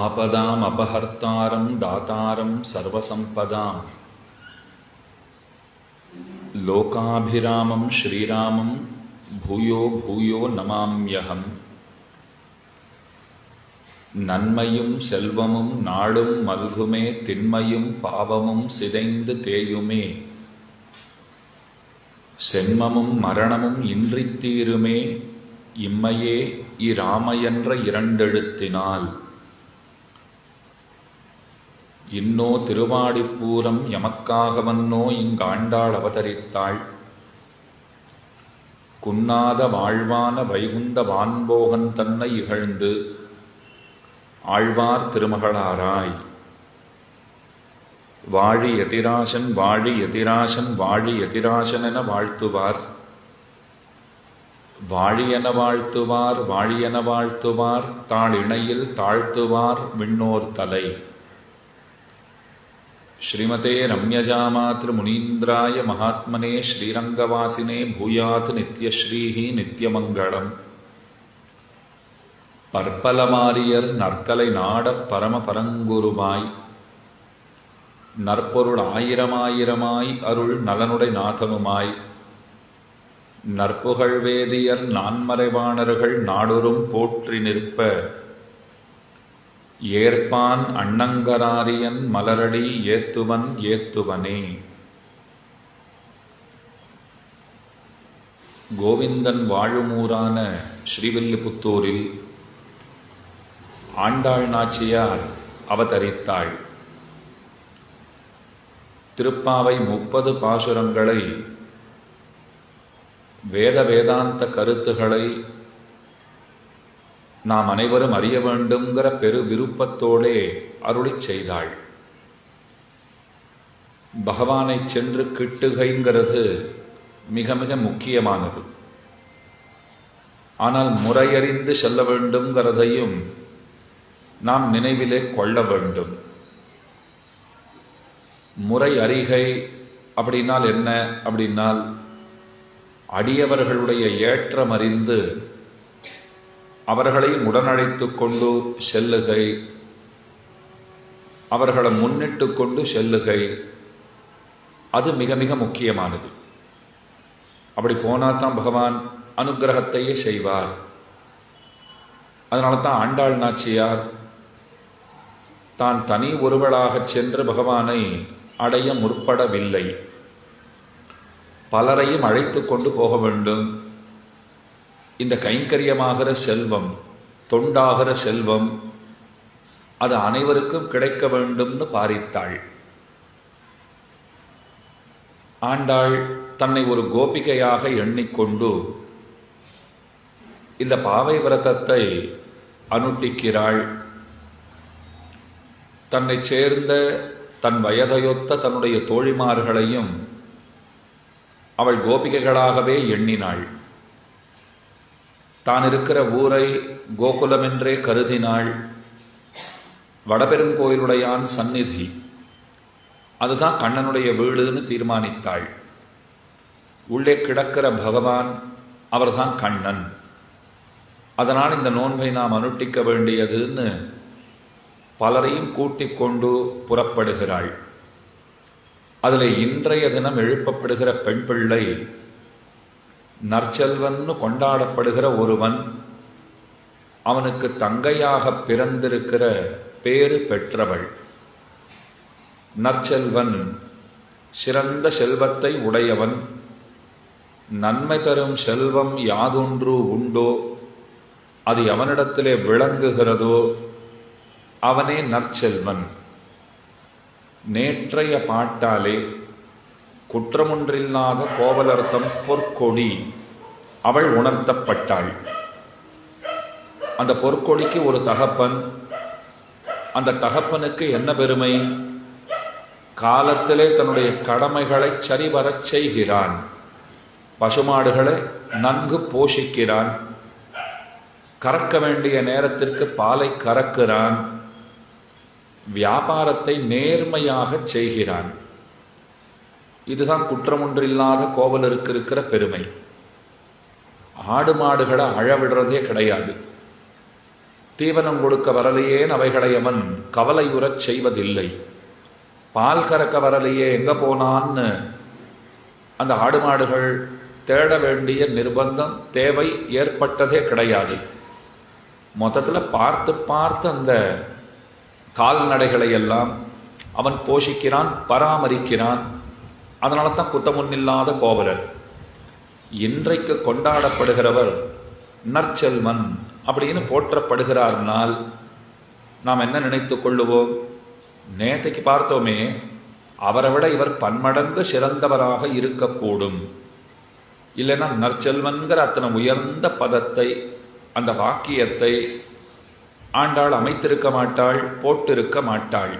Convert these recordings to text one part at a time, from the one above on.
ஆபதாம் அபஹர்த்தாரம் தாதாரம் சர்வசம்பதாம் லோகாபிராமம் ஸ்ரீராமம் பூயோ பூயோ நமாம்யஹம். நன்மையும் செல்வமும் நாளும் மல்குமே, திண்மையும் பாவமும் சிதைந்து தேயுமே, சென்மமும் மரணமும் இன்றித் தீருமே, இம்மையே இராமையென்ற இரண்டெழுத்தினால். இன்னோ திருவாடிப்பூரம் எமக்காகவன்னோ இங்காண்டாள் அவதரித்தாள். குன்னாத வாழ்வான வைகுந்த வான்போகன் தன்னை இகழ்ந்து ஆழ்வார் திருமகளாராய். வாழி எதிராசன் வாழி எதிராசன் வாழி எதிராசன் என வாழ்த்துவார். வாழியென வாழ்த்துவார் வாழியென வாழ்த்துவார், தாழ் இணையில் தாழ்த்துவார் விண்ணோர் தலை. ஸ்ரீமதே ரம்யஜாமாத்ரு முனீந்திராய மகாத்மனே ஸ்ரீரங்கவாசினே பூயாத் நித்யஸ்ரீஹி நித்யமங்களம். பற்பலமாரியர் நற்கலை நாடப் பரம பரங்குருவாய், நற்பொருள் ஆயிரமாயிரமாய் அருள் நலனுடை நாதனுமாய், நற்புகழ் வேதியர் நான்மறைவாணர்கள் நாடொரும் போற்றி நிற்ப, ஏற்பான் அண்ணங்கராரியன் மலரடி ஏத்துவன் ஏத்துவனே. கோவிந்தன் வாழுமூரான ஸ்ரீவில்லிபுத்தூரில் ஆண்டாள் நாச்சியார் அவதரித்தாள். திருப்பாவை 30 பாசுரங்களை, வேத வேதாந்த கருத்துக்களை நாம் அனைவரும் அறிய வேண்டுங்கிற பெரு விருப்பத்தோடே அருளிச் செய்தாள். பகவானை சென்று கிட்டுகைங்கிறது மிக மிக முக்கியமானது. ஆனால் முறையறிந்து செல்ல வேண்டும்ங்கிறதையும் நாம் நினைவிலே கொள்ள வேண்டும். முறை அறிகை அப்படின்னால் என்ன அப்படின்னால், அடியவர்களுடைய ஏற்றம் அறிந்து அவர்களை உடனழைத்து கொண்டு செல்லுகை, அவர்களை முன்னிட்டு கொண்டு செல்லுகை, அது மிக மிக முக்கியமானது. அப்படி போனால் தான் பகவான் அனுக்கிரகத்தையே செய்வார். அதனால தான் ஆண்டாள் நாச்சியார் தான் தனி ஒருவளாக சென்று பகவானை அடைய முற்படவில்லை. பலரையும் அழைத்து கொண்டு போக வேண்டும். இந்த கைங்கரியமாகிற செல்வம், தொண்டாகிற செல்வம், அது அனைவருக்கும் கிடைக்க வேண்டும்னு பாரித்தாள். ஆண்டாள் தன்னை ஒரு கோபிகையாக எண்ணிக்கொண்டு இந்த பாவை விரதத்தை அனுட்டிக்கிறாள். தன்னை சேர்ந்த தன் வயதையொத்த தன்னுடைய தோழிமார்களையும் அவள் கோபிகைகளாகவே எண்ணினாள். தான் இருக்கிற ஊரை கோகுலம் என்றே கருதினாள். வடபெருங்கோயிலுடையான் சந்நிதி, அதுதான் கண்ணனுடைய வீடுன்னு தீர்மானித்தாள். உள்ளே கிடக்கிற பகவான் அவர்தான் கண்ணன். அதனால் இந்த நோன்பை நாம் அனுட்டிக்க வேண்டியதுன்னு பலரையும் கூட்டிக் கொண்டு புறப்படுகிறாள். அதில் இன்றைய தினம் எழுப்பப்படுகிற பெண் பிள்ளை நற்செல்வன்னு கொண்டாடப்படுகிற ஒருவன். அவனுக்கு தங்கையாக பிறந்திருக்கிற பேறு பெற்றவள். நற்செல்வன் சிறந்த செல்வத்தை உடையவன். நன்மை தரும் செல்வம் யாதொன்று உண்டோ, அது எவனிடத்திலே விளங்குகிறதோ அவனே நற்செல்வன். நேற்றைய பாட்டாலே குற்றமொன்றில்லாத கோவலர்த்தம் பொற்கொடி அவள் உணர்த்தப்பட்டாள். அந்த பொற்கொடிக்கு ஒரு தகப்பன். அந்த தகப்பனுக்கு என்ன பெருமை? காலத்திலே தன்னுடைய கடமைகளை சரிவரச் செய்கிறான். பசுமாடுகளை நன்கு போஷிக்கிறான். கறக்க வேண்டிய நேரத்திற்கு பாலை கறக்கிறான். வியாபாரத்தை நேர்மையாக செய்கிறான். இதுதான் குற்றமொன்றில்லாத கோவலருக்கு இருக்கிற பெருமை. ஆடு மாடுகளை அழவிடுறதே கிடையாது. தீவனம் கொடுக்க வரலையேன் அவைகளை அவன் கவலையுறச் செய்வதில்லை. பால் கறக்க வரலையே எங்க போனான்னு அந்த ஆடு மாடுகள் தேட வேண்டிய நிர்பந்தம் தேவை ஏற்பட்டதே கிடையாது. மொத்தத்தில் பார்த்து பார்த்து அந்த கால்நடைகளை எல்லாம் அவன் போஷிக்கிறான், பராமரிக்கிறான். அதனால தான் குத்தமுன்னில்லாத கோவலர். இன்றைக்கு கொண்டாடப்படுகிறவர் நற்செல்வன் அப்படின்னு போற்றப்படுகிறார்னால் நாம் என்ன நினைத்து கொள்ளுவோம்? நேற்றைக்கு பார்த்தோமே, அவரை விட இவர் பன்மடங்கு சிறந்தவராக இருக்கக்கூடும். இல்லைன்னா நற்செல்வன்கிற அத்தனை உயர்ந்த பதத்தை, அந்த வாக்கியத்தை ஆண்டாள் அமைத்திருக்க மாட்டாள், போட்டிருக்க மாட்டாள்.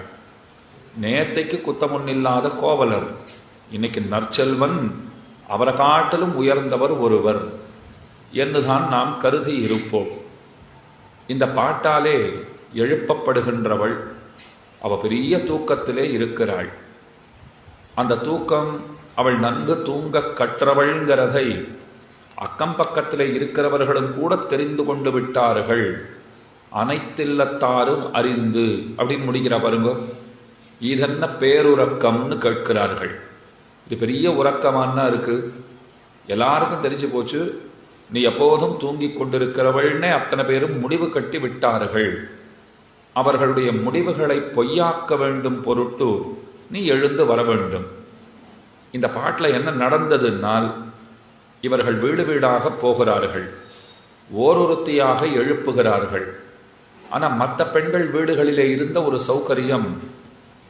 நேற்றைக்கு குத்தமுன்னில்லாத கோவலர், இன்னைக்கு நற்செல்வன், அவரை காட்டிலும் உயர்ந்தவர் ஒருவர் என்றுதான் நாம் கருதி இருப்போம். இந்த பாட்டாலே எழுப்பப்படுகின்றவள் அவ பெரிய தூக்கத்திலே இருக்கிறாள். அந்த தூக்கம் அவள் நன்கு தூங்க கற்றவள்ங்கிறதை அக்கம் பக்கத்திலே இருக்கிறவர்களும் கூட தெரிந்து கொண்டு விட்டார்கள். அனைத்தில்லத்தாரும் அறிந்து அப்படின்னு முடிக்கிற பாருங்க. இதென்ன பேருறக்கம்னு கேட்கிறார்கள். இது பெரிய உறக்கமானா இருக்கு. எல்லாருக்கும் தெரிஞ்சு போச்சு, நீ எப்போதும் தூங்கி கொண்டிருக்கிறவள்னே அத்தனை பேரும் முடிவு கட்டி விட்டார்கள். அவர்களுடைய முடிவுகளை பொய்யாக்க வேண்டும் பொருட்டு நீ எழுந்து வர வேண்டும். இந்த பாட்டில் என்ன நடந்ததுன்னால், இவர்கள் வீடு வீடாக போகிறார்கள், ஓரொருத்தியாக எழுப்புகிறார்கள். ஆனால் மற்ற பெண்கள் வீடுகளிலே இருந்த ஒரு சௌகரியம்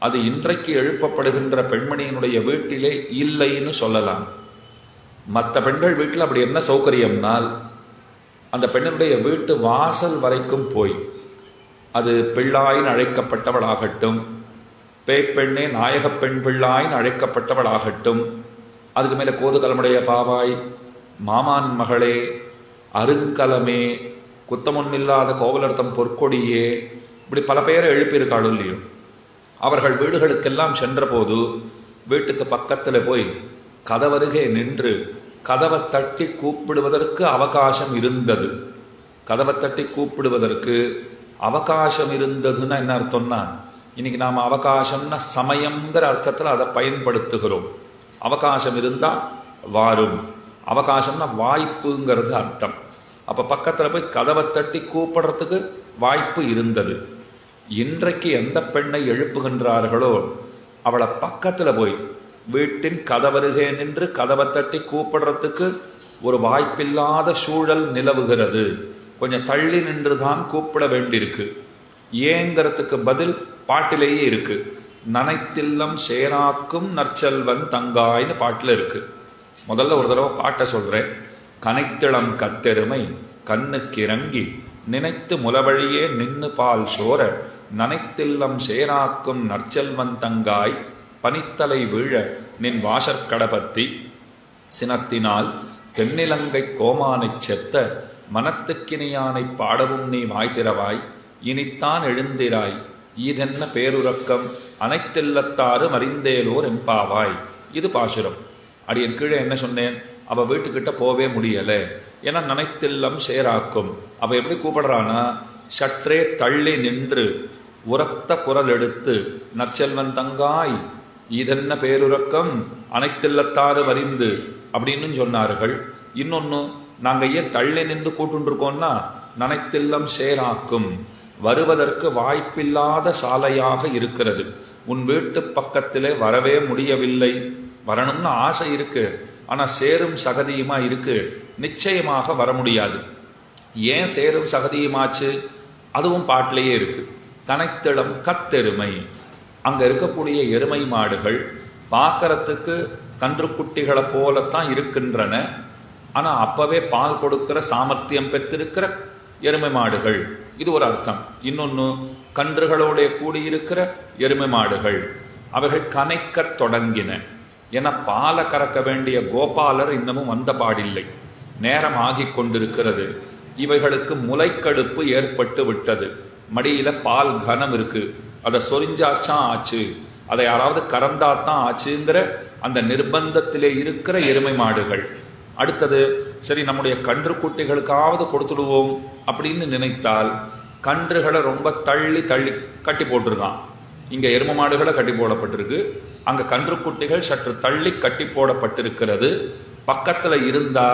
அது இன்றைக்கு எழுப்பப்படுகின்ற பெண்மணியினுடைய வீட்டிலே இல்லைன்னு சொல்லலாம். மற்ற பெண்கள் வீட்டில் அப்படி என்ன சௌகரியம்னால், அந்த பெண்ணினுடைய வீட்டு வாசல் வரைக்கும் போய், அது பிள்ளாயின் அழைக்கப்பட்டவளாகட்டும், பேய்ப்பெண்ணே நாயகப் பெண் பிள்ளாயின் அழைக்கப்பட்டவளாகட்டும், அதுக்கு மேலே கோதுகலமுடைய பாவாய், மாமான் மகளே, அருங்கலமே, குத்தமுன்னில்லாத கோவலர்த்தம் பொற்கொடியே, இப்படி பல பேரை எழுப்பியிருக்காளோ இல்லையோ. அவர்கள் வீடுகளுக்கெல்லாம் சென்றபோது வீட்டுக்கு பக்கத்தில் போய் கதவருகே நின்று கதவை தட்டி கூப்பிடுவதற்கு அவகாசம் இருந்தது. கதவை தட்டி கூப்பிடுவதற்கு அவகாசம் இருந்ததுன்னா என்ன அர்த்தம்னா, இன்னைக்கு நாம் அவகாசம்னா சமயங்கிற அர்த்தத்தில் அதை பயன்படுத்துகிறோம். அவகாசம் இருந்தால் வாரும், அவகாசம்னா வாய்ப்புங்கிறது அர்த்தம். அப்போ பக்கத்தில் போய் கதவை தட்டி கூப்பிடுறதுக்கு வாய்ப்பு இருந்தது. இன்றைக்கு எந்த பெண்ணை எழுப்புகின்றார்களோ அவளை பக்கத்தில் போய் வீட்டின் கதவருகே நின்று கதவை தட்டி கூப்பிடுறதுக்கு ஒரு வாய்ப்பில்லாத சூழல் நிலவுகிறது. கொஞ்சம் தள்ளி நின்று தான் கூப்பிட வேண்டியிருக்கு. ஏங்கிறதுக்கு பதில் பாட்டிலேயே இருக்கு. நனைத்தில்லம் சேராக்கும் நற்செல்வன் தங்காய்னு பாட்டில் இருக்கு. முதல்ல ஒரு தடவை பாட்டை சொல்றேன். கனைத்திளம் கத்தெருமை கண்ணுக்கிறங்கி நினைத்து முலவழியே நின்னு பால் சோர நனைத்தில்லம் சேராக்கும் நற்செல்வன் தங்காய் பனித்தலை வீழ நின் வாசற்கடபத்தி சினத்தினால் தென்னிலங்கை கோமானைச் செத்த மனத்துக்கினியானை பாடவும் நீ வாய்த்திரவாய் இனித்தான் எழுந்திராய் ஈதென்ன பேருறக்கம் அனைத்தில்லத்தாறு மறிந்தேலோர் எம்பாவாய். இது பாசுரம். அடியன் கீழே என்ன சொன்னேன்? அவள் வீட்டுக்கிட்ட போவே முடியலை, ஏன்னா நனைத்தில்லம் சேராக்கும். அவள் எப்படி கூப்பிடுறானா, சற்றே தள்ளி நின்று உரத்த குரல் எடுத்து நற்செல்வன் தங்காய் இதென்ன பேருறக்கம் அனைத்தில்லத்தாறு வரிந்து அப்படின்னு சொன்னார்கள். இன்னொன்று, நாங்கள் ஏன் தள்ளி நின்று கூட்டுருக்கோம்னா, நனைத்தில்லம் சேராக்கும், வருவதற்கு வாய்ப்பில்லாத சாலையாக இருக்கிறது. உன் வீட்டு பக்கத்திலே வரவே முடியவில்லை. வரணும்னு ஆசை இருக்கு, ஆனால் சேரும் சகதியுமா இருக்கு, நிச்சயமாக வர முடியாது. ஏன் சேரும் சகதியுமாச்சு? அதுவும் பாட்டிலேயே இருக்கு. கனைத்திளம் கத்தெருமை, அங்கே இருக்கக்கூடிய எருமை மாடுகள் பார்க்கறதுக்கு கன்றுக்குட்டிகளை போலத்தான் இருக்கின்றன. ஆனால் அப்பவே பால் கொடுக்கிற சாமர்த்தியம் பெற்றிருக்கிற எருமை மாடுகள், இது ஒரு அர்த்தம். இன்னொன்று, கன்றுகளோட கூடியிருக்கிற எருமை மாடுகள், அவைகள் கனைக்க தொடங்கின. என பாலை கறக்க வேண்டிய கோபாலர் இன்னமும் வந்த பாடில்லை. நேரம் ஆகி கொண்டிருக்கிறது. இவைகளுக்கு முளைக்கடுப்பு ஏற்பட்டு விட்டது. மடியில பால் கனம் இருக்கு, அதை சொரிஞ்சாச்சான் ஆச்சு, அதை யாராவது கறந்தாத்தான் ஆச்சுங்கிற அந்த நிர்பந்தத்திலே இருக்கிற எருமை மாடுகள். அடுத்தது, சரி நம்முடைய கன்று குட்டிகளுக்காவது கொடுத்துடுவோம் அப்படின்னு நினைத்தால் கன்றுகளை ரொம்ப தள்ளி தள்ளி கட்டி போட்டிருக்கான். இங்க எரும மாடுகளை கட்டி போடப்பட்டிருக்கு, அங்க கன்றுக்குட்டிகள் சற்று தள்ளி கட்டி போடப்பட்டிருக்கிறது. பக்கத்துல இருந்தா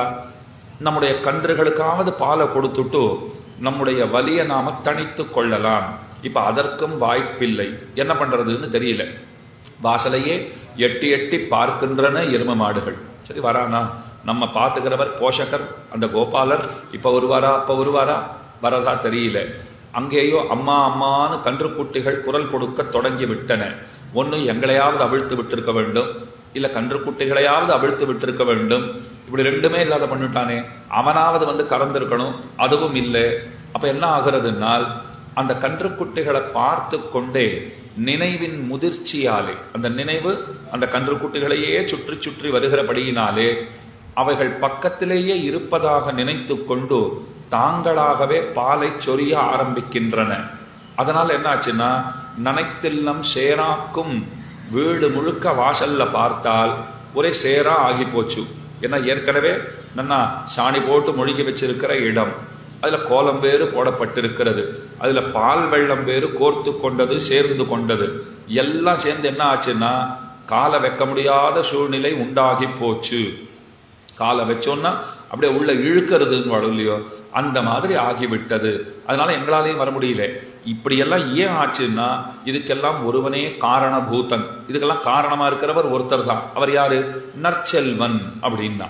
நம்முடைய கன்றுகளுக்காவது பாலை கொடுத்துட்டு நம்முடைய வலியை நாம தணித்து கொள்ளலாம். இப்ப அதற்கும் வாய்ப்பில்லை. என்ன பண்றதுன்னு தெரியல. வாசலையே எட்டி எட்டி பார்க்கின்றன எரும மாடுகள். சரி, வரானா நம்ம பார்த்துக்கிறவர் போஷகர் அந்த கோபாலர் இப்ப வருவாரா அப்ப வருவாரா, வரதா தெரியல. அங்கேயோ அம்மா அம்மான்னு கன்றுக்குட்டிகள் குரல் கொடுக்க தொடங்கி விட்டன. ஒன்று எங்களையாவது அவிழ்த்து விட்டிருக்க வேண்டும், இல்ல கன்றுக்குட்டிகளையாவது அவிழ்த்து விட்டிருக்க வேண்டும். இப்படி ரெண்டுமே இல்லாத பண்ணிட்டானே, அவனாவது வந்து கறந்திருக்கணும், அதுவும் இல்லை. அப்ப என்ன ஆகிறதுனால் அந்த கன்றுக்குட்டிகளை பார்த்து கொண்டே நினைவின் முதிர்ச்சியாலே, அந்த நினைவு அந்த கன்றுக்குட்டிகளையே சுற்றி சுற்றி வருகிறபடியினாலே அவைகள் பக்கத்திலேயே இருப்பதாக நினைத்து கொண்டு தாங்களாகவே பாலை சொரிய ஆரம்பிக்கின்றன. அதனால் என்ன ஆச்சுன்னா, நனைத்தில்லம் சேராக்கும் வீடு முழுக்க வாசல்ல பார்த்தால் ஒரே சேரா ஆகி போச்சு. ஏன்னா ஏற்கனவே நன்னா சாணி போட்டு மொழிகி வச்சிருக்கிற இடம், அதுல கோலம் வேறு போடப்பட்டிருக்கிறது, அதுல பால் வெள்ளம் வேறு கோர்த்து கொண்டது, சேர்ந்து கொண்டது. எல்லாம் சேர்ந்து என்ன ஆச்சுன்னா காலை வைக்க முடியாத சூழ்நிலை உண்டாகி போச்சு. காலை வச்சோன்னா அப்படியே உள்ள இழுக்கிறதுன்னு வரும் இல்லையோ, அந்த மாதிரி ஆகிவிட்டது. அதனால எங்களாலையும் வர முடியல. இப்படியெல்லாம் ஏன் ஆச்சுன்னா இதுக்கெல்லாம் ஒருவனே காரணபூதன். இதுக்கெல்லாம் காரணமா இருக்கிறவர் ஒருத்தர் தான். அவர் யாரு? நற்செல்வன் அப்படின்னா.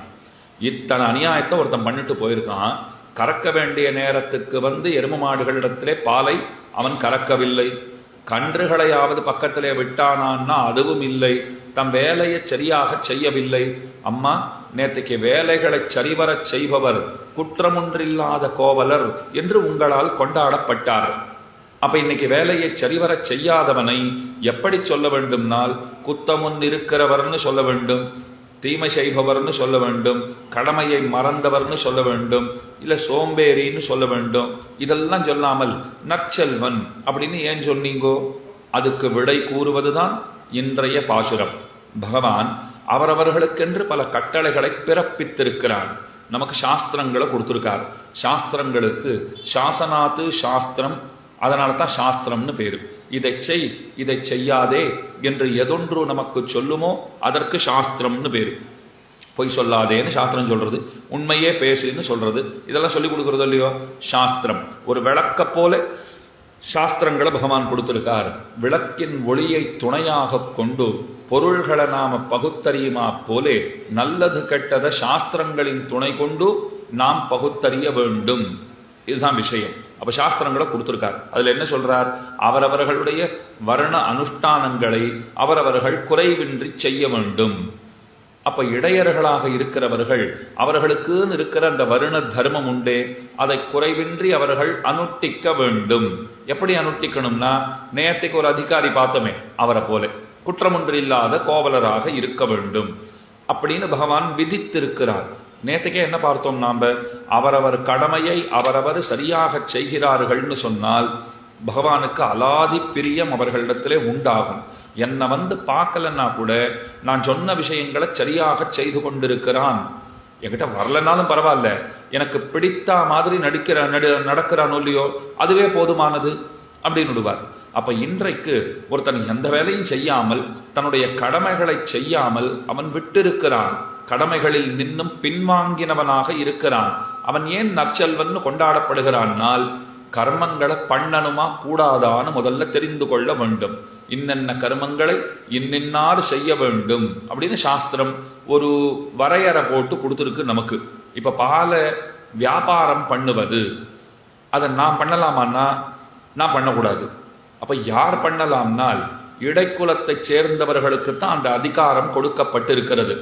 இத்தனை அநியாயத்தை ஒருத்தன் பண்ணிட்டு போயிருக்கான். கறக்க வேண்டிய நேரத்துக்கு வந்து எரும மாடுகளிடத்திலே பாலை அவன் கறக்கவில்லை. கன்றுகளையாவது பக்கத்திலே விட்டானான்னா அதுவும் இல்லை. தம் வேலையை சரியாக செய்யவில்லை. அம்மா, நேற்றுக்கு வேலைகளை சரிவரச் செய்பவர் குற்றமொன்றில்லாத கோவலர் என்று உங்களால் கொண்டாடப்பட்டார். அப்ப இன்னைக்கு வேலையை சரிவரச் செய்யாதவனை எப்படி சொல்ல வேண்டும்னால் குத்தமுன் இருக்கிறவர்னு சொல்ல வேண்டும், தீமை செய்பவர்னு சொல்ல வேண்டும், கடமையை மறந்தவர்னு சொல்ல வேண்டும், இல்ல சோம்பேறின்னு சொல்ல வேண்டும். இதெல்லாம் சொல்லாமல் நற்செல்வன் அப்படின்னு ஏன் சொன்னீங்கோ? அதுக்கு விடை கூறுவதுதான் இன்றைய பாசுரம். பகவான் அவரவர்களுக்கென்று பல கட்டளைகளை பிறப்பித்திருக்கிறார். நமக்கு சாஸ்திரங்களை கொடுத்திருக்கார். சாஸ்திரங்களுக்கு சாசனாத்து சாஸ்திரம், அதனால தான் சாஸ்திரம்னு பேரு. இதை செய், இதை செய்யாதே என்று எதொன்று நமக்கு சொல்லுமோ அதற்கு சாஸ்திரம்னு பேரு. பொய் சொல்லாதேன்னு சாஸ்திரம் சொல்றது, உண்மையே பேசுன்னு சொல்றது, இதெல்லாம் சொல்லி கொடுக்கறது இல்லையோ சாஸ்திரம். ஒரு விளக்க போல சாஸ்திரங்களை பகவான் கொடுத்திருக்கார். விளக்கின் ஒளியை துணையாக கொண்டு பொருள்களை நாம பகுத்தறியுமா போலே நல்லது கெட்டதை சாஸ்திரங்களின் துணை கொண்டு நாம் பகுத்தறிய வேண்டும். இதுதான் விஷயம். அப்ப சாஸ்திரங்களை கொடுத்திருக்கார். அதுல என்ன சொல்றார்? அவரவர்களுடைய வர்ண அனுஷ்டானங்களை அவரவர்கள் குறைவின்றி செய்ய வேண்டும். அப்ப இடையர்களாக இருக்கிறவர்கள் அவர்களுக்குன்னு இருக்கிற அந்த வருண தர்மம் உண்டே, அதை குறைவின்றி அவர்கள் அனுட்டிக்க வேண்டும். எப்படி அனுட்டிக்கணும்னா, நேயத்துக்கு ஒரு அதிகாரி பார்த்தோமே, அவரை போல குற்றமொன்றில்லாத கோவலராக இருக்க வேண்டும் அப்படின்னு பகவான் விதித்திருக்கிறார். நேற்றுக்கே என்ன பார்த்தோம் நாம? அவரவர் கடமையை அவரவர் சரியாக செய்கிறார்கள்னு சொன்னால் பகவானுக்கு அலாதி பிரியம் அவர்களிடத்திலே உண்டாகும். என்னை வந்து பார்க்கலன்னா கூட நான் சொன்ன விஷயங்களை சரியாக செய்து கொண்டிருக்கிறான். என்கிட்ட வரலனாலும் பரவாயில்ல, எனக்கு பிடித்த மாதிரி நடக்கிறான் இல்லையோ, அதுவே போதுமானது அப்படின்னு விடுவார். அப்ப இன்றைக்கு ஒருத்தன் எந்த வேலையும் செய்யாமல் தன்னுடைய கடமைகளை செய்யாமல் அவன் விட்டிருக்கிறான். கடமைகளில் நின்னும் பின்வாங்கினவனாக இருக்கிறான். அவன் ஏன் நற்செல்வன் கொண்டாடப்படுகிறான்னால் கர்மங்களை பண்ணணுமா கூடாதான்னு முதல்ல தெரிந்து கொள்ள வேண்டும். இன்னென்ன கர்மங்களை இன்னின்னாறு செய்ய வேண்டும் அப்படின்னு சாஸ்திரம் ஒரு வரையறை போட்டு கொடுத்துருக்கு நமக்கு. இப்ப பாலை வியாபாரம் பண்ணுவது அதை நான் பண்ணலாமான்னா நான் பண்ணக்கூடாது. அப்ப யார் பண்ணலாம்னால் இடைக்குலத்தை சேர்ந்தவர்களுக்கு தான் அந்த அதிகாரம் கொடுக்கப்பட்டிருக்கிறது.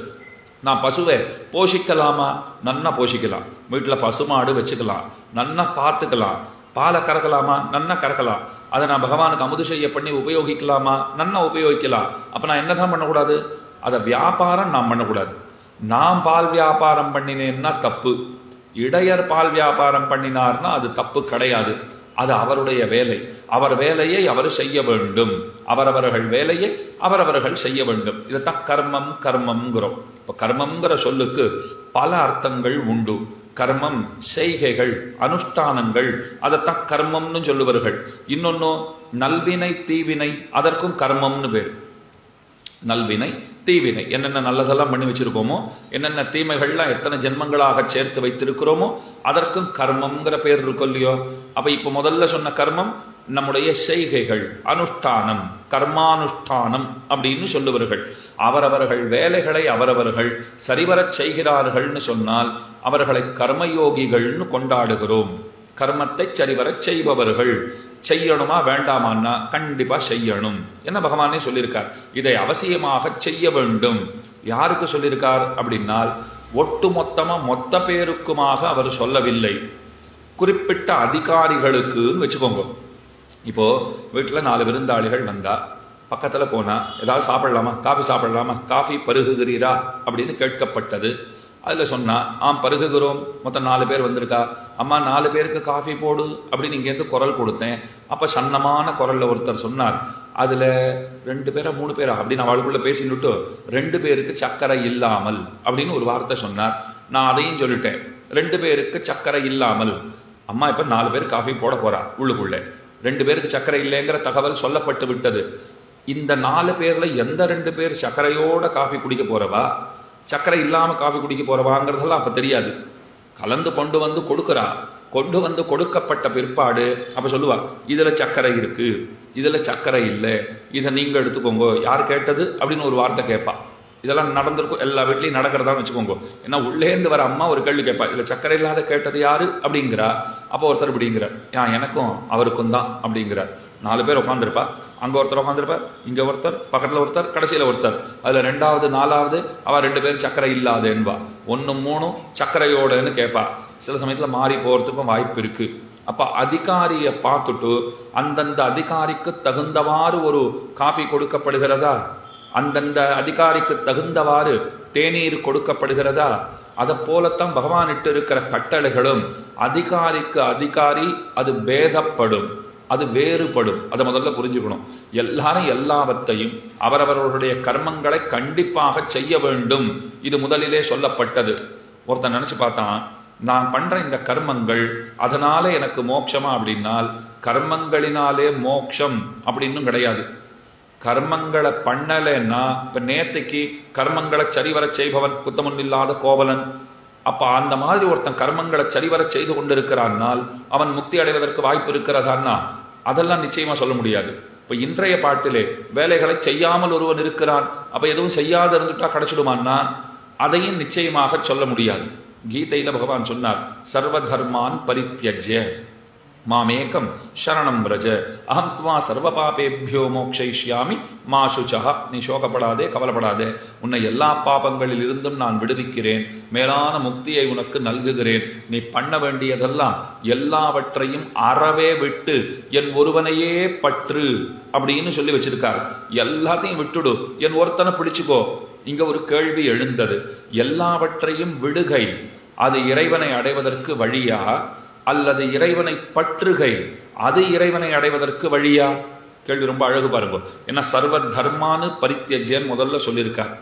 நான் பசுவை போஷிக்கலாமா? நன்னா போஷிக்கலாம். வீட்டில் பசுமாடு வச்சுக்கலாம், நன்னா பார்த்துக்கலாம். பாலை கறக்கலாமா? நன்னா கறக்கலாம். அதை நான் பகவானுக்கு அமுது செய்ய பண்ணி உபயோகிக்கலாமா? நன்னா உபயோகிக்கலாம். அப்ப நான் என்னதான் பண்ணக்கூடாது? அதை வியாபாரம் நான் பண்ணக்கூடாது. நான் பால் வியாபாரம் பண்ணினேன்னா தப்பு. இடையர் பால் வியாபாரம் பண்ணினார்னா அது தப்பு கிடையாது. அது அவருடைய வேலை. அவர் வேலையை அவர் செய்ய வேண்டும். அவரவர்கள் வேலையை அவரவர்கள் செய்ய வேண்டும். இதைத்தான் கர்மம் கர்மம்ங்கிறோம். இப்ப கர்மம்ங்கிற சொல்லுக்கு பல அர்த்தங்கள் உண்டு. கர்மம் செய்கைகள் அனுஷ்டானங்கள், அதைத்தான் கர்மம்னு சொல்லுவார்கள். இன்னொன்னு நல்வினை தீவினை, அதற்கும் கர்மம்னு பேர். நல்வினை தீவினை, என்னென்ன நல்லதெல்லாம் பண்ணி வச்சிருக்கோமோ, என்னென்ன தீமைகள்லாம் எத்தனை ஜென்மங்களாக சேர்த்து வைத்திருக்கிறோமோ அதற்கும் கர்மம்ங்கிற பேர் இருக்கும் இல்லையோ. அப்ப இப்ப முதல்ல சொன்ன கர்மம் நம்முடைய செய்கைகள், அனுஷ்டானம், கர்மானுஷ்டானம் அப்படின்னு சொல்லுவார்கள். அவரவர்கள் வேலைகளை அவரவர்கள் சரிவரச் செய்கிறார்கள்னு சொன்னால் அவர்களை கர்மயோகிகள்னு கொண்டாடுகிறோம். கர்மத்தை சரிவரச் செய்பவர்கள். செய்யணுமா வேண்டாமான்னா கண்டிப்பா செய்யணும் என்ன பகவானே சொல்லியிருக்கார். இதை அவசியமாக செய்ய வேண்டும். யாருக்கு சொல்லியிருக்கார் அப்படின்னால் ஒட்டு மொத்தமா மொத்த பேருக்குமாக அவர் சொல்லவில்லை, குறிப்பிட்ட அதிகாரிகளுக்குன்னு வச்சுக்கோங்க. இப்போ வீட்டில் 4 விருந்தாளிகள் வந்தா பக்கத்துல போனா ஏதாவது சாப்பிடலாமா, காஃபி சாப்பிடலாமா, காஃபி பருகுகிறீரா அப்படின்னு கேட்கப்பட்டது. அதுல சொன்னா ஆம் பருகுகிறோம். மொத்தம் 4 பேர் வந்திருக்கா. அம்மா 4 பேருக்கு காஃபி போடு அப்படின்னு இங்கேருந்து குரல் கொடுத்தேன். அப்ப சன்னமான குரல்ல ஒருத்தர் சொன்னார், அதுல 2 பேரா 3 பேரா அப்படின்னு அவளுக்குள்ள பேசிட்டு 2 பேருக்கு சர்க்கரை இல்லாமல் அப்படின்னு ஒரு வார்த்தை சொன்னார். நான் அதையும் சொல்லிட்டேன், 2 பேருக்கு சர்க்கரை இல்லாமல். அம்மா இப்ப 4 பேர் காஃபி போட போறா. உள்ளுக்குள்ள 2 பேருக்கு சர்க்கரை இல்லைங்கிற தகவல் சொல்லப்பட்டு விட்டது. இந்த 4 பேர்ல எந்த 2 பேர் சர்க்கரையோட காஃபி குடிக்க போறவா, சர்க்கரை இல்லாம காஃபி குடிக்க போறவாங்கிறதெல்லாம் அப்ப தெரியாது. கலந்து கொண்டு வந்து கொடுக்குறா. கொண்டு வந்து கொடுக்கப்பட்ட பிற்பாடு அப்ப சொல்லுவா, இதுல சர்க்கரை இருக்கு, இதுல சர்க்கரை இல்லை, இதை நீங்க எடுத்துக்கோங்க. யார் கேட்டது அப்படின்னு ஒரு வார்த்தை கேட்பா. இதெல்லாம் நடந்திருக்கும், எல்லா வீட்லையும் நடக்கிறதான்னு வச்சுக்கோங்க. ஏன்னா உள்ளேந்து வர அம்மா ஒரு கேள்வி கேட்பா, இதுல சர்க்கரை இல்லாத கேட்டது யாரு அப்படிங்கிறா. அப்போ ஒருத்தர் இப்படிங்கிறார், எனக்கும் அவருக்கும் தான் அப்படிங்கிறார். 4 பேர் உட்காந்துருப்பா. அங்க ஒருத்தர் உட்காந்துருப்பா, இங்க ஒருத்தர், பக்கத்துல ஒருத்தர், கடைசியில ஒருத்தர். அதுல 2வது 4வது அவ 2 பேர் சர்க்கரை இல்லாத என்பா. 1 3 சர்க்கரையோடன்னு கேட்பா. சில சமயத்துல மாறி போறதுக்கும் வாய்ப்பு இருக்கு. அப்ப அதிகாரியை பார்த்துட்டு அந்தந்த அதிகாரிக்கு தகுந்தவாறு ஒரு காஃபி கொடுக்கப்படுகிறதா, அந்தந்த அதிகாரிக்கு தகுந்தவாறு தேநீர் கொடுக்கப்படுகிறதா, அதை போலத்தான் பகவான் இட்டு இருக்கிற கட்டளைகளும் அதிகாரிக்கு அதிகாரி அது பேதப்படும், அது வேறுபடும். அதை முதல்ல புரிஞ்சுக்கணும். எல்லாரும் எல்லாவற்றையும் அவரவர்களுடைய கர்மங்களை கண்டிப்பாக செய்ய வேண்டும். இது முதலிலே சொல்லப்பட்டது. ஒருத்தன் நினைச்சு பார்த்தான், நான் பண்ற இந்த கர்மங்கள் அதனால எனக்கு மோட்சமா அப்படின்னால் கர்மங்களினாலே மோட்சம் அப்படின்னு கிடையாது. கர்மங்களை பண்ணலைன்னா இப்ப நேத்தைக்கு கர்மங்களை சரிவர செய்பவன் குத்தமுன்னில்லாத கோவலன். அப்ப அந்த மாதிரி ஒருத்தன் கர்மங்களை சரிவர செய்து கொண்டிருக்கிறான்னால் அவன் முக்தி அடைவதற்கு வாய்ப்பு இருக்கிறதான்னா அதெல்லாம் நிச்சயமா சொல்ல முடியாது. இப்ப இன்றைய பாட்டிலே வேலைகளை செய்யாமல் ஒருவன் இருக்கிறான், அப்ப எதுவும் செய்யாத இருந்துட்டா கிடைச்சிடுமான்னா அதையும் நிச்சயமாக சொல்ல முடியாது. கீதையில பகவான் சொன்னார், சர்வ தர்மான் பரித்யஜ்ய மாமேகம் சரணம் ரஜ அகம் துவா சர்வ பாபேபியோ மோக்ஷயிஷ்யாமி மா சுச்சா. நீ சோகப்படாதே, கவலைப்படாதே, உன்னை எல்லா பாபங்களில் இருந்தும் நான் விடுவிக்கிறேன், மேலான முக்தியை உனக்கு நல்குகிறேன். நீ பண்ண வேண்டியதெல்லாம் எல்லாவற்றையும் அறவே விட்டு என் ஒருவனையே பற்று அப்படின்னு சொல்லி வச்சிருக்கார். எல்லாத்தையும் விட்டுடு, என் ஒருத்தனை பிடிச்சுக்கோ. இங்க ஒரு கேள்வி எழுந்தது, எல்லாவற்றையும் விடுகை அது இறைவனை அடைவதற்கு வழியா, அல்லது இறைவனை பற்றுகை அது இறைவனை அடைவதற்கு வழியா? கேள்வி ரொம்ப அழகு பாருங்க. ஏன்னா சர்வ தர்மானு பரித்யஜ்யன் முதல்ல சொல்லியிருக்கார்.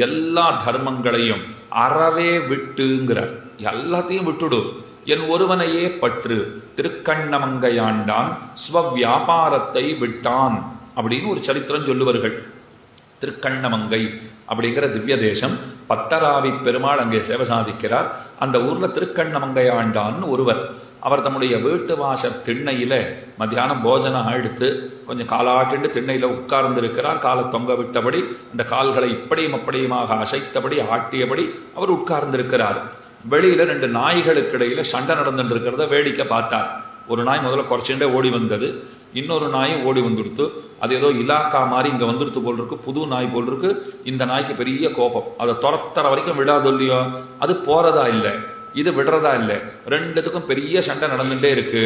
எல்லா தர்மங்களையும் அறவே விட்டுங்கிறார். எல்லாத்தையும் விட்டுடு, என் ஒருவனையே பற்று. திருக்கண்ணமங்கையாண்டான் ஸ்வவியாபாரத்தை விட்டான் அப்படின்னு ஒரு சரித்திரம் சொல்லுவார்கள். திருக்கண்ணமங்கை அப்படிங்கிற திவ்ய தேசம், பத்தராவி பெருமாள் அங்கே சேவை சாதிக்கிறார். அந்த ஊர்ல திருக்கண்ணமங்கையாண்டான்னு ஒருவர். அவர் தம்முடைய வீட்டு வாசல் திண்ணையில மத்தியானம் போஜனம் எடுத்து கொஞ்சம் காலாட்டிட்டு திண்ணையில உட்கார்ந்து இருக்கிறார். காலை தொங்க விட்டபடி அந்த கால்களை இப்படியும் அப்படியுமாக அசைத்தபடி ஆட்டியபடி அவர் உட்கார்ந்து இருக்கிறார். வெளியில 2 நாய்களுக்கு இடையில சண்டை நடந்துட்டு இருக்கிறத வேடிக்கை பார்த்தார். ஒரு நாய் முதல்ல குறைச்சுட்டே ஓடி வந்தது, இன்னொரு நாயும் ஓடி வந்துடுத்து. அது ஏதோ இலாக்கா மாதிரி இங்க வந்துடுத்து போல் இருக்கு, புது நாய் போல் இருக்கு. இந்த நாய்க்கு பெரிய கோபம், அதை துரத்துற வரைக்கும் விடாது இல்லையோ, அது போறதா இல்லை, இது விடுறதா இல்லை. 2த்துக்கும் பெரிய சண்டை நடந்துட்டே இருக்கு.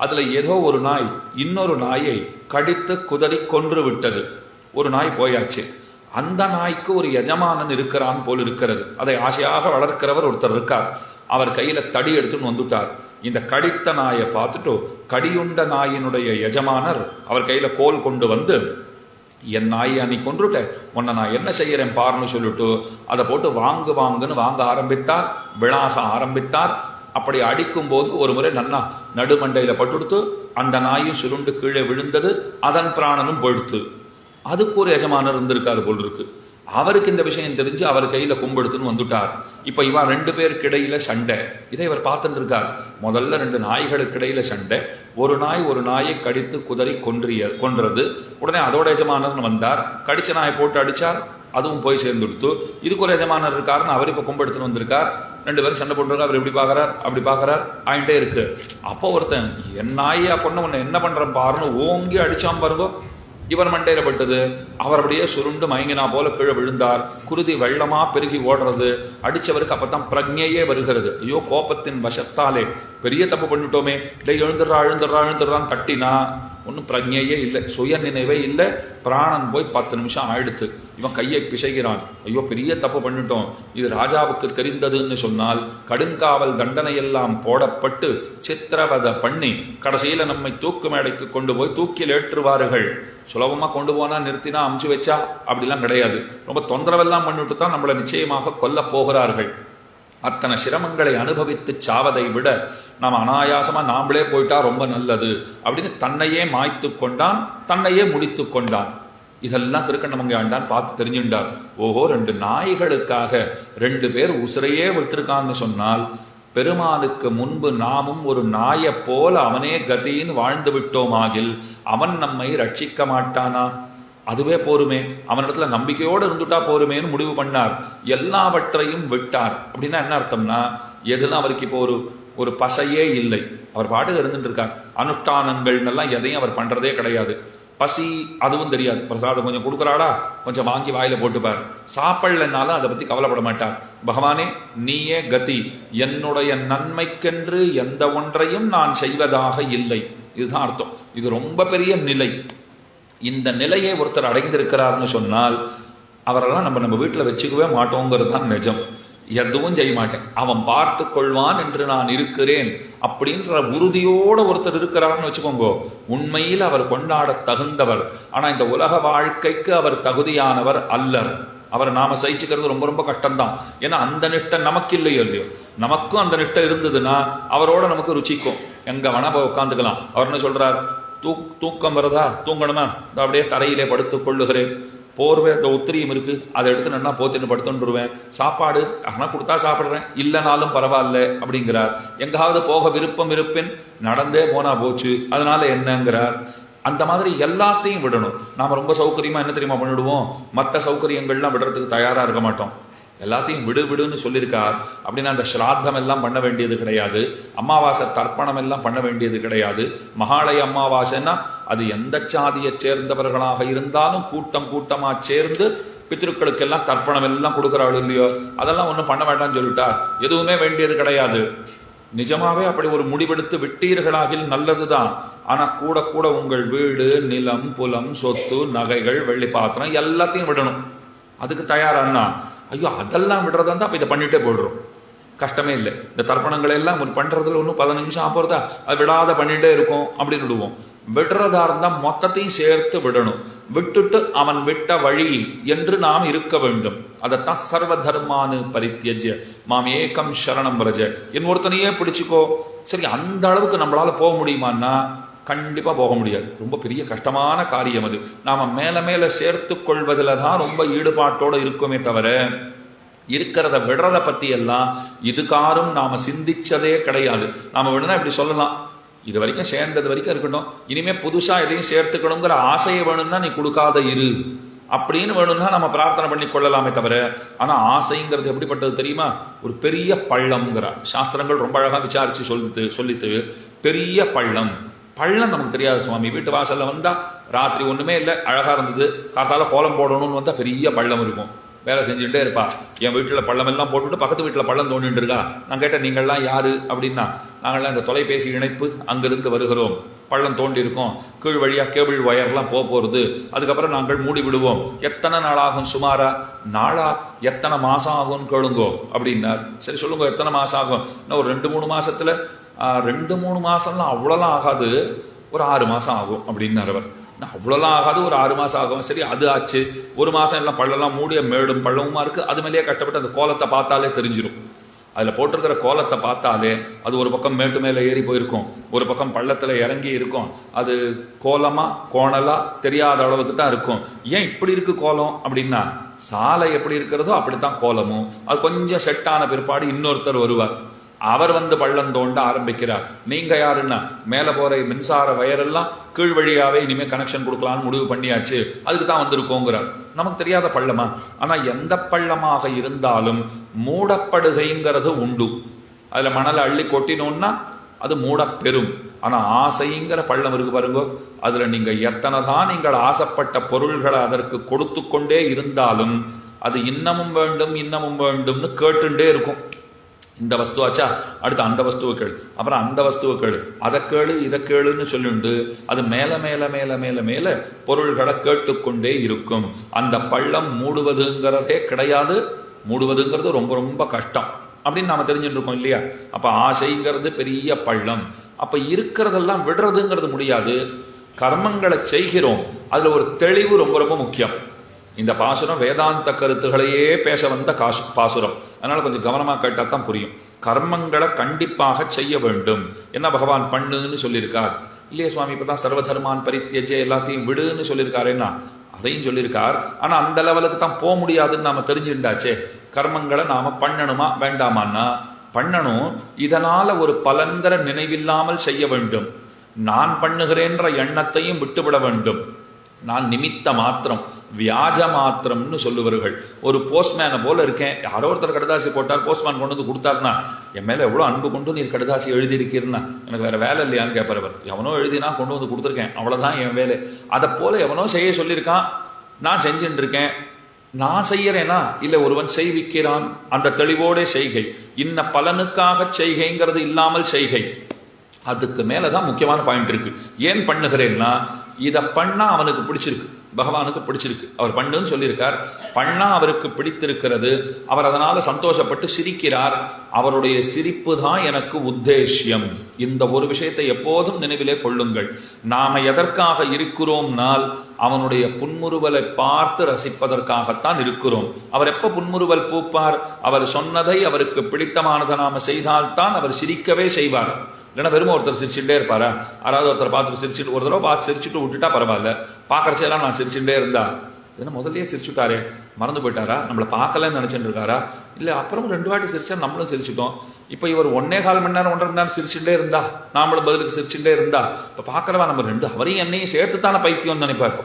அதுல ஏதோ ஒரு நாய் இன்னொரு நாயை கடித்து குதறி கொன்று விட்டது. ஒரு நாய் போயாச்சு. அந்த நாய்க்கு ஒரு எஜமானன் இருக்கிறான் போல் இருக்கிறது. அதை ஆசையாக வளர்க்கிறவர் ஒருத்தர் இருக்கார். அவர் கையில தடி எடுத்துன்னு வந்துட்டார். இந்த கடித்த நாயை பார்த்துட்டு கடியுண்ட நாயினுடைய எஜமானர் அவர் கையில கோல் கொண்டு வந்து, என் நாயை நீ கொன்றுட்ட, உன்னை நான் என்ன செய்யறேன் பாருன்னு சொல்லிட்டு அதை போட்டு வாங்குன்னு வாங்க ஆரம்பித்தார். விளாசம் ஆரம்பித்தார். அப்படி அடிக்கும் போது ஒரு முறை நன்னா நடுமண்டையில பட்டுடுத்து அந்த நாயும் சுருண்டு கீழே விழுந்தது, அதன் பிராணனும் பொழுத்து. அதுக்கு ஒரு எஜமானர் இருந்திருக்காரு போல் இருக்கு. அவருக்கு இந்த விஷயம் தெரிஞ்சு அவர் கையில கும்பெடுத்துன்னு வந்துட்டார். இப்ப இவன் 2 பேருக்கு இடையில சண்டை. இதை இவர் பார்த்துட்டு இருக்கார். முதல்ல 2 நாய்களுக்கு இடையில சண்டை. ஒரு நாயை கடித்து குதறி கொன்றது. உடனே அதோட எஜமானர்னு வந்தார். கடிச்ச நாயை போட்டு அடிச்சார், அதுவும் போய் சேர்ந்துடுத்து. இதுக்கு ஒரு எஜமானர் இருக்காருன்னு அவர் இப்ப கும்பெடுத்துன்னு வந்திருக்கார். 2 பேரும் சண்டை போட்டுருக்கார். அவர் எப்படி பாக்குறார், அப்படி பாக்குறார், ஆயிட்டே இருக்கு. அப்போ ஒருத்தன் என் நாயா கொண்டு உன்னை என்ன பண்றேன் பாருன்னு ஓங்கி அடிச்சான் பாருங்க. இவர் மண்டையில பட்டது. அவர் அப்படியே சுருண்டு மயங்கினா போல கீழே விழுந்தார். குருதி வெள்ளமா பெருகி ஓடுறது. அடிச்சவருக்கு அப்பதான் பிரஜையே வருகிறது. ஐயோ, கோபத்தின் வசத்தாலே பெரிய தப்பு பண்ணிட்டோமே, எழுந்துடுறான்னு தட்டினா ஒன்றும் பிரஜையே இல்லை, சுய நினைவே இல்லை. பிராணன் போய் 10 நிமிஷம் ஆயிடுத்து. இவன் கையை பிசைகிறான். ஐயோ, பெரிய தப்பு பண்ணிட்டோம், இது ராஜாவுக்கு தெரிந்ததுன்னு சொன்னால் கடுங்காவல் தண்டனை எல்லாம் போடப்பட்டு சித்திரவதை பண்ணி கடைசியில நம்மை தூக்கு மேடைக்கு கொண்டு போய் தூக்கில் ஏற்றுவார்கள். சுலபமா கொண்டு போனா நிறுத்தினா அமுச்சு வச்சா அப்படிலாம் கிடையாது. ரொம்ப தொந்தரவெல்லாம் பண்ணிட்டு தான் நம்மளை நிச்சயமாக கொல்ல போகிறார்கள். அத்தனை சிரமங்களை அனுபவித்து சாவதை விட நாம் அனாயாசமா நாமளே போயிட்டா ரொம்ப நல்லது அப்படின்னு தன்னையே மாய்த்து கொண்டான், தன்னையே முடித்து கொண்டான். இதெல்லாம் திருக்கண்ணமங்கை ஆண்டான் பார்த்து தெரிஞ்சுட்டார். ஓஹோ, 2 நாய்களுக்காக 2 பேர் உசிரையே விட்டுருக்கான்னு சொன்னால் பெருமானுக்கு முன்பு நாமும் ஒரு நாயை போல அவனே கதின்னு வாழ்ந்து விட்டோமாகில் அவன் நம்மை ரட்சிக்க மாட்டானா? அதுவே போருமே, அவனிடத்துல நம்பிக்கையோடு இருந்துட்டா போருமேன்னு முடிவு பண்ணார். எல்லாவற்றையும் விட்டார். அப்படின்னா என்ன அர்த்தம்னா, எதுலாம் அவருக்கு இப்போ ஒரு பசையே இல்லை. அவர் பாட்டுக்கு இருந்துட்டு இருக்கார். அனுஷ்டானங்கள் எல்லாம் எதையும் அவர் பண்றதே கிடையாது. பசி அதுவும் தெரியாது. பிரசாதம் கொஞ்சம் கொடுக்குறாடா, கொஞ்சம் வாங்கி வாயில போட்டுப்பார். சாப்பிடலனாலும் அதை பத்தி கவலைப்பட மாட்டார். பகவானே, நீயே கதி, என்னுடைய நன்மைக்கென்று எந்த ஒன்றையும் நான் செய்வதாக இல்லை. இதுதான் அர்த்தம். இது ரொம்ப பெரிய நிலை. இந்த நிலையை ஒருத்தர் அடைந்திருக்கிறார்னு சொன்னால் அவரெல்லாம் நம்ம வீட்டில் வச்சுக்கவே மாட்டோங்கிறது தான் நிஜம். எதுவும் செய்ய மாட்டேன், அவன் பார்த்து கொள்வான் என்று நான் இருக்கிறேன் அப்படின்ற உறுதியோட ஒருத்தர் இருக்கிறார்னு வச்சுக்கோங்க, உண்மையில் அவர் கொண்டாட தகுந்தவர். ஆனா இந்த உலக வாழ்க்கைக்கு அவர் தகுதியானவர் அல்லர். அவரை நாம சகிச்சுக்கிறது ரொம்ப ரொம்ப கஷ்டம்தான். ஏன்னா அந்த நிஷ்டை நமக்கு இல்லையோ இல்லையோ, நமக்கும் அந்த நிஷ்டை இருந்ததுன்னா அவரோட நமக்கு ருச்சிக்கும். எங்க வேணா போய் உட்காந்துக்கலாம். அவர் என்ன சொல்றார், தூக்கம் வருதா, தூங்கணுமா, அப்படியே தரையிலே படுத்துக் கொள்ளுகிறேன். போர்வை இந்த உத்திரியம் இருக்கு, அதை எடுத்து நல்லா போத்தின்னு படுத்துட்டுருவேன். சாப்பாடு ஆனால் கொடுத்தா சாப்பிட்றேன், இல்லைனாலும் பரவாயில்ல அப்படிங்கிறார். எங்காவது போக விருப்பம் இருப்பின் நடந்தே போனா போச்சு, அதனால என்னங்கிறார். அந்த மாதிரி எல்லாத்தையும் விடணும். நாம ரொம்ப சௌகரியமா என்ன தெரியுமா பண்ணிடுவோம், மற்ற சௌகரியங்கள்லாம் விடுறதுக்கு தயாரா இருக்க மாட்டோம். எல்லாத்தையும் விடுன்னு சொல்லியிருக்கார். அப்படின்னா அந்த ஸ்ராத்தம் எல்லாம் பண்ண வேண்டியது கிடையாது, அமாவாசை தர்ப்பணம் எல்லாம் பண்ண வேண்டியது கிடையாது. மகாலய அமாவாசைன்னா அது எந்த சாதியை சேர்ந்தவர்களாக இருந்தாலும் கூட்டமா சேர்ந்து பித்ருக்களுக்கெல்லாம் தர்ப்பணம் எல்லாம் கொடுக்குறாள் இல்லையோ, அதெல்லாம் ஒன்றும் பண்ண வேண்டாம்னு சொல்லிட்டார். எதுவுமே வேண்டியது கிடையாது. நிஜமாவே அப்படி ஒரு முடிவெடுத்து விட்டீர்களாகில் நல்லதுதான். ஆனா கூட கூட உங்கள் வீடு, நிலம், புலம், சொத்து, நகைகள், வெள்ளி பாத்திரம் எல்லாத்தையும் விடணும். அதுக்கு தயாரானா, ஐயோ அதெல்லாம் விடுறதா இருந்தா அப்ப இதை பண்ணிட்டே போயிடுறோம், கஷ்டமே இல்லை. இந்த தர்ப்பணங்களை எல்லாம் பண்றதுல ஒன்றும் 15 நிமிஷம் ஆப்போறதா, அது விடாத பண்ணிட்டே இருக்கும் அப்படின்னு விடுவோம். விடுறதா இருந்தா மொத்தத்தையும் சேர்த்து விடணும். விட்டுட்டு அவன் விட்ட வழி என்று நாம் இருக்க வேண்டும். அதைத்தான் சர்வ தர்மானு பரித்யஜ்ய மாம் ஏகம் சரணம் பிரஜ, என் ஒருத்தனையே பிடிச்சுக்கோ. சரி, அந்த அளவுக்கு நம்மளால போக முடியுமான்னா கண்டிப்பா போக முடியாது. ரொம்ப பெரிய கஷ்டமான காரியம் அது. நாம மேல மேல சேர்த்து கொள்வதில் தான் ரொம்ப ஈடுபாட்டோட இருக்குமே தவிர இருக்கிறத விடுறத பத்தி எல்லாம் இதுக்காரும் நாம சிந்திச்சதே கிடையாது. நாம விடனா இப்படி சொல்லலாம், இது வரைக்கும் சேர்ந்தது வரைக்கும் இருக்கட்டும், இனிமே புதுசா எதையும் சேர்த்துக்கணுங்கிற ஆசையை வேணும்னா நீ கொடுக்காத இரு அப்படின்னு வேணும்னா நம்ம பிரார்த்தனை பண்ணி கொள்ளலாமே தவிர. ஆனா ஆசைங்கிறது எப்படிப்பட்டது தெரியுமா, ஒரு பெரிய பள்ளம்ங்கிறார் சாஸ்திரங்கள். ரொம்ப அழகா விசாரிச்சு சொல்லித்து பெரிய பள்ளம் நமக்கு தெரியாது சுவாமி. வீட்டு வாசல்ல வந்தா ராத்திரி ஒண்ணுமே இல்லை, அழகா இருந்தது, காத்தால கோலம் போடணும்னு வந்தா பெரிய பள்ளம் இருக்கும், வேலை செஞ்சுட்டே இருப்பா. என் வீட்டில் பள்ளம் எல்லாம் போட்டுட்டு பக்கத்து வீட்டில் பள்ளம் தோண்டிட்டு இருக்கா. நான் கேட்டேன், நீங்கள்லாம் யாரு அப்படின்னா, நாங்கள்லாம் இந்த தொலைபேசி இணைப்பு அங்கிருந்து வருகிறோம், பள்ளம் தோண்டி இருக்கோம், கீழ் வழியா கேபிள் ஒயர்லாம் போகிறது, அதுக்கப்புறம் நாங்கள் மூடி விடுவோம். எத்தனை நாள் ஆகும் சுமாரா? நாளா? எத்தனை மாசம் ஆகும்னு கேளுங்கோ அப்படின்னார். சரி சொல்லுங்க, எத்தனை மாசம் ஆகும்? இன்னும் ஒரு 2-3 மாசத்துல. 2-3 மாசம்லாம் அவ்வளோலாம் ஆகாது, ஒரு 6 மாசம் ஆகும் அப்படின்னார் அவர். அவ்வளோலாம் ஆகாது, ஒரு 6 மாசம் ஆகும். சரி, அது ஆச்சு. 1 மாசம் எல்லாம் பள்ளம்லாம் மூடிய மேடும் பள்ளமுமா இருக்கு, அது மேலேயே கட்டப்பட்டு அந்த கோலத்தை பார்த்தாலே தெரிஞ்சிடும். அதில் போட்டிருக்கிற கோலத்தை பார்த்தாலே அது ஒரு பக்கம் மேட்டு மேலே ஏறி போயிருக்கும், ஒரு பக்கம் பள்ளத்தில் இறங்கி இருக்கும். அது கோலமா கோணலா தெரியாத அளவுக்கு தான் இருக்கும். ஏன் இப்படி இருக்கு கோலம் அப்படின்னா, சாலை எப்படி இருக்கிறதோ அப்படித்தான் கோலமும். அது கொஞ்சம் செட்டான பிற்பாடு இன்னொருத்தர் வருவார், அவர் வந்து பள்ளம் தோண்ட ஆரம்பிக்கிறார். நீங்க யாருன்னா, மேல போற மின்சார வயரெல்லாம் கீழ் வழியாவே இனிமே கனெக்ஷன் கொடுக்கலான்னு முடிவு பண்ணியாச்சு, அதுக்கு தான் வந்திருக்கோங்கிறார். நமக்கு தெரியாத பள்ளமா? ஆனா எந்த பள்ளமாக இருந்தாலும் மூடப்படுகைங்கிறது உண்டு. அதுல மணலை அள்ளி கொட்டினோம்னா அது மூடப்பெறும். ஆனா ஆசைங்கிற பள்ளம் இருக்கு பாருங்க, அதுல நீங்க எத்தனை தான் நீங்கள் ஆசைப்பட்ட பொருள்களை அதற்கு கொடுத்து கொண்டே இருந்தாலும் அது இன்னமும் வேண்டும் இன்னமும் வேண்டும்னு கேட்டுண்டே இருக்கும். இந்த வஸ்துவாச்சா, அடுத்து அந்த வஸ்துவை கேளு, அப்புறம் அந்த வஸ்துவை கேளு, அதை கேளு இதை கேளுன்னு சொல்லிட்டு அது மேல மேல மேல மேல மேல பொருள்களை கேட்டுக்கொண்டே இருக்கும். அந்த பள்ளம் மூடுவதுங்கிறதே கிடையாது. மூடுவதுங்கிறது ரொம்ப ரொம்ப கஷ்டம் அப்படின்னு நாம தெரிஞ்சுட்டு இருக்கோம் இல்லையா? அப்ப ஆசைங்கிறது பெரிய பள்ளம். அப்ப இருக்கிறதெல்லாம் விடுறதுங்கிறது முடியாது. கர்மங்களை செய்கிறோம், அதுல ஒரு தெளிவு ரொம்ப ரொம்ப முக்கியம். இந்த பாசுரம் வேதாந்த கருத்துகளையே பேச வந்த பாசுரம். அதனால கொஞ்சம் கவனமா கேட்டா தான் புரியும். கர்மங்களை கண்டிப்பாக செய்ய வேண்டும். என்ன பகவான் பண்ணுன்னு சொல்லியிருக்கார் இல்லையே சுவாமி? இப்பதான் சர்வதர்மான் பரித்தியஜே, எல்லாத்தையும் விடுன்னு சொல்லியிருக்காருன்னா அதையும் சொல்லியிருக்கார். ஆனா அந்த லெவலுக்கு தான் போக முடியாதுன்னு நாம தெரிஞ்சுட்டாச்சே. கர்மங்களை நாம பண்ணணுமா வேண்டாமான்னா பண்ணணும். இதனால ஒரு பலன்கிற நினைவில்லாமல் செய்ய வேண்டும். நான் பண்ணுகிறேன்ற எண்ணத்தையும் விட்டுவிட வேண்டும். நான் நிமித்த மாத்திரம், வியாஜ மாத்திரம்னு சொல்லுவார்கள். ஒரு போஸ்ட்மேனை போல இருக்கேன், யாரோ ஒருத்தர் கடுதாசி போட்டார், போஸ்ட்மேன் கொண்டு வந்து கொடுத்தாருன்னா என் மேல எவ்வளவு அன்பு கொண்டு நீர் கடுதாசி எழுதியிருக்கீர்னா, எனக்கு வேற வேலை இல்லையான்னு கேட்பார். எவனோ எழுதினா கொண்டு வந்து கொடுத்துருக்கேன், அவ்வளவுதான் என் வேலை. அதை போல எவனோ செய்ய சொல்லியிருக்கான், நான் செஞ்சுட்டு இருக்கேன். நான் செய்யறேனா இல்ல ஒருவன் செய்விக்கிறான், அந்த தெளிவோட செய்கை. இன்ன பலனுக்காக செய்கைங்கிறது இல்லாமல் செய்கை. அதுக்கு மேலதான் முக்கியமான பாயிண்ட் இருக்கு. ஏன் பண்ணுகிறேன்னா, இதை பண்ணா அவனுக்கு பிடிச்சிருக்கு, பகவானுக்கு பிடிச்சிருக்கு, அவர் பண்ணுன்னு சொல்லியிருக்கார். பண்ணா அவருக்கு பிடித்திருக்கிறது, அவர் அதனால சந்தோஷப்பட்டு சிரிக்கிறார். அவருடைய சிரிப்பு தான் எனக்கு உத்தேசியம். இந்த ஒரு விஷயத்தை எப்போதும் நினைவிலே கொள்ளுங்கள். நாம எதற்காக இருக்கிறோம்னால் அவனுடைய புன்முறுவலை பார்த்து ரசிப்பதற்காகத்தான் இருக்கிறோம். அவர் எப்ப புன்முறுவல் பூப்பார்? அவர் சொன்னதை அவருக்கு பிடித்தமானதை நாம செய்தால்தான் அவர் சிரிக்கவே செய்வார். இல்லைன்னா வெறும் ஒருத்தர் சிரிச்சுட்டே இருப்பாரா? யாராவது ஒருத்தர் பார்த்துட்டு சிரிச்சுட்டு, ஒரு தடவை பார்த்து சிரிச்சுட்டு விட்டுட்டா பரவாயில்ல, பார்க்கறச்செல்லாம் நான் சிரிச்சுட்டே இருந்தா ஏன்னா முதல்லயே சிரிச்சுட்டாரே, மறந்து போயிட்டாரா, நம்மளை பார்க்கலன்னு நினைச்சுட்டு இருக்காரா? இல்லை அப்புறம் 2 வாட்டி சிரிச்சா நம்மளும் சிரிச்சுட்டோம். இப்போ இவர் 1.25 மணி நேரம் 1.5 மணி நேரம் சிரிச்சுட்டே இருந்தா, நாமளும் பதிலுக்கு சிரிச்சுட்டே இருந்தா, இப்போ பார்க்கறவா நம்ம 2 அவரையும் என்னையும் சேர்த்துத்தானே பைத்தியம்னு நினைப்பா. இப்போ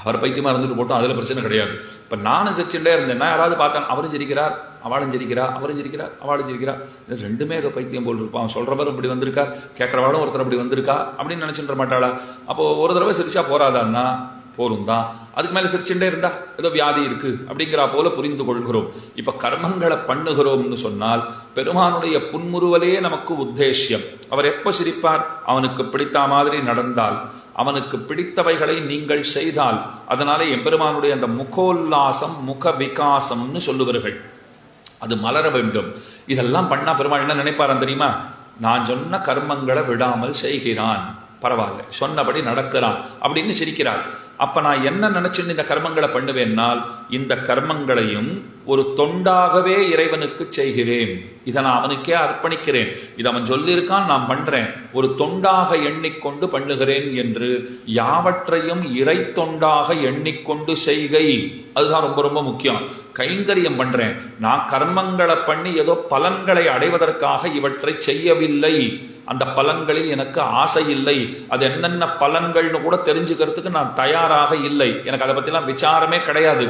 அவர் பைத்தியமா இருந்துட்டு போட்டோம், அதுல பிரச்சனை கிடையாது. இப்ப நானும் சிரிச்சுட்டே இருந்தேன்னா யாராவது பார்த்தா அவரும் சிரிக்கிறார், அவளும் சிரிக்கிறா, அவரும் சிரிக்கிறார், அவளும் சிரிக்கிறா, இது 2மே பைத்தியம் போல் இருப்பான். சொல்றவரும் இப்படி வந்திருக்கா, கேட்கறவாடும் ஒருத்தர் அப்படி வந்திருக்கா அப்படின்னு நினைச்சுட்டு மாட்டாளா? அப்போ ஒரு தடவை சிரிச்சா போறாதான்னா போரும் தான். அதுக்கு மேல சிரிச்சுட்டே இருந்தா ஏதோ வியாதி இருக்கு அப்படிங்கிற போல புரிந்து கொள்கிறோம். இப்ப கர்மங்களை பண்ணுகிறோம்னு சொன்னால் பெருமானுடைய புன்முறுவலே நமக்கு உத்தேசியம். அவர் எப்ப சிரிப்பார்? அவனுக்கு பிடித்த மாதிரி நடந்தால், அவனுக்கு பிடித்தவைகளை நீங்கள் செய்தால். அதனால எம்பெருமானுடைய அந்த முகோல்லாசம், முக விகாசம்னு சொல்லுவார்கள், அது மலர வேண்டும். இதெல்லாம் பண்ணா பெருமாள் என்ன நினைப்பாரான் தெரியுமா? நான் சொன்ன கர்மங்களை விடாமல் செய்கிறான், பரவாயில்ல, சொன்னபடி நடக்கிறான் அப்படின்னு சிரிக்கிறார். அப்ப நான் என்ன நினைச்சுன்னு இந்த கர்மங்களை பண்ணுவேன்னால், இந்த கர்மங்களையும் ஒரு தொண்டாகவே இறைவனுக்கு செய்கிறேன். இதை நான் அவனுக்கே அர்ப்பணிக்கிறேன். இதை அவன் சொல்லியிருக்கான், நான் பண்றேன், ஒரு தொண்டாக எண்ணிக்கொண்டு பண்ணுகிறேன் என்று. யாவற்றையும் இறை தொண்டாக எண்ணிக்கொண்டு செய்கை, அதுதான் ரொம்ப ரொம்ப முக்கியம். கைங்கரியம் பண்றேன், நான் கர்மங்களை பண்ணி ஏதோ பலன்களை அடைவதற்காக இவற்றை செய்யவில்லை. அந்த பலன்களில் எனக்கு ஆசை இல்லை. அது என்னென்ன பலன்கள்னு கூட தெரிஞ்சுக்கிறதுக்கு நான் தயாராக இல்லை. எனக்கு அதை பத்திலாம் விசாரமே கிடையாது.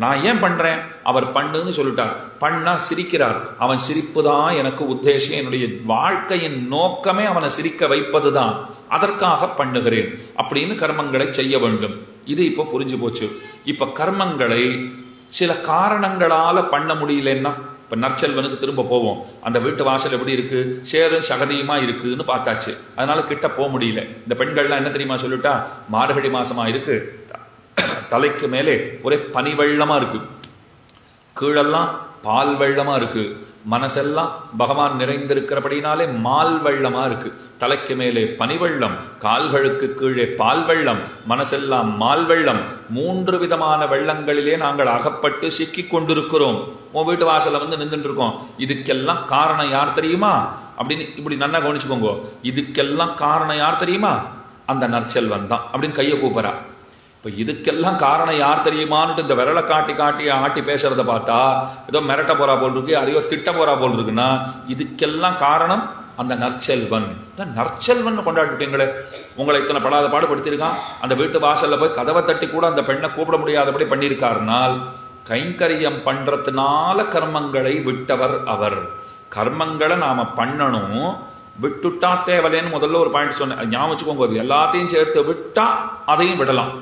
நான் ஏன் பண்றேன்? அவர் பண்ணுன்னு சொல்லிட்டார், பண்ணா சிரிக்கிறார். அவன் சிரிப்பு தான் எனக்கு உத்தேசம். என்னுடைய வாழ்க்கையின் நோக்கமே அவனை சிரிக்க வைப்பதுதான். அதற்காக பண்ணுகிறேன் அப்படின்னு கர்மங்களை செய்ய வேண்டும். இது இப்போ புரிஞ்சு போச்சு. இப்ப கர்மங்களை சில காரணங்களால பண்ண முடியலன்னா, இப்ப நற்செல்வனுக்கு திரும்ப போவோம். அந்த வீட்டு வாசல் எப்படி இருக்கு? சேரும் சகதியுமா இருக்குன்னு பார்த்தாச்சு, அதனால கிட்ட போக முடியல. இந்த பெண்கள்லாம் என்ன தெரியுமா சொல்லிட்டா, மார்கழி மாசமா இருக்கு, தலைக்கு மேலே ஒரே பனி வெள்ளமா இருக்கு, கீழெல்லாம் பால் வெள்ளமா இருக்கு, மனசெல்லாம் பகவான் நிறைந்திருக்கிறபடினாலே மால் வெள்ளமா இருக்கு. தலைக்கு மேலே பனிவெள்ளம், கால்களுக்கு கீழே பால் வெள்ளம், மனசெல்லாம் மால் வெள்ளம். 3 விதமான வெள்ளங்களிலே நாங்கள் அகப்பட்டு சிக்கி கொண்டிருக்கிறோம். உன் வீட்டு வாசல்ல வந்து நின்றுட்டு இருக்கோம். இதுக்கெல்லாம் காரணம் யார் தெரியுமா அப்படின்னு இப்படி நல்லா கவனிச்சுக்கோங்க. இதுக்கெல்லாம் காரணம் யார் தெரியுமா? அந்த நற்செல்வன் தான் அப்படின்னு கையை கூப்பிடறா. இப்போ இதுக்கெல்லாம் காரணம் யார் தெரியுமான்னு இந்த விரலை காட்டி காட்டி ஆட்டி பேசுறத பார்த்தா ஏதோ மிரட்ட போறா போல் இருக்கு, யாரையோ திட்ட போறா போல் இருக்குன்னா இதுக்கெல்லாம் காரணம் அந்த நற்செல்வன். நற்செல்வன் கொண்டாடிட்டீங்களே, உங்களை இத்தனை படாத பாடுபடுத்தியிருக்கான். அந்த வீட்டு வாசல்ல போய் கதவை தட்டி கூட அந்த பெண்ணை கூப்பிட முடியாதபடி பண்ணியிருக்காருனால் கைங்கரியம் பண்றதுனால கர்மங்களை விட்டவர் அவர். கர்மங்களை நாம பண்ணணும், விட்டுட்டா தேவலேன்னு முதல்ல ஒரு பாயிண்ட் சொன்னேன், ஞாபகம் வச்சுக்கோங்க. எல்லாத்தையும் சேர்த்து விட்டா அதையும் விடலாம்.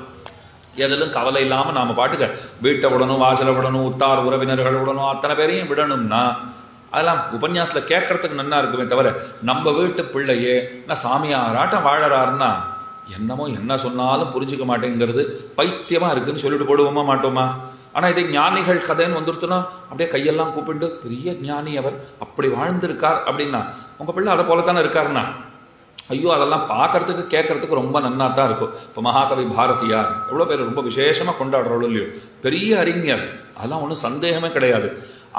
எதிலும் கவலை இல்லாம நாம பாட்டுக்க வீட்டை விடணும், வாசலை விடணும், உத்தார் உறவினர்கள் விடணும், அத்தனை பேரையும் விடணும்னா அதெல்லாம் உபன்யாசத்துல கேட்கறதுக்கு நல்லா இருக்குமே தவிர நம்ம வீட்டு பிள்ளையே நான் சாமியாராட்டம் வாழறாருன்னா என்னமோ என்ன சொன்னாலும் புரிஞ்சுக்க மாட்டேங்கிறது பைத்தியமா இருக்குன்னு சொல்லிட்டு போடுவோமா மாட்டோமா? ஆனா இதை ஞானிகள் கதைன்னு வந்துருத்துனா அப்படியே கையெல்லாம் கூப்பிட்டு பெரிய ஞானி அவர் அப்படி வாழ்ந்திருக்கார் அப்படின்னா உங்க பிள்ளை அதை போலத்தானே இருக்காருன்னா ஐயோ அதெல்லாம் பார்க்கறதுக்கு கேட்கறதுக்கு ரொம்ப நன்னா தான் இருக்கும். இப்போ மகாகவி பாரதியார் எவ்வளோ பேர் ரொம்ப விசேஷமாக கொண்டாடுறோம் இல்லையோ, பெரிய அறிஞர், அதெல்லாம் ஒன்றும் சந்தேகமே கிடையாது.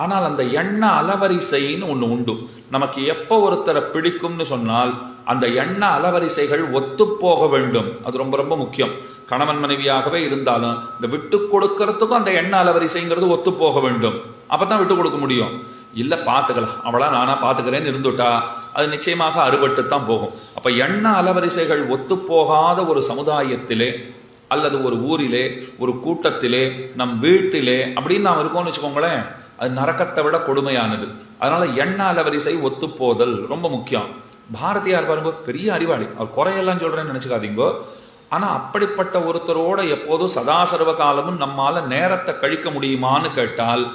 ஆனால் அந்த எண்ண அலவரிசைன்னு ஒன்று உண்டு. நமக்கு எப்போ ஒருத்தரை பிடிக்கும்னு சொன்னால் அந்த எண்ண அலவரிசைகள் ஒத்துப்போக வேண்டும். அது ரொம்ப ரொம்ப முக்கியம். கணவன் மனைவியாகவே இருந்தாலும் இந்த விட்டு கொடுக்கறதுக்கும் அந்த எண்ண அலவரிசைங்கிறது ஒத்து போக வேண்டும். அப்பதான் விட்டு கொடுக்க முடியும். இல்லை பார்த்துக்கலாம், அவளா நானா பார்த்துக்கிறேன்னு இருந்துட்டா அது நிச்சயமாக அறுபட்டுத்தான் போகும். அப்ப எண்ண அலவரிசைகள் ஒத்துப்போகாத ஒரு சமுதாயத்திலே அல்லது ஒரு ஊரிலே ஒரு கூட்டத்திலே நம் வீட்டிலே அப்படின்னு நாம் இருக்கோம்னு வச்சுக்கோங்களேன், அது நரக்கத்தை விட கொடுமையானது. அதனால எண்ண அலவரிசை ஒத்துப்போதல் ரொம்ப முக்கியம். பாரதியார் பாருங்க பெரிய அறிவாளி, அவர் குறையெல்லாம் சொல்றேன்னு நினைச்சுக்காதீங்கோ. ஆனா அப்படிப்பட்ட ஒருத்தரோட எப்போதும் சதா சர்வ காலமும் நம்மால நேரத்தை கழிக்க முடியுமான்னு கேட்டால்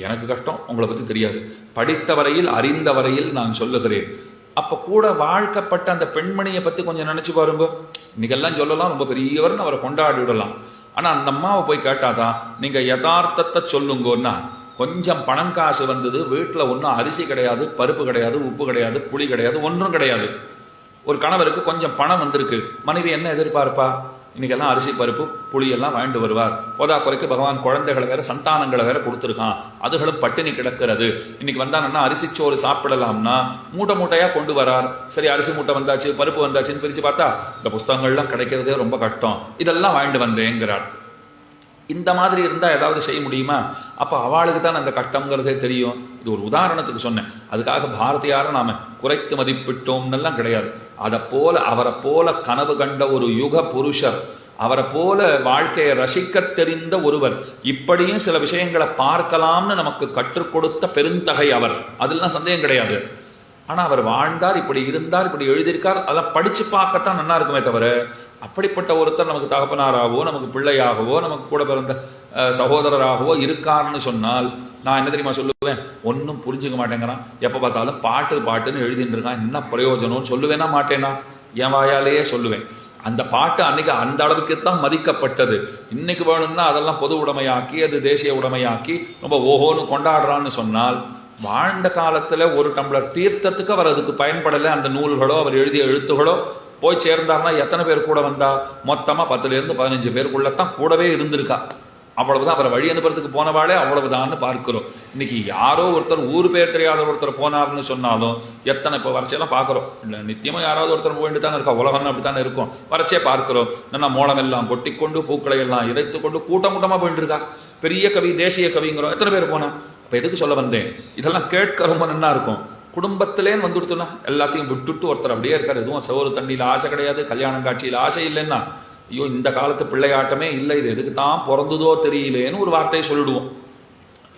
எனக்கு கஷ்டம். உங்களை பத்தி தெரியாது, படித்த வரையில் அறிந்த வரையில் நான் சொல்லுகிறேன். அப்ப கூட வாழ்க்கப்பட்ட அந்த பெண்மணியை பத்தி கொஞ்சம் நினைச்சு பாருங்க. இன்னைக்கெல்லாம் சொல்லலாம் ரொம்ப பெரியவர்னு அவரை கொண்டாடி விடலாம். ஆனா அந்த அம்மாவை போய் கேட்டாதான் நீங்க யதார்த்தத்தை சொல்லுங்கன்னா கொஞ்சம் பணம் காசு வந்தது, வீட்டுல ஒன்றும் அரிசி கிடையாது, பருப்பு கிடையாது, உப்பு கிடையாது, புளி கிடையாது, ஒன்றும் கிடையாது. ஒரு கணவருக்கு கொஞ்சம் பணம் வந்திருக்கு, மனைவி என்ன எதிர்பார்ப்பா? இன்னைக்கெல்லாம் அரிசி பருப்பு புளி எல்லாம் வாங்கிட்டு வருவார். போதா குறைக்கு பகவான் குழந்தைகளை வேற சந்தானங்களை வேற கொடுத்துருக்கான், அதுகளும் பட்டினி கிடக்கிறது. இன்னைக்கு வந்தாங்கன்னா அரிசிச்சோறு சாப்பிடலாம்னா மூட்டை மூட்டையா கொண்டு வரார். சரி அரிசி மூட்டை வந்தாச்சு, பருப்பு வந்தாச்சுன்னு பிரிச்சு பார்த்தா இந்த புஸ்தகங்கள்லாம் கிடைக்கிறதே ரொம்ப கஷ்டம், இதெல்லாம் வாங்கிட்டு வந்தேங்கிறார். இந்த மாதிரி இருந்தா ஏதாவது செய்ய முடியுமா? அப்ப அவளுக்கு தான் அந்த கட்டம்ங்கிறதே தெரியும். இது ஒரு உதாரணத்துக்கு சொன்னேன். அதுக்காக பாரதியாரை நாம குறைத்து மதிப்பிட்டோம்னெல்லாம் கிடையாது. அதை போல அவரை போல கனவு கண்ட ஒரு யுக புருஷர், அவரை போல வாழ்க்கையை ரசிக்க தெரிந்த ஒருவர், இப்படியும் சில விஷயங்களை பார்க்கலாம்னு நமக்கு கற்றுக் கொடுத்த பெருந்தகை அவர், அதெல்லாம் சந்தேகம் கிடையாது. ஆனா அவர் வாழ்ந்தார், இப்படி இருந்தார், இப்படி எழுதியிருக்கார், அதெல்லாம் படிச்சு பார்க்கத்தான் நல்லா இருக்குமே தவிர அப்படிப்பட்ட ஒருத்தர் நமக்கு தகப்பனாராகவோ நமக்கு பிள்ளையாகவோ நமக்கு கூட பிறந்த சகோதரராகவோ இருக்காருன்னு சொன்னால் நான் என்ன தெரியுமா சொல்லுவேன்? ஒன்றும் புரிஞ்சுக்க மாட்டேங்கிறான், எப்போ பார்த்தாலும் பாட்டு பாட்டுன்னு எழுதிட்டு இருக்கான், என்ன பிரயோஜனம்னு சொல்லுவேனா மாட்டேனா? என் வாயாலேயே சொல்லுவேன். அந்த பாட்டு அன்னைக்கு அந்த அளவுக்கு தான் மதிக்கப்பட்டது. இன்னைக்கு வேணும்னா அதெல்லாம் பொது உடைமையாக்கி அது தேசிய உடைமையாக்கி ரொம்ப ஓஹோன்னு கொண்டாடுறான்னு சொன்னால் வாழ்ந்த காலத்துல ஒரு டம்ளர் தீர்த்தத்துக்கு அவர் அதுக்கு பயன்படலை. அந்த நூல்களோ அவர் எழுதிய எழுத்துகளோ போய் சேர்ந்தார்னா எத்தனை பேர் கூட வந்தா? மொத்தமா 10 to 15 பேருக்குள்ளத்தான் கூடவே இருந்திருக்கா. அவ்வளவுதான். அவரை வழி அனுப்புறதுக்கு போனவாளே அவ்வளவுதான்னு பார்க்கிறோம். இன்னைக்கு யாரோ ஒருத்தர் ஊர் பேர் தெரியாத ஒருத்தர் போனார்னு சொன்னாலும் எத்தனை இப்போ வரைச்செல்லாம் பார்க்குறோம். இல்லை நித்தியமா யாராவது ஒருத்தர் போயிட்டு தானே இருக்கா, உலகம்னு அப்படித்தானே இருக்கும். வரைச்சே பார்க்கிறோம். நல்லா மோளமெல்லாம் கொட்டி கொண்டு பூக்களை எல்லாம் இறைத்து கொண்டு கூட்டம் கூட்டமா போயிட்டு இருக்கா. பெரிய கவி, தேசிய கவிங்கிறோம். எத்தனை பேர் போனா? அப்ப எதுக்கு சொல்ல வந்தேன்? இதெல்லாம் கேட்க ரொம்ப நல்லா இருக்கும். குடும்பத்திலேன்னு வந்துடுத்துனா எல்லாத்தையும் விட்டுட்டு ஒருத்தர் அப்படியே இருக்காரு. எதுவும் சோறு தண்ணியில் ஆசை கிடையாது, கல்யாணம் காட்சியில் ஆசை இல்லைன்னா ஐயோ இந்த காலத்து பிள்ளையாட்டமே இல்லை, இது எதுக்கு தான் பிறந்ததோ தெரியலேன்னு ஒரு வார்த்தையை சொல்லிடுவோம்.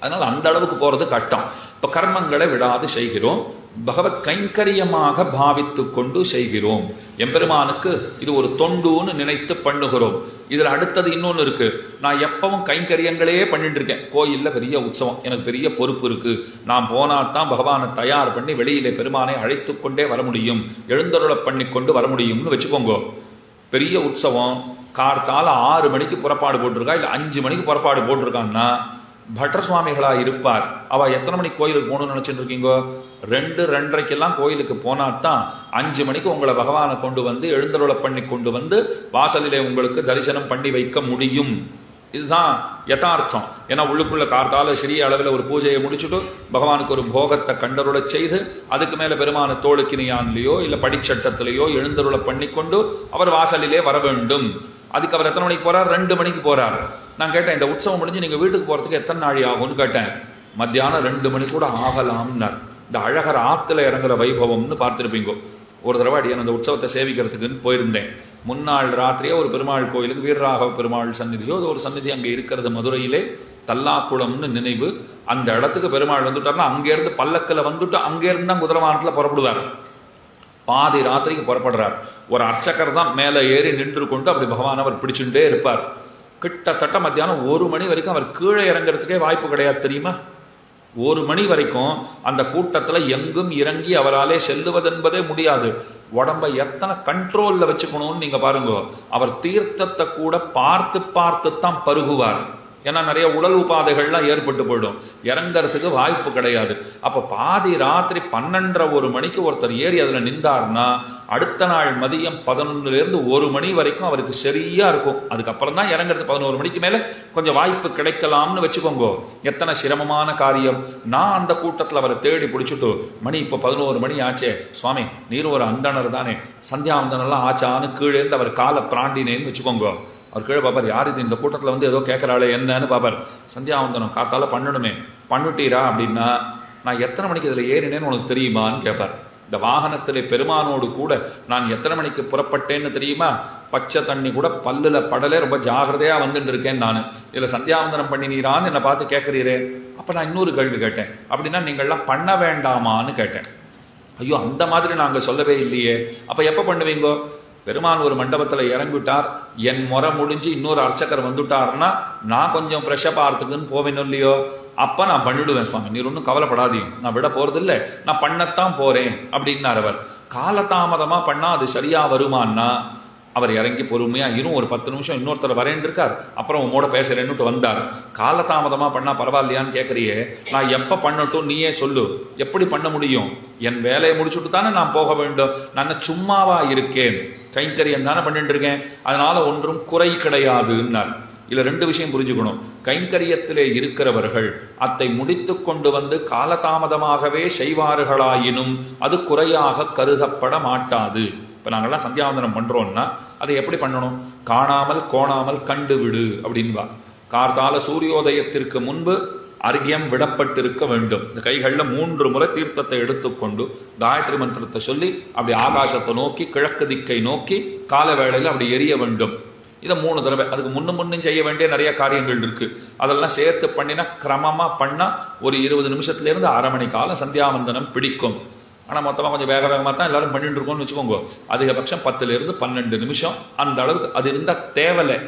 அதனால அந்த அளவுக்கு போறது கஷ்டம். இப்ப கர்மங்களை விடாது செய்கிறோம், பகவத் கைங்கரியமாக பாவித்து கொண்டு செய்கிறோம். எம்பெருமானுக்கு இது ஒரு தொண்டுன்னு நினைத்து பண்ணுகிறோம். இதுல அடுத்தது இன்னொன்னு இருக்கு. நான் எப்பவும் கைங்கரியங்களே பண்ணிட்டு இருக்கேன். கோயில்ல பெரிய உற்சவம், எனக்கு பெரிய பொறுப்பு இருக்கு. நான் போனால்தான் பகவானை தயார் பண்ணி வெளியிலே பெருமானை அழைத்து கொண்டே வர முடியும், எழுந்தருளை பண்ணி கொண்டு வர முடியும்னு வச்சுக்கோங்க. பெரிய உற்சவம் கார்த்தால 6 மணிக்கு புறப்பாடு போட்டிருக்கா, இல்லை 5 மணிக்கு புறப்பாடு போட்டிருக்கான்னா பட்டர் சுவாமிகளா இருப்பார். அவ எத்தனை மணிக்கு கோயிலுக்கு போகணும்னு நினைச்சிட்டு இருக்கீங்கோ? 2-2:30 கோயிலுக்கு போனாதான் 5 மணிக்கு உங்களை பகவானை கொண்டு வந்து எழுந்தருளை பண்ணி கொண்டு வந்து வாசலிலே உங்களுக்கு தரிசனம் பண்ணி வைக்க முடியும். இதுதான் யதார்த்தம். ஏன்னா உள்ளுக்குள்ள கார்த்தால சிறிய அளவில் ஒரு பூஜையை முடிச்சுட்டு பகவானுக்கு ஒரு போகத்தை கண்டருளை செய்து அதுக்கு மேல பெருமான தோளுக்கினியான்லையோ இல்ல படிச்சட்டத்திலேயோ எழுந்தருளை பண்ணி கொண்டு அவர் வாசலிலே வர வேண்டும். அதுக்கு அவர் எத்தனை மணிக்கு போறார்? 2 மணிக்கு போறார். நான் கேட்டேன், இந்த உற்சவம் முடிஞ்சு நீங்க வீட்டுக்கு போறதுக்கு எத்தனை நாள் ஆகும்னு கேட்டேன். மத்தியானம் 2 மணி கூட ஆகலாம்னார். இந்த அழகர் ஆத்துல இறங்குற வைபவம்னு பார்த்திருப்பீங்க. ஒரு தடவை அடியான் அந்த உற்சவத்தை சேவிக்கிறதுக்குன்னு போயிருந்தேன். முன்னாள் ராத்திரியே ஒரு பெருமாள் கோயிலுக்கு, வீரராகவ பெருமாள் சந்நிதியோ ஒரு சந்நிதி அங்கே இருக்கிறது மதுரையிலே, தல்லாக்குளம்னு நினைவு. அந்த இடத்துக்கு பெருமாள் வந்துட்டார்னா அங்கேருந்து பல்லக்கில் வந்துட்டு அங்கேருந்து தான் குதிரவானத்தில் புறப்படுவார். பாதி ராத்திரிக்கு புறப்படுறார். ஒரு அர்ச்சகர் தான் மேலே ஏறி நின்று கொண்டு அப்படி பகவான் அவர் பிடிச்சுட்டே இருப்பார். கிட்டத்தட்ட மத்தியானம் 1 மணி வரைக்கும் அவர் கீழே இறங்குறதுக்கே வாய்ப்பு கிடையாது தெரியுமா? 1 மணி வரைக்கும் அந்த கூட்டத்தில் எங்கும் இறங்கி அவராலே செல்லுவதென்பதே முடியாது. உடம்பை எத்தனை கண்ட்ரோல்ல வச்சுக்கணும்னு நீங்க பாருங்க. அவர் தீர்த்தத்தை கூட பார்த்து பார்த்து தான் பருகுவார். ஏன்னா நிறைய உடல் உபாதைகள்லாம் ஏற்பட்டு போயிடும், இறங்கறதுக்கு வாய்ப்பு கிடையாது. அப்ப பாதி ராத்திரி 12:30 மணிக்கு ஒருத்தர் ஏறி அதுல நின்றார்னா அடுத்த நாள் மதியம் 11 1 மணி வரைக்கும் அவருக்கு சரியா இருக்கும். அதுக்கப்புறம் தான் இறங்குறது 11 மணிக்கு மேல கொஞ்சம் வாய்ப்பு கிடைக்கலாம்னு வச்சுக்கோங்க. எத்தனை சிரமமான காரியம். நான் அந்த கூட்டத்தில் அவரை தேடி பிடிச்சிட்டு, மணி இப்போ 11 மணி ஆச்சே சுவாமி, நீர் ஒரு அந்தனர் தானே, சந்தியாவந்தனெல்லாம் ஆச்சான்னு கீழே இருந்து அவர் காலை பிராண்டினேன்னு வச்சுக்கோங்க. அவர் கீழே பாப்பார், யார் இது இந்த கூட்டத்தில் வந்து ஏதோ கேட்கறாளே என்னன்னு பாப்பார். சந்தியாவந்தனம் காத்தால பண்ணணுமே, பண்ணிட்டீரா அப்படின்னா, நான் எத்தனை மணிக்கு இதில் ஏறினேன்னு உனக்கு தெரியுமான்னு கேட்பார். இந்த வாகனத்திலே பெருமானோடு கூட நான் எத்தனை மணிக்கு புறப்பட்டேன்னு தெரியுமா? பச்சை தண்ணி கூட பல்லுல படலே, ரொம்ப ஜாகிரதையா வந்துட்டு இருக்கேன் நான். இதில் சந்தியாவந்தனம் பண்ணினீரான்னு என்னை பார்த்து கேட்குறீரே. அப்போ நான் இன்னொரு கேள்வி கேட்டேன், அப்படின்னா நீங்கள்லாம் பண்ண வேண்டாமான்னு கேட்டேன். ஐயோ அந்த மாதிரி நாங்கள் சொல்லவே இல்லையே. அப்போ எப்போ பண்ணுவீங்கோ? பெருமான் ஒரு மண்டபத்தில் இறங்கிவிட்டார், என் முறை முடிஞ்சு இன்னொரு அர்ச்சகர் வந்துட்டார்னா நான் கொஞ்சம் ஃப்ரெஷ்ஷப் ஆகிறதுக்குன்னு போவேன் இல்லையோ, அப்போ நான் பண்ணிடுவேன் சுவாமி, நீர் ஒன்றும் கவலைப்படாதீங்க, நான் விட போறதில்லை, நான் பண்ணத்தான் போறேன் அப்படின்னார் அவர். காலதாமதமா பண்ணா அது சரியா வருமானா? அவர் இறங்கி பொறுமையா இன்னும் ஒரு 10 நிமிஷம் இன்னொருத்தர் வரேன் இருக்கார், அப்புறம் உங்களோட பேசுறேன்னுட்டு வந்தார். காலதாமதமா பண்ணா பரவாயில்லையான்னு கேட்கறியே, நான் எப்ப பண்ணட்டும் நீயே சொல்லு, எப்படி பண்ண முடியும்? என் வேலையை முடிச்சுட்டு தானே நான் போக வேண்டும், நான் சும்மாவா இருக்கேன், கைங்கரியம் தானே பண்ணிட்டு இருக்கேன், அதனால ஒன்றும் குறை கிடையாதுன்னார். இதுல 2 விஷயம் புரிஞ்சுக்கணும். கைங்கரியத்திலே இருக்கிறவர்கள் அதை முடித்து கொண்டு வந்து காலதாமதமாகவே செய்வார்களாயினும் அது குறையாக கருதப்பட மாட்டாது. இப்போ நாங்கள்லாம் சந்தியாவந்தனம் பண்ணுறோம்னா அதை எப்படி பண்ணணும்? காணாமல் கோணாமல் கண்டு விடு அப்படின்பா. கார்த்தால சூரியோதயத்திற்கு முன்பு அர்க்கியம் விடப்பட்டிருக்க வேண்டும். இந்த கைகளில் 3 முறை தீர்த்தத்தை எடுத்துக்கொண்டு காயத்ரி மந்திரத்தை சொல்லி அப்படி ஆகாசத்தை நோக்கி கிழக்கு திக்கை நோக்கி கால வேளையில் அப்படி எரிய வேண்டும். இதை 3 தடவை. அதுக்கு முன்னும் செய்ய வேண்டிய நிறைய காரியங்கள் இருக்கு. அதெல்லாம் சேர்த்து பண்ணினா கிரமமா பண்ணா ஒரு 20 நிமிஷத்துலேருந்து அரை மணி காலம் சந்தியாவந்தனம் பிடிக்கும். ஆனால் மொத்தமாக கொஞ்சம் வேகமாக தான் எல்லாரும் பண்ணிட்டு இருக்கோம்னு வச்சுக்கோங்க. அதிகபட்சம் 10 - 12 நிமிஷம் அந்த அளவுக்கு அது இருந்தால் தேவலை.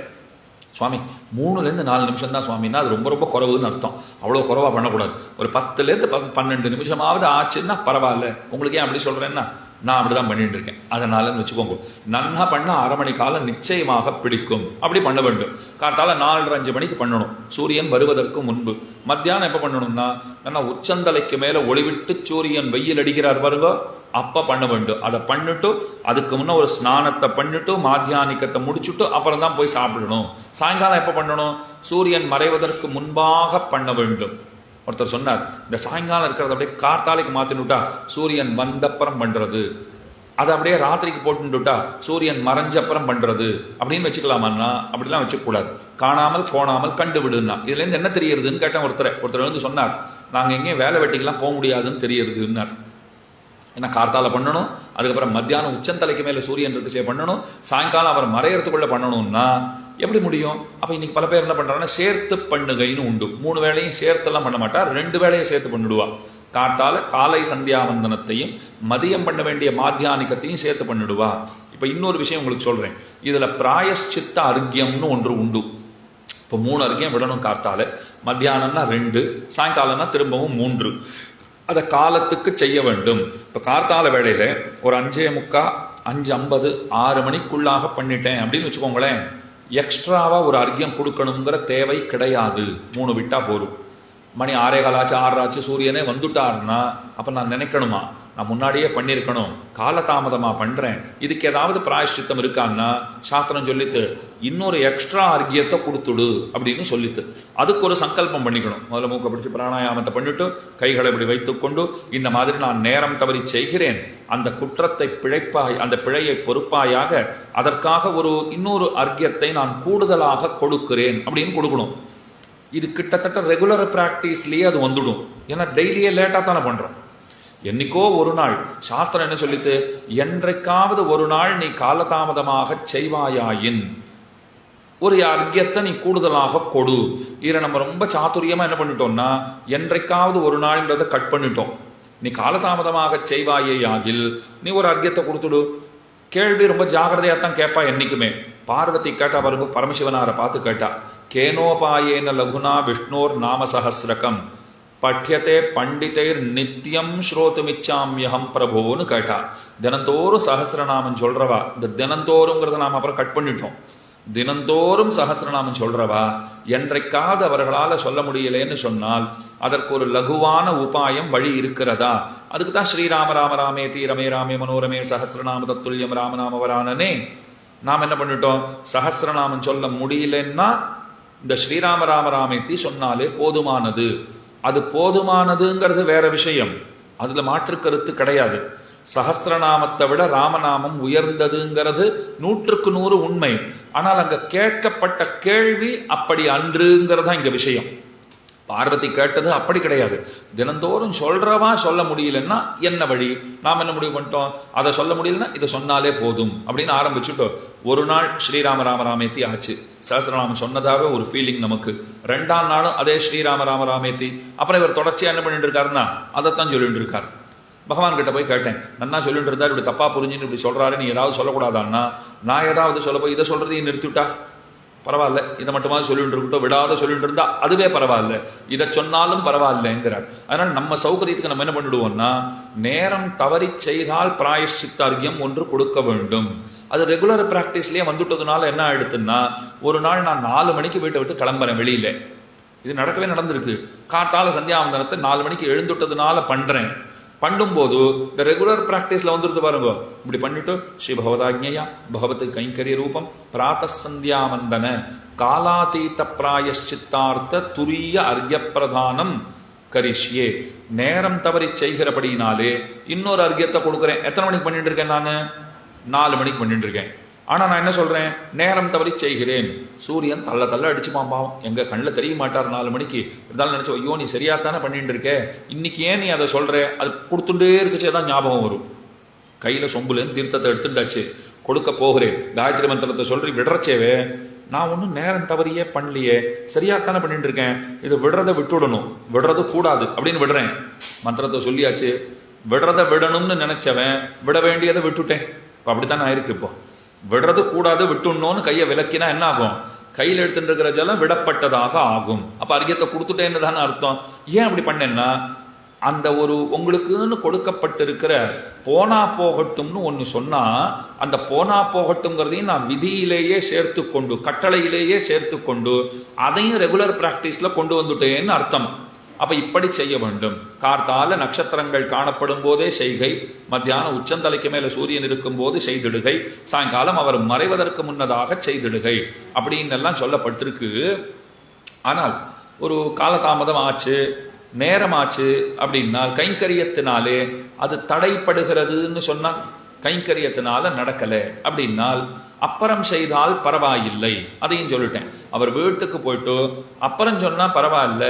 சுவாமி 3 - 4 நிமிஷம் தான் சுவாமின்னா அது ரொம்ப ரொம்ப குறைவுன்னு அர்த்தம். அவ்வளோ குறைவாக பண்ணக்கூடாது. ஒரு 10 - 12 நிமிஷமாவது ஆச்சுன்னா பரவாயில்ல. உங்களுக்கு ஏன் அப்படி சொல்கிறேன்னா நான் அப்படி தான் பண்ணிட்டு இருக்கேன், அதனாலன்னு வச்சுக்கோங்க. நன்னா பண்ணால் அரை மணி காலம் நிச்சயமாக பிடிக்கும். அப்படி பண்ண வேண்டும். காத்தால 4:30 மணிக்கு பண்ணணும், சூரியன் வருவதற்கு முன்பு. மத்தியானம் எப்போ பண்ணணும்னா நல்லா உச்சந்தலைக்கு மேலே ஒளிவிட்டு சூரியன் வெயில் அடிக்கிறார் பாருங்க, அப்போ பண்ண வேண்டும். அதை பண்ணிட்டு அதுக்கு முன்னே ஒரு ஸ்நானத்தை பண்ணிட்டு மாத்தியானிக்கத்தை முடிச்சுட்டு அப்புறம் தான் போய் சாப்பிடணும். சாயங்காலம் எப்போ பண்ணணும்? சூரியன் மறைவதற்கு முன்பாக பண்ண வேண்டும். ஒருத்தர் சொன்னார், இந்த சாயங்காலம் இருக்கிறத அப்படியே காத்தாலைக்கு மாற்றினுட்டா சூரியன் வந்தப்புறம் பண்ணுறது, அதை அப்படியே ராத்திரிக்கு போட்டுட்டா சூரியன் மறைஞ்சப்புறம் பண்ணுறது அப்படின்னு வச்சுக்கலாமான்னா அப்படிலாம் வச்சுக்கூடாது. காணாமல் கோணாமல் கண்டு விடுன்னா இதுலேருந்து என்ன தெரியறதுன்னு கேட்டேன். ஒருத்தர் வந்து சொன்னார், நாங்கள் எங்கேயும் வேலை வெட்டிக்கெல்லாம் போக முடியாதுன்னு தெரியறதுன்னார். ஏன்னா கார்த்தால பண்ணணும், அதுக்கப்புறம் மத்தியானம் உச்சந்தலைக்கு மேலே சூரியன் இருக்கு பண்ணணும், சாயங்காலம் அவர் மறையறதுக்குள்ள பண்ணணும்னா எப்படி முடியும்? அப்போ இன்னைக்கு பல பேர் என்ன பண்ணுறாங்கன்னா சேர்த்து பண்ணுகைன்னு உண்டு. 3 வேளையும் சேர்த்தெல்லாம் பண்ண மாட்டா, 2 வேளையும் சேர்த்து பண்ணிடுவா. கார்த்தால காலை சந்தியாவந்தனத்தையும் மதியம் பண்ண வேண்டிய மாத்தியானிக்கத்தையும் சேர்த்து பண்ணிடுவா. இப்போ இன்னொரு விஷயம் உங்களுக்கு சொல்கிறேன். இதில் பிராயஷ்சித்த அர்க்கியம்னு ஒன்று உண்டு. இப்போ 3 அர்க்கியம் விடணும். கார்த்தால, மத்தியானம்னா 2, சாயங்காலம்னா திரும்பவும் 3. அதை காலத்துக்கு செய்ய வேண்டும். இப்போ கார்த்தால வேளையில் ஒரு 5:45, 5:50, 6 மணிக்குள்ளாக பண்ணிட்டேன் அப்படின்னு வச்சுக்கோங்களேன், எக்ஸ்ட்ராவாக ஒரு அர்க்கியம் கொடுக்கணுங்கிற தேவை கிடையாது. 3 விட்டா போரும். மணி 6:15 6 சூரியனே வந்துட்டாருன்னா அப்போ நான் நினைக்கணுமா, நான் முன்னாடியே பண்ணியிருக்கணும், காலதாமதமாக பண்ணுறேன், இதுக்கு ஏதாவது பிராயஷ்சித்தம் இருக்கான்னா சாஸ்திரம் சொல்லித்து இன்னொரு எக்ஸ்ட்ரா அர்க்கியத்தை கொடுத்துடு அப்படின்னு சொல்லித்து அதுக்கு ஒரு சங்கல்பம் பண்ணிக்கணும். முதல்ல மூக்கை பிடிச்சி பிராணாயாமத்தை பண்ணிட்டு கைகளை இப்படி வைத்துக்கொண்டு இந்த மாதிரி நான் நேரம் தவறி செய்கிறேன், அந்த குற்றத்தை அந்த பிழையை பொறுப்பாயாக அதற்காக இன்னொரு அர்க்கியத்தை நான் கூடுதலாக கொடுக்கிறேன் அப்படின்னு கொடுக்கணும். இது கிட்டத்தட்ட ரெகுலர் பிராக்டிஸ்லயே அது வந்துடும். ஏன்னா டெய்லியே லேட்டா தானே பண்றோம். என்னைக்கோ ஒரு நாள் சாஸ்திரம் என்ன சொல்லிட்டு, என்றைக்காவது ஒரு நாள் நீ காலதாமதமாக செய்வாயாயின் ஒரு அர்க்கியத்தை நீ கூடுதலாக கொடு. இதை நம்ம ரொம்ப சாதுரியமா என்ன பண்ணிட்டோம்னா என்றைக்காவது ஒரு நாள்ன்றதை கட் பண்ணிட்டோம். நீ காலதாமதமாக செய்வாயே ஆகில் நீ ஒரு அர்க்கியத்தை கொடுத்துடு. கேள்வி ரொம்ப ஜாகிரதையா தான் கேட்பா. என்னைக்குமே பார்வதி கேட்டா பாருங்க, பரமசிவனாரை பார்த்து கேட்டா, கேனோபாயேன லகுனா விஷ்ணோர் நாம சஹஸ்ரகம் பட்யத்தே பண்டிதைர் நித்தியம் ஸ்ரோதுமிச்சாமியகம் பிரபோன்னு கேட்டா. தினந்தோறும் சஹஸ்ரநாமம் சொல்றவா, இந்த தினந்தோறுங்கிறத நாம் அப்புறம் கட் பண்ணிட்டோம். தினந்தோறும் சஹஸ்ரநாமம் சொல்றவா என்றைக்காவது அவர்களால் சொல்ல முடியலேன்னு சொன்னால் அதற்கு ஒரு லகுவான உபாயம் வழி இருக்கிறதா? அதுக்கு தான் ஸ்ரீராம ராம ராமே தீரமே ராமே மனோரமே சஹஸ்ரநாம தத்துல்யம் ராமநாம வரானனே. நாம் என்ன பண்ணிட்டோம், சஹஸ்ரநாமம் சொல்ல முடியலன்னா இந்த ஸ்ரீராம ராம ராமேத்தி சொன்னாலே போதுமானது. அது போதுமானதுங்கிறது வேற விஷயம், அதுல மாற்று கருத்து கிடையாது. சஹஸ்ரநாமத்தை விட ராமநாமம் உயர்ந்ததுங்கிறது 100க்கு 100 உண்மை. ஆனால் அங்க கேட்கப்பட்ட கேள்வி அப்படி அன்றுங்கிறதா இங்க விஷயம். பார்வதி கேட்டது அப்படி கிடையாது. தினந்தோறும் சொல்றவா சொல்ல முடியலன்னா என்ன வழி? நாம் என்ன முடிவு பண்ணிட்டோம், அதை சொல்ல முடியலன்னா இதை சொன்னாலே போதும் அப்படின்னு ஆரம்பிச்சுட்டோம். ஒரு நாள் ஸ்ரீராம ராம ராமேத்தி ஆச்சு, சஹஸ்ரநாமம் சொன்னதாவே ஒரு ஃபீலிங் நமக்கு. 2ஆம் நாளும் அதே ஸ்ரீராம ராம ராமேத்தி. அப்புறம் இவர் தொடர்ச்சியா என்ன பண்ணிட்டு இருக்காருன்னா அதைத்தான் சொல்லிட்டு இருக்காரு. பகவான் கிட்ட போய் கேட்டேன், நன்னா சொல்லிட்டு இருந்தார், இப்படி தப்பா புரிஞ்சுன்னு இப்படி சொல்றாரு, நீ ஏதாவது சொல்லக்கூடாதான்னா நான் ஏதாவது சொல்ல போய் இதை சொல்றதையும் நிறுத்திவிட்டா பரவாயில்ல, இதை மட்டுமாவது சொல்லிட்டு இருக்கட்டும், விடாத சொல்லிட்டு இருந்தா அதுவே பரவாயில்ல, இதை சொன்னாலும் பரவாயில்லைங்கிறார். அதனால நம்ம சௌகரியத்துக்கு நம்ம என்ன பண்ணிடுவோம்னா நேரம் தவறி செய்தால் பிராயஷ்சித்தார்க்கியம் ஒன்று கொடுக்க வேண்டும். அது ரெகுலர் பிராக்டிஸ்லயே வந்துட்டதுனால என்ன ஆயிடுதுன்னா, ஒரு நாள் நான் 4 மணிக்கு வீட்டை விட்டு கிளம்புறேன் வெளியில. இது நடந்திருக்கு. காட்டால சந்தியாவந்தனத்தை 4 மணிக்கு எழுந்துட்டதுனால பண்றேன். பண்ணும்போது இந்த ரெகுலர் பிராக்டிஸ்ல வந்துருது பாருங்க. இப்படி பண்ணிட்டு ஸ்ரீ பகவதாஜ்ஞயா பகவத் கைங்கரிய ரூபம் பிராத்த சந்தியாவந்தன காலாதீத பிராயஷ்சித்தார்த்த துரிய அர்ய பிரதானம் கரிஷ்யே. நேரம் தவறி செய்கிறபடினாலே இன்னொரு அர்க்கியத்தை கொடுக்குறேன். எத்தனை மணிக்கு பண்ணிட்டு இருக்கேன்? நான் 4 மணிக்கு பண்ணிட்டு இருக்கேன். ஆனா நான் என்ன சொல்றேன், நேரம் தவறி செய்கிறேன். சூரியன் தள்ள அடிச்சுப்பான் பாவம், எங்க கண்ணில் தெரிய மாட்டார் 4 மணிக்கு. இருந்தாலும் நினைச்சோம், ஐயோ நீ சரியாத்தானே பண்ணிட்டு இருக்க, இன்னைக்கு ஏன் நீ அதை சொல்ற? அது கொடுத்துட்டே இருக்குச்சேதான் ஞாபகம் வரும். கையில சொம்புலேருந்து தீர்த்தத்தை எடுத்துட்டாச்சு, கொடுக்க போகிறேன், காயத்ரி மந்திரத்தை சொல்றி விடுறச்சேவே, நான் ஒன்றும் நேரம் தவறியே பண்ணலையே, சரியாத்தானே பண்ணிட்டு இருக்கேன், இது விடுறதை விட்டுடணும், விடுறது கூடாது அப்படின்னு விடுறேன். மந்திரத்தை சொல்லியாச்சு, விடுறதை விடணும்னு நினைச்சவன் விட வேண்டியதை விட்டுட்டேன். இப்போ அப்படித்தான் ஆயிருக்கு. இப்போ விடுறது கூடாது விட்டுணும்னு கையை விலக்கினா என்ன ஆகும்? கையில் எடுத்துட்டு இருக்கிற ஜலம் விடப்பட்டதாக ஆகும். அப்ப அர்க்கியத்தை கொடுத்துட்டேன்னு தானே அர்த்தம். ஏன் அப்படி பண்ணேன்னா, அந்த உங்களுக்குன்னு கொடுக்கப்பட்டிருக்கிற போனா போகட்டும்னு ஒன்று சொன்னா, அந்த போனா போகட்டும்ங்கிறதையும் நான் விதியிலேயே சேர்த்து கொண்டு, கட்டளையிலேயே சேர்த்து கொண்டு அதையும் ரெகுலர் பிராக்டிஸ்ல கொண்டு வந்துட்டேன்னு அர்த்தம். அப்ப இப்படி செய்ய வேண்டும். கார்த்தால நட்சத்திரங்கள் காணப்படும் போதே செய்கை, மத்தியானம் உச்சந்தலைக்கு மேல சூரியன் இருக்கும் போது செய்திடுகை, சாயங்காலம் அவர் மறைவதற்கு முன்னதாக செய்திடுகை அப்படின்னு எல்லாம் சொல்லப்பட்டிருக்கு. ஆனால் ஒரு காலதாமதம் ஆச்சு, நேரமாச்சு அப்படின்னா கைங்கரியத்தினாலே அது தடைப்படுகிறதுன்னு சொன்னா, கைங்கரியத்தினால நடக்கல அப்படின்னால் அப்புறம் செய்தால் பரவாயில்லை, அதையும் சொல்லிட்டேன். அவர் வீட்டுக்கு போயிட்டு அப்புறம் சொன்னா பரவாயில்ல.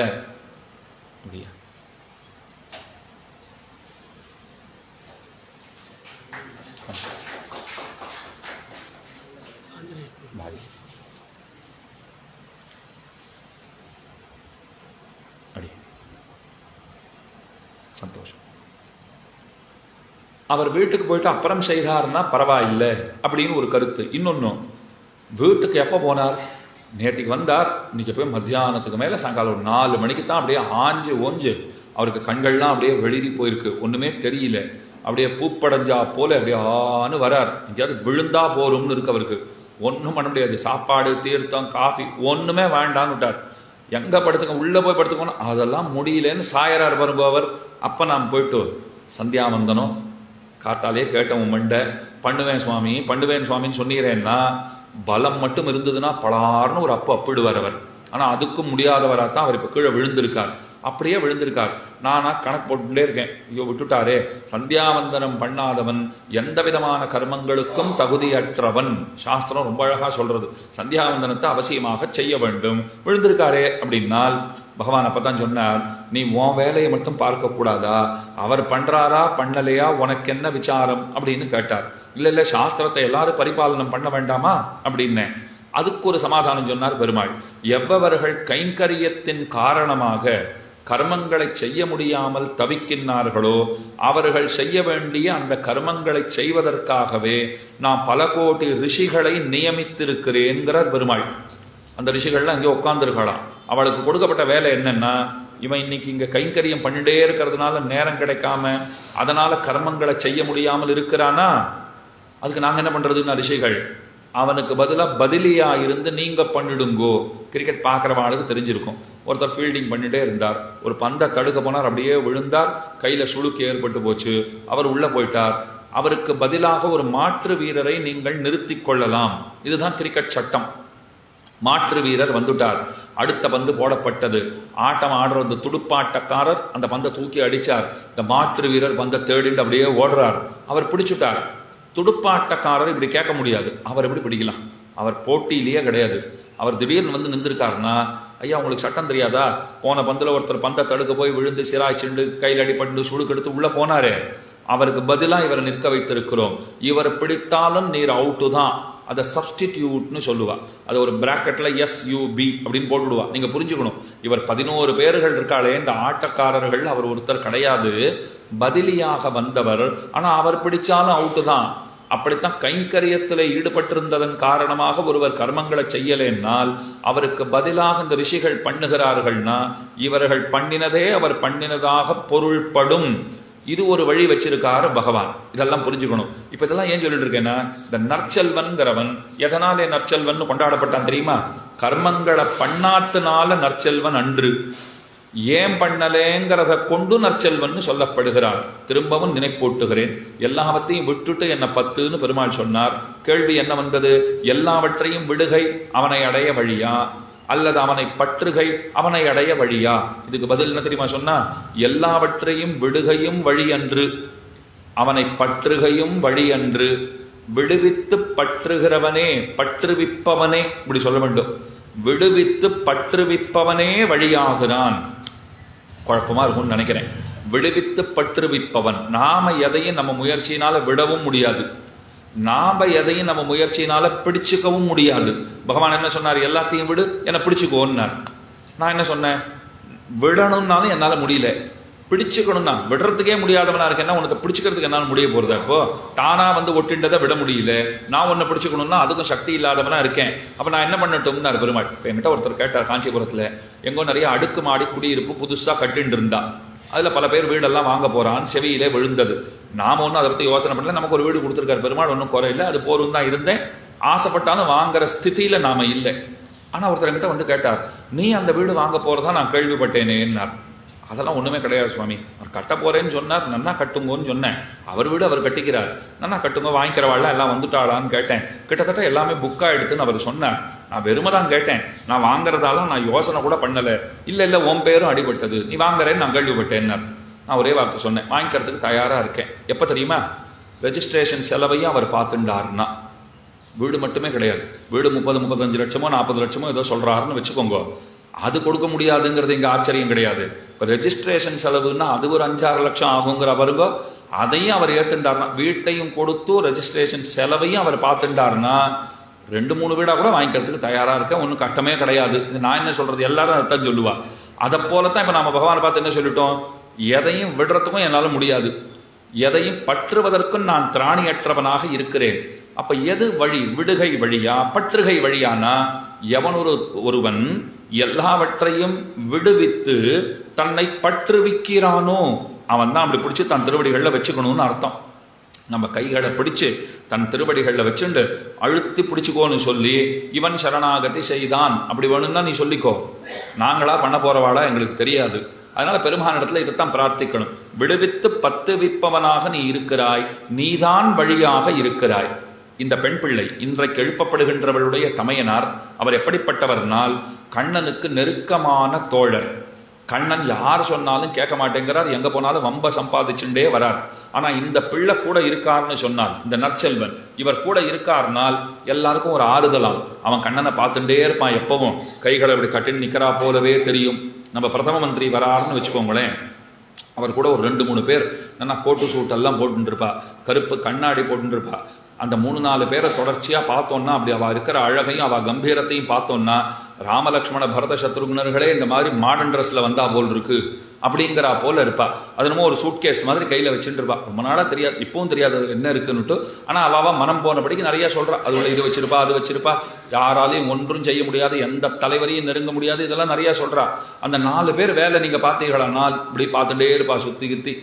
சந்தோஷம். அவர் வீட்டுக்கு போயிட்டு அப்புறம் செய்தார்னா பரவாயில்லை அப்படின்னு ஒரு கருத்து. இன்னொன்னும், வீட்டுக்கு எப்போ போனார்? நேற்றுக்கு வந்தார், இன்னைக்கு போய் மத்தியானத்துக்கு மேலே சாயங்காலம் ஒரு 4 மணிக்கு தான் அப்படியே ஆஞ்சு ஓஞ்சு அவருக்கு கண்கள்லாம் அப்படியே வெளிரி போயிருக்கு, ஒன்றுமே தெரியல, அப்படியே பூப்படைஞ்சா போல அப்படியே ஆன்னு வரார். எங்கேயாவது விழுந்தா போரும்னு இருக்கு அவருக்கு. ஒன்றும் பண்ண முடியாது. சாப்பாடு, தீர்த்தம், காஃபி ஒன்றுமே வேண்டான்னு விட்டார். எங்க படுத்துக்க, உள்ள போய் படுத்துக்கணும், அதெல்லாம் முடியலன்னு சாயறார் பாருங்க அவர். அப்ப நாம் போயிட்டு சந்தியாவந்தனம் காத்தாலே கேட்டவன் மண்டை பண்ணுவேன் சுவாமி பண்ணுவேன் சுவாமின்னு சொன்னீரேன்னா பலம் மட்டும் இருந்ததுன்னா பலார்னு ஒரு அப்பிடுவார் அவர். ஆனா அதுக்கும் முடியாதவராத்தான் அவர் இப்ப கீழே விழுந்திருக்கார். அப்படியே விழுந்திருக்கார். நானா கணக்கு போட்டுட்டே இருக்கேன், ஐயோ விட்டுட்டாரே, சந்தியாவந்தனம் பண்ணாதவன் எந்த விதமான கர்மங்களுக்கும் தகுதியற்றவன். சாஸ்திரம் ரொம்ப அழகா சொல்றது, சந்தியாவந்தனத்தை அவசியமாக செய்ய வேண்டும். விழுந்திருக்காரே அப்படின்னால் பகவான் அப்பதான் சொன்னார், நீ உன் வேலையை மட்டும் பார்க்க கூடாதா, அவர் பண்றாரா பண்ணலையா உனக்கு என்ன விசாரம் அப்படின்னு கேட்டார். இல்ல சாஸ்திரத்தை எல்லாரும் பரிபாலனம் பண்ண வேண்டாமா அப்படின்னு அதுக்கு ஒரு சமாதானம் சொன்னார் பெருமாள். எவ்வவர்கள் கைங்கரியத்தின் காரணமாக கர்மங்களை செய்ய முடியாமல் தவிக்கின்றார்களோ அவர்கள் செய்ய வேண்டிய அந்த கர்மங்களை செய்வதற்காகவே நான் பல கோடி ரிஷிகளை நியமித்திருக்கிறேன்கிறார் பெருமாள். அந்த ரிஷிகள்லாம் இங்கே உட்கார்ந்துருக்கலாம். அவளுக்கு கொடுக்கப்பட்ட வேலை என்னன்னா, இவன் இன்னைக்கு இங்க கைங்கரியம் பண்ணிட்டே இருக்கிறதுனால நேரம் கிடைக்காம அதனால கர்மங்களை செய்ய முடியாமல் இருக்கிறானா, அதுக்கு நாங்க என்ன பண்றதுன்னா ரிஷிகள் அவனுக்கு பதிலாக பதிலியா இருந்து நீங்க பண்ணிடுங்கோ. கிரிக்கெட் பார்க்குறவாளுக்கு தெரிஞ்சிருக்கும். ஒருத்தர் ஃபீல்டிங் பண்ணிட்டே இருந்தார், ஒரு பந்தை தடுக்க போனார், அப்படியே விழுந்தார், கையில சுளுக்கு ஏற்பட்டு போச்சு, அவர் உள்ள போயிட்டார். அவருக்கு பதிலாக ஒரு மாற்று வீரரை நீங்கள் நிறுத்தி கொள்ளலாம். இதுதான் கிரிக்கெட் சட்டம். மாற்று வீரர் வந்துட்டார், அடுத்த பந்து போடப்பட்டது, ஆட்டம் ஆடுறது துடுப்பாட்டக்காரர் அந்த பந்தை தூக்கி அடிச்சார், இந்த மாற்று வீரர் பந்தை தேடிட்டு அப்படியே ஓடுறார், அவர் பிடிச்சுட்டார். துடுப்பாட்டக்காரர் இப்படி கேட்க முடியாது, அவர் எப்படி பிடிக்கலாம், அவர் போட்டியிலேயே கிடையாது. அவர் திடீர்னு வந்து நின்றுருக்காருன்னா, ஐயா உங்களுக்கு சட்டம் தெரியாதா, போன பந்தில் ஒருத்தர் பந்தை தடுக்க போய் விழுந்து சிராய்ச்சிண்டு கையில் அடிப்பட்டு சுடுக்கெடுத்து உள்ள போனாரே, அவருக்கு பதிலாக இவரை நிற்க வைத்திருக்கிறோம், இவர் பிடித்தாலும் நீர் அவுட்டு தான். அதை சப்ஸ்டிடியூட்னு சொல்லுவா, அது ஒரு பிராக்கெட்ல SUB அப்படின்னு போட்டுடுவா. நீங்க புரிஞ்சுக்கணும், இவர் 11 பேர்கள் இருக்காளே, இந்த ஆட்டக்காரர்கள் அவர் ஒருத்தர் கிடையாது, பதிலியாக வந்தவர். ஆனா அவர் பிடிச்சாலும் அவுட்டு தான். அப்படித்தான் கைங்கரியத்தில் ஈடுபட்டிருந்ததன் காரணமாக ஒருவர் கர்மங்களை செய்யலேன்னால் அவருக்கு பதிலாக இந்த ரிஷிகள் பண்ணுகிறார்கள்னா இவர்கள் பண்ணினதே அவர் பண்ணினதாக பொருள்படும். இது ஒரு வழி வச்சிருக்காரு பகவான். இதெல்லாம் புரிஞ்சுக்கணும். இப்ப இதெல்லாம் ஏன் சொல்லிட்டு இருக்கேன்னா, இந்த நற்செல்வன்கிறவன் எதனாலே நற்செல்வன் கொண்டாடப்பட்டான் தெரியுமா? கர்மங்களை பண்ணாத்தினால நற்செல்வன் அன்று, ஏன் பண்ணலேங்கிறத கொண்டு நற்செல்வன் சொல்லப்படுகிறார். திரும்பவும் நினைப்பூட்டுகிறேன், எல்லாவற்றையும் விட்டுட்டு என்ன 10ன்னு பெருமாள் சொன்னார். கேள்வி என்ன வந்தது? எல்லாவற்றையும் விடுகை அவனை அடைய வழியா அல்லது அவனை பற்றுகை அவனை அடைய வழியா? இதுக்கு பதில் என்ன தெரியுமா சொன்னா, எல்லாவற்றையும் விடுகையும் வழி அன்று, அவனை பற்றுகையும் வழி அன்று, விடுவித்து பற்றுகிறவனே பற்றுவிப்பவனே, இப்படி சொல்ல வேண்டும். விடுவித்து பற்றுவிப்பவனே வழியாகிறான். குழப்பமா இருக்கும்னு நினைக்கிறேன். விடுவித்து பற்றுவிப்பவன், நாம எதையும் நம்ம முயற்சியினால விடவும் முடியாது, நாம எதையும் நம்ம முயற்சியினால பிடிச்சுக்கவும் முடியாது. பகவான் என்ன சொன்னார்? எல்லாத்தையும் விடு, என்ன பிடிச்சுக்கோன்னார். நான் என்ன சொன்னேன்? விடணும்னாலும் என்னால முடியல, பிடிச்சுக்கணும்னா விடுறதுக்கே முடியாதவனா இருக்கேன்னா உனக்கு பிடிச்சுக்கிறதுக்கு என்னால் முடிய போறதா? இப்போ தானா வந்து ஒட்டின்றதை விட முடியல, நான் உன்னை பிடிச்சுக்கணும்னா அதுக்கும் சக்தி இல்லாதவனா இருக்கேன். அப்ப நான் என்ன பண்ணட்டும்னார் பெருமாள். இப்போ என்கிட்ட ஒருத்தர் கேட்டார், காஞ்சிபுரத்துல எங்கோ நிறைய அடுக்குமாடி குடியிருப்பு புதுசா கட்டின்னு இருந்தா, அதுல பல பேர் வீடெல்லாம் வாங்க போறான்னு செவியிலே விழுந்தது. நாம ஒன்றும் அதை பத்தி யோசனை பண்ணல, நமக்கு ஒரு வீடு கொடுத்துருக்காரு பெருமாள், ஒன்றும் குறையில்லை, அது போரும் தான் இருந்தேன். ஆசைப்பட்டாலும் வாங்குற ஸ்திதியில நாம இல்லை. ஆனா ஒருத்தர் என்கிட்ட வந்து கேட்டார், நீ அந்த வீடு வாங்க போறதா நான் கேள்விப்பட்டேனேன்னார். அதெல்லாம் ஒண்ணுமே கிடையாது சுவாமி, அவர் கட்ட போறேன்னு சொன்னார், நன்னா கட்டுங்கன்னு சொன்னேன். அவர் வீடு அவர் கட்டிக்கிறார், நன்னா கட்டுங்க, வாங்கிக்கிறவாள்லாம் எல்லாம் வந்துட்டாளான்னு கேட்டேன். கிட்டத்தட்ட எல்லாமே புக்கா எடுத்துன்னு அவர் சொன்னார். நான் வெறுமைதான் கேட்டேன், நான் வாங்குறதால நான் யோசனை கூட பண்ணல. இல்ல உன் பேரும் அடிபட்டது, நீ வாங்குறேன்னு நான் கேள்விப்பட்டேன்னார். நான் ஒரே வார்த்தை சொன்னேன், வாங்கிக்கிறதுக்கு தயாரா இருக்கேன். எப்ப தெரியுமா? ரெஜிஸ்ட்ரேஷன் செலவையும் அவர் பார்த்துட்டாருன்னா. வீடு மட்டுமே கிடையாது, வீடு 30-35 லட்சமோ 40 லட்சமோ ஏதோ சொல்றாருன்னு வச்சுக்கோங்க, அது கொடுக்க முடியாதுங்கிறது இங்க ஆச்சரியம் கிடையாது. இப்ப ரெஜிஸ்ட்ரேஷன் செலவுன்னா அது ஒரு 5-6 லட்சம் ஆகுங்கிற பாருங்க, அதையும் அவர் ஏத்துட்டாருன்னா, வீட்டையும் கொடுத்து ரெஜிஸ்ட்ரேஷன் செலவையும் அவர் பார்த்துட்டாருன்னா 2-3 வீடா கூட வாங்கிக்கிறதுக்கு தயாரா இருக்க, ஒன்றும் கஷ்டமே கிடையாது. நான் என்ன சொல்றது, எல்லாரும் அதைத்தான் சொல்லுவா. அதை போலத்தான் இப்ப நம்ம பகவானை பார்த்து என்ன சொல்லிட்டோம், எதையும் விடுறதுக்கும் என்னால முடியாது, எதையும் பற்றுவதற்கும் நான் திராணியற்றவனாக இருக்கிறேன். அப்ப எது வழி? விடுகை வழியா பற்றுகை வழியானா, ஒருவன் எல்லாவற்றையும் விடுவித்து தன்னை பற்றுவிக்கிறானோ அவன் தான் அப்படி பிடிச்சி தன் திருவடிகள்ல வச்சுக்கணும்னு அர்த்தம். நம்ம கைகளை பிடிச்சு தன் திருவடிகளில் வச்சுண்டு அழுத்தி பிடிச்சிக்கோன்னு சொல்லி இவன் சரணாகதி செய்தான் அப்படி வேணும்னா நீ சொல்லிக்கோ. நாங்களா பண்ண போறவாளா எங்களுக்கு தெரியாது. அதனால பெருமான் இடத்துல இதைத்தான் பிரார்த்திக்கணும். விடுவித்து பத்துவிப்பவனாக நீ இருக்கிறாய், நீதான் வழியாக இருக்கிறாய். இந்த பெண் பிள்ளை இன்றைக்கு எழுப்பப்படுகின்றவளுடைய தமையனார் அவர் எப்படிப்பட்டவர்னால் கண்ணனுக்கு நெருக்கமான தோழர். கண்ணன் யார் சொன்னாலும் கேட்க மாட்டேங்கிறார், எங்க போனாலும் வம்ப சம்பாதிச்சுட்டே வரார். ஆனா இந்த பிள்ளை கூட இருக்காருன்னு சொன்னால், இந்த நற்செல்வன் இவர் கூட இருக்காருனால் எல்லாருக்கும் ஒரு ஆறுதலாம். அவன் கண்ணனை பார்த்துட்டே இருப்பான், எப்பவும் கைகளை இப்படி கட்டின்னு நிக்கிறா போலவே தெரியும். நம்ம பிரதம மந்திரி வராருன்னு வச்சுக்கோங்களேன், அவர் கூட ஒரு 2-3 பேர் நல்லா கோட்டு சூட்டெல்லாம் போட்டுருப்பா, கருப்பு கண்ணாடி போட்டுருப்பா. அந்த 3-4 பேரை தொடர்ச்சியா பார்த்தோம்னா அப்படி அவ இருக்கிற அழகையும் அவ கம்பீரத்தையும் பார்த்தோம்னா ராமலக்ஷ்மண பரத சத்ருக்னர்களே இந்த மாதிரி மாடர்ன் ட்ரெஸ்ல வந்தா போல் இருக்கு அப்படிங்கிறா போல இருப்பா. அது நம்ம ஒரு சூட்கேஸ் மாதிரி கையில வச்சுட்டு இருப்பா. ரொம்ப நாளா தெரியாது, இப்பவும் தெரியாது அது என்ன இருக்குன்னுட்டு. ஆனா அவ மனம் போனபடிக்கு நிறைய சொல்றா, அது உள்ள இது வச்சிருப்பா அது வச்சிருப்பா, யாராலையும் ஒன்றும் செய்ய முடியாது, எந்த தலைவரையும் நெருங்க முடியாது, இதெல்லாம் நிறைய சொல்றா. அந்த 4 பேர் வேலை நீங்க பார்த்தீங்களானால் இப்படி பார்த்துட்டே இருப்பா, சுத்தி கித்தி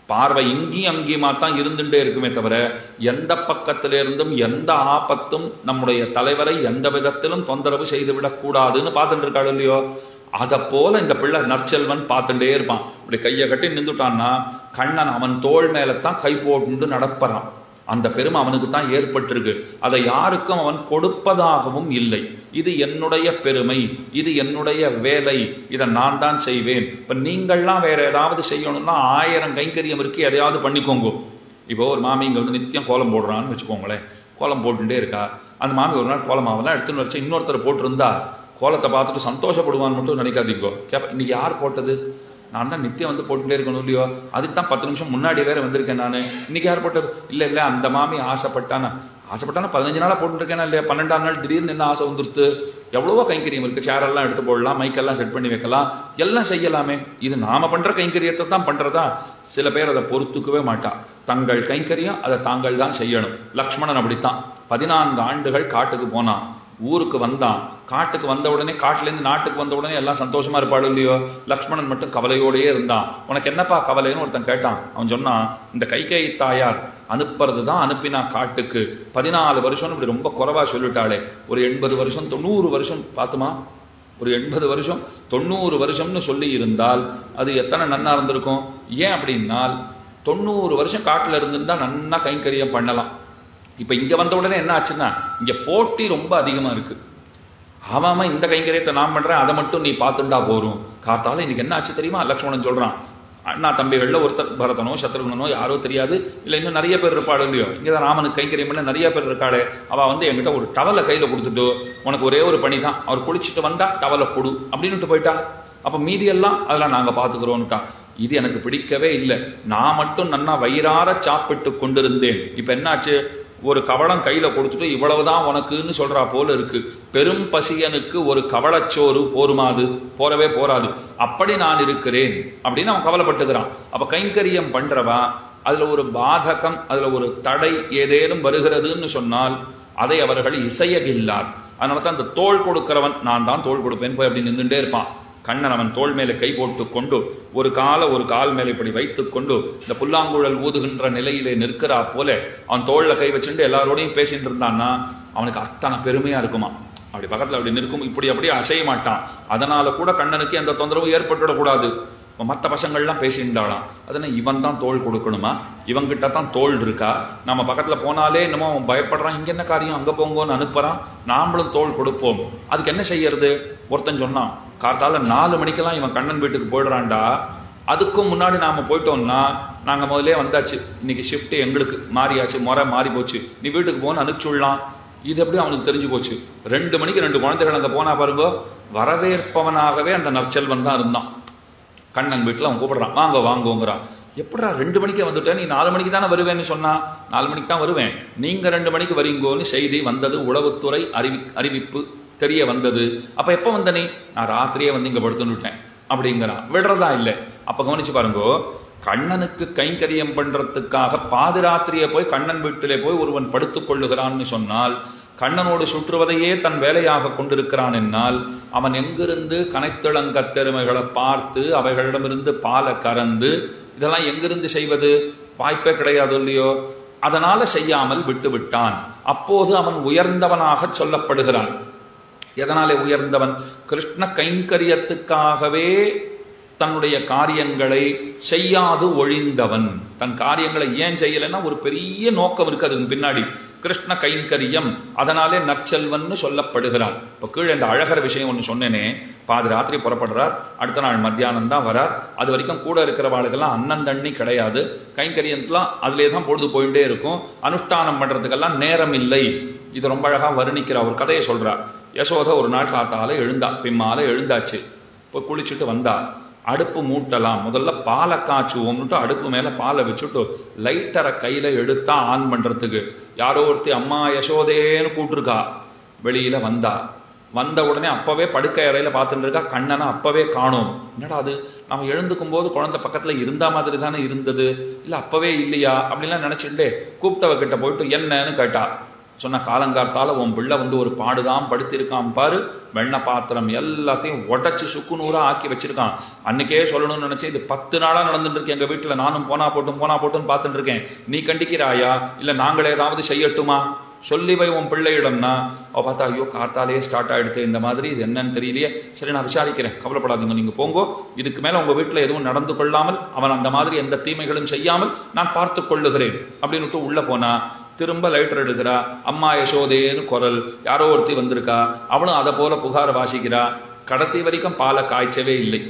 பார்வை இங்கேயும் அங்கேயுமா தான் இருந்துட்டே இருக்குமே தவிர எந்த பக்கத்தில இருந்தும் எந்த ஆபத்தும் நம்முடைய தலைவரை எந்த விதத்திலும் தொந்தரவு செய்து விடக்கூடாதுன்னு பார்த்துட்டு இருக்காள் இல்லையோ. அதை போல இந்த பிள்ளை நற்செல்வன் பார்த்துட்டே இருப்பான். இப்படி கையை கட்டி நின்றுட்டான்னா கண்ணன் அவன் தோள் மேலத்தான் கை போட்டு நடப்பறான். அந்த பெருமை அவனுக்கு தான் ஏற்பட்டிருக்கு. அதை யாருக்கும் அவன் கொடுப்பதாகவும் இல்லை. இது என்னுடைய பெருமை, இது என்னுடைய வேலை, இதை நான் தான் செய்வேன். இப்ப நீங்கள்லாம் வேற ஏதாவது செய்யணும்னா 1000 கைங்கரியம் இருக்கு, எதையாவது பண்ணிக்கோங்க. இப்போ ஒரு மாமி இங்க வந்து நித்தியம் கோலம் போடுறான்னு வச்சுக்கோங்களேன், கோலம் போட்டுட்டே இருக்கா. அந்த மாமி ஒரு நாள் கோலமாவெல்லாம் எடுத்துன்னு வச்சு இன்னொருத்தர் போட்டிருந்தா கோலத்தை பார்த்துட்டு சந்தோஷப்படுவான்னு மட்டும் நினைக்காதீங்கோ. கேப்ப இன்னைக்கு யார் போட்டது? நான் தான் நித்தியம் வந்து போட்டுட்டே இருக்கணும் இல்லையோ, அதுக்கு தான் 10 நிமிஷம் முன்னாடி வேற வந்திருக்கேன் நான். இன்னைக்கு யார் போட்டது? இல்லை அந்த மாமி ஆசைப்பட்டானா 15 நாளாக போட்டுருக்கேனா இல்லையா, 12ஆம் நாள் திடீர்னு என்ன ஆசை வந்துருத்து. எவ்வளவோ கைங்கரியம் இருக்கு, சேரெல்லாம் எடுத்து போடலாம், மைக்கெல்லாம் செட் பண்ணி வைக்கலாம், எல்லாம் செய்யலாமே. இது நாம பண்ற கைங்கரியத்தை தான் பண்றதா? சில பேர் அதை பொறுத்துக்கவே மாட்டா. தங்கள் கைங்கரியம் அதை தாங்கள் தான் செய்யணும். லக்ஷ்மணன் அப்படித்தான் 14 ஆண்டுகள் காட்டுக்கு போனான். ஊருக்கு வந்தான். காட்டுக்கு வந்த உடனே, காட்டுலேருந்து நாட்டுக்கு வந்த உடனே எல்லாம் சந்தோஷமா இருப்பாடு இல்லையோ. லக்ஷ்மணன் மட்டும் கவலையோடையே இருந்தான். உனக்கு என்னப்பா கவலைன்னு ஒருத்தன் கேட்டான். அவன் சொன்னான், இந்த கைகேயி தாயார் அனுப்புறது தான் அனுப்பினா காட்டுக்கு. 14 வருஷம் இப்படி ரொம்ப குறைவா சொல்லிட்டாளே. ஒரு 80 வருஷம் 90 வருஷம் பார்த்துமா, ஒரு 80 வருஷம் 90 வருஷம்னு சொல்லி இருந்தால் அது எத்தனை நன்னா இருந்திருக்கும். ஏன் அப்படின்னால் 90 வருஷம் காட்டுல இருந்திருந்தா நன்னா கைங்கரியம் பண்ணலாம். இப்ப இங்க வந்த உடனே என்ன ஆச்சுன்னா இங்க போட்டி ரொம்ப அதிகமா இருக்கு. ஆமாமா இந்த கைங்கரியத்தை நான் பண்றேன், அதை மட்டும் நீ பார்த்துட்டா போரும். காத்தால இன்னைக்கு என்ன ஆச்சு தெரியுமா? லக்ஷ்மணன் சொல்றான், அண்ணா தம்பிகள்ல ஒருத்தர் பரதனோ சத்ருகனோ யாரோ தெரியாது, இல்லை இன்னும் நிறைய பேர் இருப்பாடு இல்லையோ. இங்கதான் ராமனுக்கு கைங்கரியம் பண்ண நிறைய பேர் இருக்காளே. அவ வந்து என்கிட்ட ஒரு டவலை கையில கொடுத்துட்டு, உனக்கு ஒரே ஒரு பணி தான், அவர் குளிச்சுட்டு வந்தா டவலை கொடு அப்படின்னுட்டு போயிட்டா. அப்ப மீதியெல்லாம் அதெல்லாம் நாங்க பாத்துக்கிறோம்னுட்டா. இது எனக்கு பிடிக்கவே இல்லை. நான் மட்டும் நன்னா வயிறார சாப்பிட்டு கொண்டிருந்தேன். இப்ப என்னாச்சு? ஒரு கவளம் கையில கொடுத்துட்டு இவ்வளவுதான் உனக்குன்னு சொல்றா போல இருக்கு. பெரும் பசியனுக்கு ஒரு கவளச்சோறு போருமாது? போறவே போராது. அப்படி நான் இருக்கிறேன் அப்படின்னு அவன் கவலைப்பட்டுக்கிறான். அப்ப கைங்கரியம் பண்றவா அதுல ஒரு பாதகம், அதுல ஒரு தடை ஏதேனும் வருகிறதுன்னு சொன்னால் அதை அவர்கள் இசையகில்லார். அதனாலதான் அந்த தோள் கொடுக்கிறவன் நான் தான் தோள் கொடுப்பேன் போய் அப்படி நின்றுட்டே இருப்பான். கண்ணன் அவன் தோள் மேலே கை போட்டு கொண்டு ஒரு கால் மேலே இப்படி வைத்துக் கொண்டு இந்த புல்லாங்குழல் ஊதுகின்ற நிலையிலே நிற்கிறா போல அவன் தோள்ல கை வச்சுட்டு எல்லாரோடையும் பேசிட்டு இருந்தான்னா அவனுக்கு அத்தனை பெருமையா இருக்குமா. அப்படி பக்கத்துல அப்படி நிற்கும், இப்படி அப்படியே அசைய மாட்டான். அதனால கூட கண்ணனுக்கு எந்த தொந்தரவும் ஏற்பட்டுடக்கூடாது. மற்ற பசங்கள்லாம் பேசியிருந்தாலாம், அதனால் இவன் தான் தோள் கொடுக்கணுமா? இவங்கிட்ட தான் தோள் இருக்கா? நம்ம பக்கத்துல போனாலே என்னமோ அவன் பயப்படுறான், இங்க என்ன காரியம், அங்க போங்கன்னு அனுப்புறான், நாமளும் தோள் கொடுப்போம். அதுக்கு என்ன செய்யறது? ஒருத்தன் சொன்னான், காத்தால 4 மணிக்கெல்லாம் இவன் கண்ணன் வீட்டுக்கு போயிடுறான்டா. அதுக்கும் முன்னாடி நாம போயிட்டோம்னா நாங்க முதலே வந்தாச்சு, இன்னைக்கு ஷிஃப்ட் எங்களுக்கு மாறியாச்சு, முறை மாறி போச்சு, நீ வீட்டுக்கு போன்னு அனுப்பிச்சுடலாம். இது எப்படி அவனுக்கு தெரிஞ்சு போச்சு? 2 மணிக்கு 2 குழந்தைகள் அங்க போனா பாருங்க, வரவேற்பவனாகவே அந்த நற்செல்வன் தான் இருந்தான். கண்ணன் வீட்டில் அவன் கூப்பிடுறான், வாங்க வாங்கோங்கிறான். எப்படா 2 மணிக்கு வந்துட்டேன், நீ 4 மணிக்கு தானே வருவேன்னு சொன்னா. 4 மணிக்கு தான் வருவேன், நீங்க 2 மணிக்கு வரீங்கோன்னு செய்தி வந்தது, உளவுத்துறை அறிவிப்பு தெரிய வந்தது. அப்ப எப்ப வந்த நீ? நான் ராத்திரியே வந்து இங்க படுத்துட்டேன் அப்படிங்கிறான். விடுறதா இல்லை. அப்ப கவனிச்சு பாருங்கோ, கண்ணனுக்கு கைங்கரியம் பண்றதுக்காக பாதிராத்திரியே போய் கண்ணன் வீட்டிலே போய் ஒருவன் படுத்துக் கொள்ளுகிறான்னு சொன்னால், கண்ணனோடு சுற்றுவதையே தன் வேலையாக கொண்டிருக்கிறான் என்னால் அவன் எங்கிருந்து கனைத்திளங்கத்தெருமைகளை பார்த்து அவைகளிடமிருந்து பாலை கறந்து இதெல்லாம் எங்கிருந்து செய்வது? வாய்ப்பே கிடையாது இல்லையோ. அதனால செய்யாமல் விட்டுவிட்டான். அப்போது அவன் உயர்ந்தவனாக சொல்லப்படுகிறான். எதனாலே உயர்ந்தவன்? கிருஷ்ண கைங்கரியத்துக்காகவே தன்னுடைய காரியங்களை செய்யாது ஒழிந்தவன். தன் காரியங்களை ஏன் செய்யலைன்னா ஒரு பெரிய நோக்கம் இருக்கு அதுக்கு பின்னாடி. கிருஷ்ண கைங்கரியம், அதனாலே நற்செல்வன்னு சொல்லப்படுகிறான். இப்போ கீழே இந்த அழகர் விஷயம் ஒன்று சொன்னேனே, பாதி ராத்திரி புறப்படுறார், அடுத்த நாள் மத்தியானம் தான் வரார். அது வரைக்கும் கூட இருக்கிறவாளுக்கெல்லாம் அன்னம் தண்ணி கிடையாது. கைங்கரியத்துலாம் அதிலே தான் பொழுது போயிட்டே இருக்கும். அனுஷ்டானம் பண்ணுறதுக்கெல்லாம் நேரம் இல்லை. இது ரொம்ப அழகாக வர்ணிக்கிற ஒரு கதையை சொல்கிறார். யசோதை ஒரு நாள் காத்தால எழுந்தா, பிம்மால எழுந்தாச்சு. இப்போ குளிச்சுட்டு வந்தா. அடுப்பு மூட்டலாம், முதல்ல பாலை காய்ச்சுவோம்னுட்டு அடுப்பு மேலே பாலை வச்சுட்டு லைட்டரை கையில் எடுத்தா ஆன் பண்ணுறதுக்கு யாரோ ஒருத்தி அம்மா யசோதேன்னு கூப்பிட்டுருக்கா. வெளியில் வந்த உடனே அப்போவே படுக்கை அறையில் பார்த்துட்டு இருக்கா. கண்ணனை அப்போவே காணோம். என்னடா அது, நம்ம எழுந்துக்கும் போது குழந்தை பக்கத்தில் இருந்தா மாதிரி தானே இருந்தது, இல்லை அப்போவே இல்லையா அப்படின்லாம் நினச்சிட்டு கூப்பிட்டவகிட்ட போயிட்டு என்னன்னு கேட்டா. சொன்ன காலங்காத்தால உன் பிள்ளை ஒரு பாடுதான் படுத்திருக்கான் பாரு, வெண்ண பாத்திரம் எல்லாத்தையும் உடச்சி சுக்குநூறா ஆக்கி வச்சிருக்கான். அன்னைக்கே சொல்லணும்னு நினைச்சேன், இது 10 நாளா நடந்துட்டு இருக்கு எங்க வீட்டுல. நானும் போனா போட்டுன்னு பார்த்துட்டு இருக்கேன். நீ கண்டிக்கிறாயா, இல்ல நாங்களே ஏதாவது செய்யட்டுமா? சொல்லி வை உன் பிள்ளையிடம்னா. அவ பார்த்தா, ஐயோ காத்தாலே ஸ்டார்ட் ஆயிடுத்து இந்த மாதிரி, இது என்னன்னு தெரியலையே. சரி நான் விசாரிக்கிறேன், கவலைப்படாதீங்க, நீங்க போங்கோ. இதுக்கு மேல உங்க வீட்டுல எதுவும் நடந்து கொள்ளாமல், அவன் அந்த மாதிரி எந்த தீமைகளும் செய்யாமல் நான் பார்த்து கொள்ளுகிறேன் அப்படின்னுட்டு உள்ள போனா. திரும்ப லைட்டர் எடுக்கிறா. அம்மா யசோதேன்னு குரல், யாரோ ஒருத்தி வந்திருக்கா. அவளும் அதை போல புகார் வாசிக்கிறா. கடைசி வரைக்கும் பாலை காய்ச்சவே இல்லை.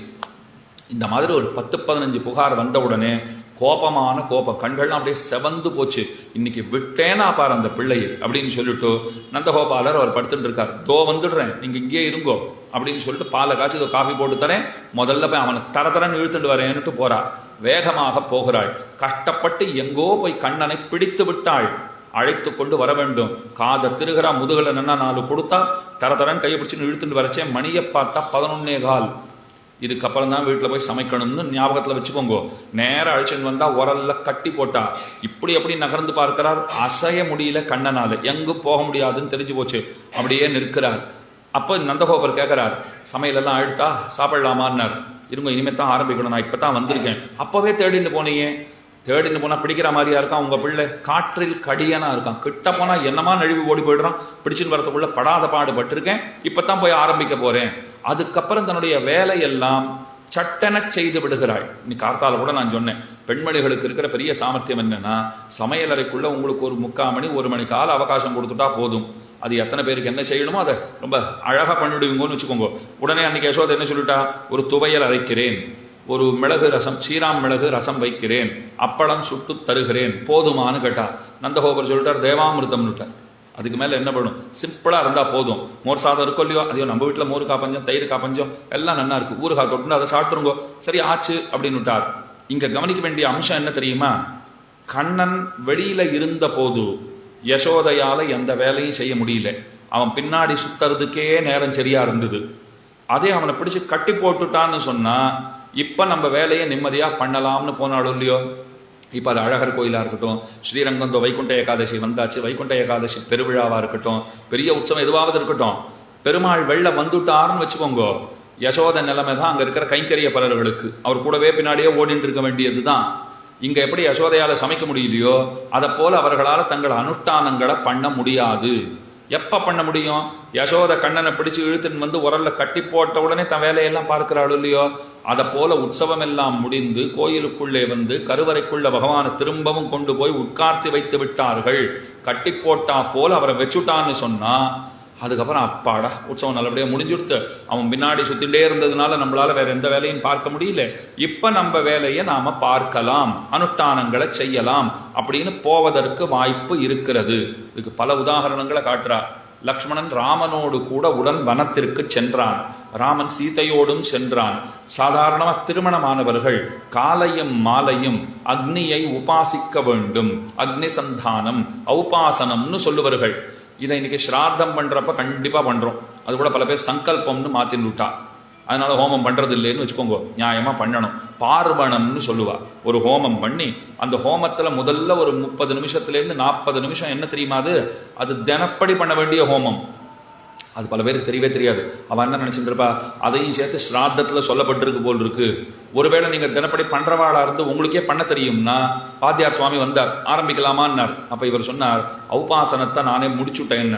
இந்த மாதிரி ஒரு 10-15 புகார் வந்த உடனே கோபமான கோபம், கண்கள்லாம் அப்படியே செவந்து போச்சு. இன்னைக்கு விட்டேனா பாரு அந்த பிள்ளையை அப்படின்னு சொல்லிட்டு நந்தகோபாலர் அவர் படுத்துட்டு இருக்கார். தோ வந்துடுறேன், நீங்க இங்கே இருங்கோ அப்படின்னு சொல்லிட்டு பாலை காய்ச்சி காஃபி போட்டு தரேன், முதல்ல போய் அவனை தரன்னு இழுத்துட்டு வரேன்னுட்டு போறா. வேகமாக போகிறாள். கஷ்டப்பட்டு எங்கோ போய் கண்ணனை பிடித்து விட்டாள். அழைத்து கொண்டு வர வேண்டும். காதை திருகிறா, முதுகலை நன்னா 4 கொடுத்தா, தரன்னு கையை பிடிச்சின்னு இழுத்துட்டு வரச்சே மணியை பார்த்தா 11:15. இதுக்கப்புறம் தான் வீட்டில் போய் சமைக்கணும்னு ஞாபகத்தில் வச்சுக்கோங்க. நேரம் அழைச்சின்னு வந்தா உரல்ல கட்டி போட்டா. இப்படி எப்படி நகர்ந்து பார்க்கிறார், அசைய முடியல கண்ணனால, எங்கு போக முடியாதுன்னு தெரிஞ்சு போச்சு. அப்படியே நிற்கிறார். அப்போ நந்தகோபர் கேட்கிறார், சமையலெல்லாம் அழுத்தா சாப்பிடலாமான்னார். இருங்க, இனிமே தான் ஆரம்பிக்கணும், நான் இப்பதான் வந்திருக்கேன். அப்பவே தேடின்னு போனீங்க. தேடின்னு போனா பிடிக்கிற மாதிரியா இருக்கான் உங்க பிள்ளை, காற்றில் கடியனா இருக்கான். கிட்ட போனா என்னமா நழுவி ஓடி போயிடுறான். பிடிச்சின்னு வரத்துக்குள்ள படாத பாடுபட்டிருக்கேன், இப்பதான் போய் ஆரம்பிக்க போறேன். அதுக்கப்புறம் தன்னுடைய வேலையெல்லாம் சட்டென செய்து விடுகிறாள். இன்னைக்கு கார்த்தால கூட நான் சொன்னேன், பெண்மணிகளுக்கு இருக்கிற பெரிய சாமர்த்தியம் என்னன்னா, சமையலறைக்குள்ள உங்களுக்கு ஒரு 3/4 மணி 1 மணி கால அவகாசம் கொடுத்துட்டா போதும். அது எத்தனை பேருக்கு என்ன செய்யணுமோ அதை ரொம்ப அழகா பண்ணிடுவீங்கன்னு வச்சுக்கோங்க. உடனே அன்னைக்கு யசோதை என்ன சொல்லிட்டா, ஒரு துவையல் அரைக்கிறேன், ஒரு மிளகு ரசம், ஸ்ரீராம் மிளகு ரசம் வைக்கிறேன், அப்பளம் சுட்டு தருகிறேன், போதுமானு கேட்டா. நந்தகோபர் சொல்லிட்டார், தேவாமிருதம்னுட்டார். அதுக்கு மேல என்ன பண்ணணும், சிம்பிளா இருந்தா போதும். மோர் சாதம் இருக்கோ இல்லையோ, ஐயோ நம்ம வீட்டுல மோர் காப்பஞ்சம் தயிர் காப்பஞ்சம் எல்லாம் நல்லா இருக்கு, ஊறுகாய் தொட்டு அதை சாப்பிட்டுருங்கோ, சரி ஆச்சு அப்படின்னு விட்டார். இங்க கவனிக்க வேண்டிய அம்சம் என்ன தெரியுமா, கண்ணன் வெளியில இருந்த போது யசோதையால எந்த வேலையும் செய்ய முடியல. அவன் பின்னாடி சுத்துறதுக்கே நேரம் சரியா இருந்தது. அதே அவனை பிடிச்சு கட்டி போட்டுட்டான்னு சொன்னா இப்ப நம்ம வேலையை நிம்மதியா பண்ணலாம்னு போனாலும் இல்லையோ. இப்ப அது அழகர் கோயிலா இருக்கட்டும், ஸ்ரீரங்கம் வைகுண்ட ஏகாதசி வந்தாச்சு, வைகுண்ட ஏகாதசி பெருவிழாவா இருக்கட்டும், பெரிய உற்சவம் எதுவாவது இருக்கட்டும், பெருமாள் வெள்ள வந்துட்டாருன்னு வச்சுக்கோங்க, யசோத நிலைமை தான் அங்க இருக்கிற கைங்கரிய பலர்களுக்கு. அவர் கூடவே பின்னாடியே ஓடிட்டு இருக்க வேண்டியதுதான். இங்க எப்படி யசோதையால சமைக்க முடியலையோ அதை போல அவர்களால் தங்கள் அனுஷ்டானங்களை பண்ண முடியாது. எப்ப பண்ண முடியும், யசோத கண்ணனை பிடிச்சு இழுத்துன்னு வந்து உரல்ல கட்டி போட்ட உடனே தன் வேலையெல்லாம் பார்க்கிறாள் இல்லையோ. அதை போல உற்சவம் எல்லாம் முடிந்து கோயிலுக்குள்ளே வந்து கருவறைக்குள்ள பகவானை திரும்பவும் கொண்டு போய் உட்கார்த்தி வைத்து விட்டார்கள். கட்டி போட்டா போல அவரை வச்சுட்டான்னு சொன்னா அதுக்கப்புறம் அப்பாடா உற்சவம் நல்லபடியா முடிஞ்சுடுத்து. அவன் பின்னாடி சுத்திட்டே இருந்ததுனால நம்மளால வேற எந்த வேலையும் பார்க்க முடியல. இப்ப நம்ம வேலையை நாம பார்க்கலாம், அனுஷ்டானங்களை செய்யலாம் அப்படின்னு போவதற்கு வாய்ப்பு இருக்கிறது. இதுக்கு பல உதாரணங்களை காட்டுறார். லக்ஷ்மணன் ராமனோடு கூட உடன் வனத்திற்கு சென்றான். ராமன் சீதையோடும் சென்றான். சாதாரணமா திருமணமானவர்கள் காலையும் மாலையும் அக்னியை உபாசிக்க வேண்டும். அக்னி சந்தானம் ஔபாசனம்னு சொல்லுவார்கள். இதை இன்னைக்கு ஸ்ராத்தம் பண்றப்ப கண்டிப்பா பண்றோம். அது கூட பல பேர் சங்கல்பம்னு மாத்தின்னு விட்டா, அதனால ஹோமம் பண்றது இல்லைன்னு வச்சுக்கோங்க. நியாயமா பண்ணணும். பார்வணம்னு சொல்லுவா. ஒரு ஹோமம் பண்ணி அந்த ஹோமத்துல முதல்ல ஒரு 30 நிமிஷத்துல இருந்து 40 நிமிஷம் என்ன தெரியுமா, அது தினப்படி பண்ண வேண்டிய ஹோமம். அது பல பேருக்கு தெரியவே தெரியாது. அவன் என்ன நினைச்சிட்டு இருப்பா, அதையும் சேர்த்து ஸ்ராத்தத்தில் சொல்லப்பட்டிருக்கு போல் இருக்கு. ஒருவேளை நீங்க தினப்படி பண்றவாளா இருந்து உங்களுக்கே பண்ண தெரியும்னா, பாத்தியார் சுவாமி வந்தார், ஆரம்பிக்கலாமான்னார். அப்ப இவர் சொன்னார், உபாசனத்தை நானே முடிச்சுட்டேன்.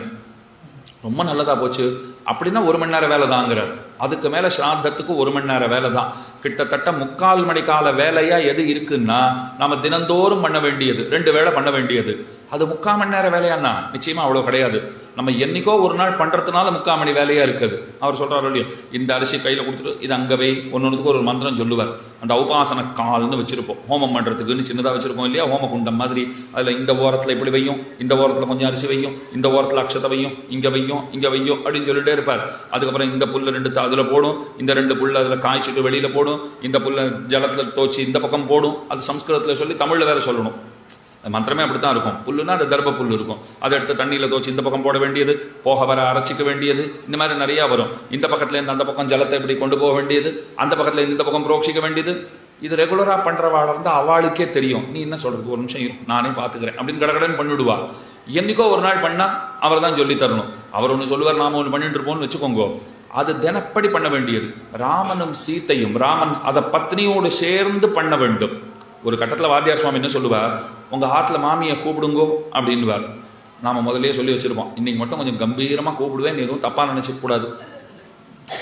ரொம்ப நல்லதா போச்சு. அப்படின்னா 1 மணி நேரம் வேலை தாங்கிறார். அதுக்கு மேல ஸ்ராத்தத்துக்கு 1 மணி நேரம் வேலை தான். கிட்டத்தட்ட 3/4 மணி கால வேலையா எது இருக்குன்னா, நம்ம தினந்தோறும் பண்ண வேண்டியது, 2 வேளை பண்ண வேண்டியது. அது 3/4 மணி நேரம் வேலையானா நிச்சயமா அவ்வளவு கிடையாது. நம்ம என்னைக்கோ ஒரு நாள் பண்றதுனால 3/4 மணி வேலையா இருக்குது. அவர் சொல்றாரு இல்லையா, இந்த அரிசி கையில கொடுத்துட்டு இது அங்கவே ஒன்னொன்னுக்கு ஒரு மந்திரம் சொல்லுவார். அந்த உபாசன கால்னு வச்சிருப்போம், ஹோமம் பண்றதுக்குன்னு சின்னதா வச்சிருப்போம் இல்லையா, ஹோம குண்டம் மாதிரி. அதுல இந்த ஓரத்துல இப்படி வையும், இந்த ஓரத்துல கொஞ்சம் அரிசி வையும், இந்த ஓரத்துல அக்ஷதை வையும், இங்க வையும், இங்க வையும் அப்படின்னு சொல்லிட்டே இருப்பார். அதுக்கப்புறம் இந்த புல்ல 2 அதுல போடும், இந்த 2 புல்ல அதுல காய்ச்சிட்டு வெளியில போடும், இந்த புல்ல ஜலத்துல தோச்சி இந்த பக்கம் போடும். அது சம்ஸ்கிருதத்துல சொல்லி தமிழ்ல வேற சொல்லணும். மந்திரமே அப்படித்தான் இருக்கும். புல்லுன்னா அது தர்ப புல் இருக்கும், அதை எடுத்து தண்ணியில தோச்சி இந்த பக்கம் போட வேண்டியது, போக வர அரைச்சிக்க வேண்டியது, இந்த மாதிரி நிறைய வரும். இந்த பக்கத்துல இருந்து அந்த பக்கம் ஜலத்தை இப்படி கொண்டு போக வேண்டியது, அந்த பக்கத்துல இருந்து இந்த பக்கம் புரோக்ஷிக்க வேண்டியது. இது ரெகுலரா பண்றவாட இருந்து அவளுக்கே தெரியும். நீ என்ன சொல்றது, ஒரு நிமிஷம் இரு, நானே பாத்துக்கிறேன் அப்படின்னு கடகடன்னு பண்ணிவிடுவா. என்னைக்கோ ஒரு நாள் பண்ணா அவர் தான் சொல்லி தரணும். அவர் ஒன்று சொல்லுவார், நாம ஒன்று பண்ணிட்டு இருப்போம்னு வச்சுக்கோங்க. அது தினப்படி பண்ண வேண்டியது. ராமனும் சீத்தையும், ராமன் அதை பத்னியோடு சேர்ந்து பண்ண வேண்டும். ஒரு கட்டத்தில் வாத்தியார் சுவாமி என்ன சொல்லுவார், உங்க ஆத்துல மாமியை கூப்பிடுங்கோ அப்படின்னுவார். நாம முதலே சொல்லி வச்சிருப்போம், இன்னைக்கு மட்டும் கொஞ்சம் கம்பீரமா கூப்பிடுவேன், நீ எதுவும் தப்பா நினைச்சுக்க கூடாது,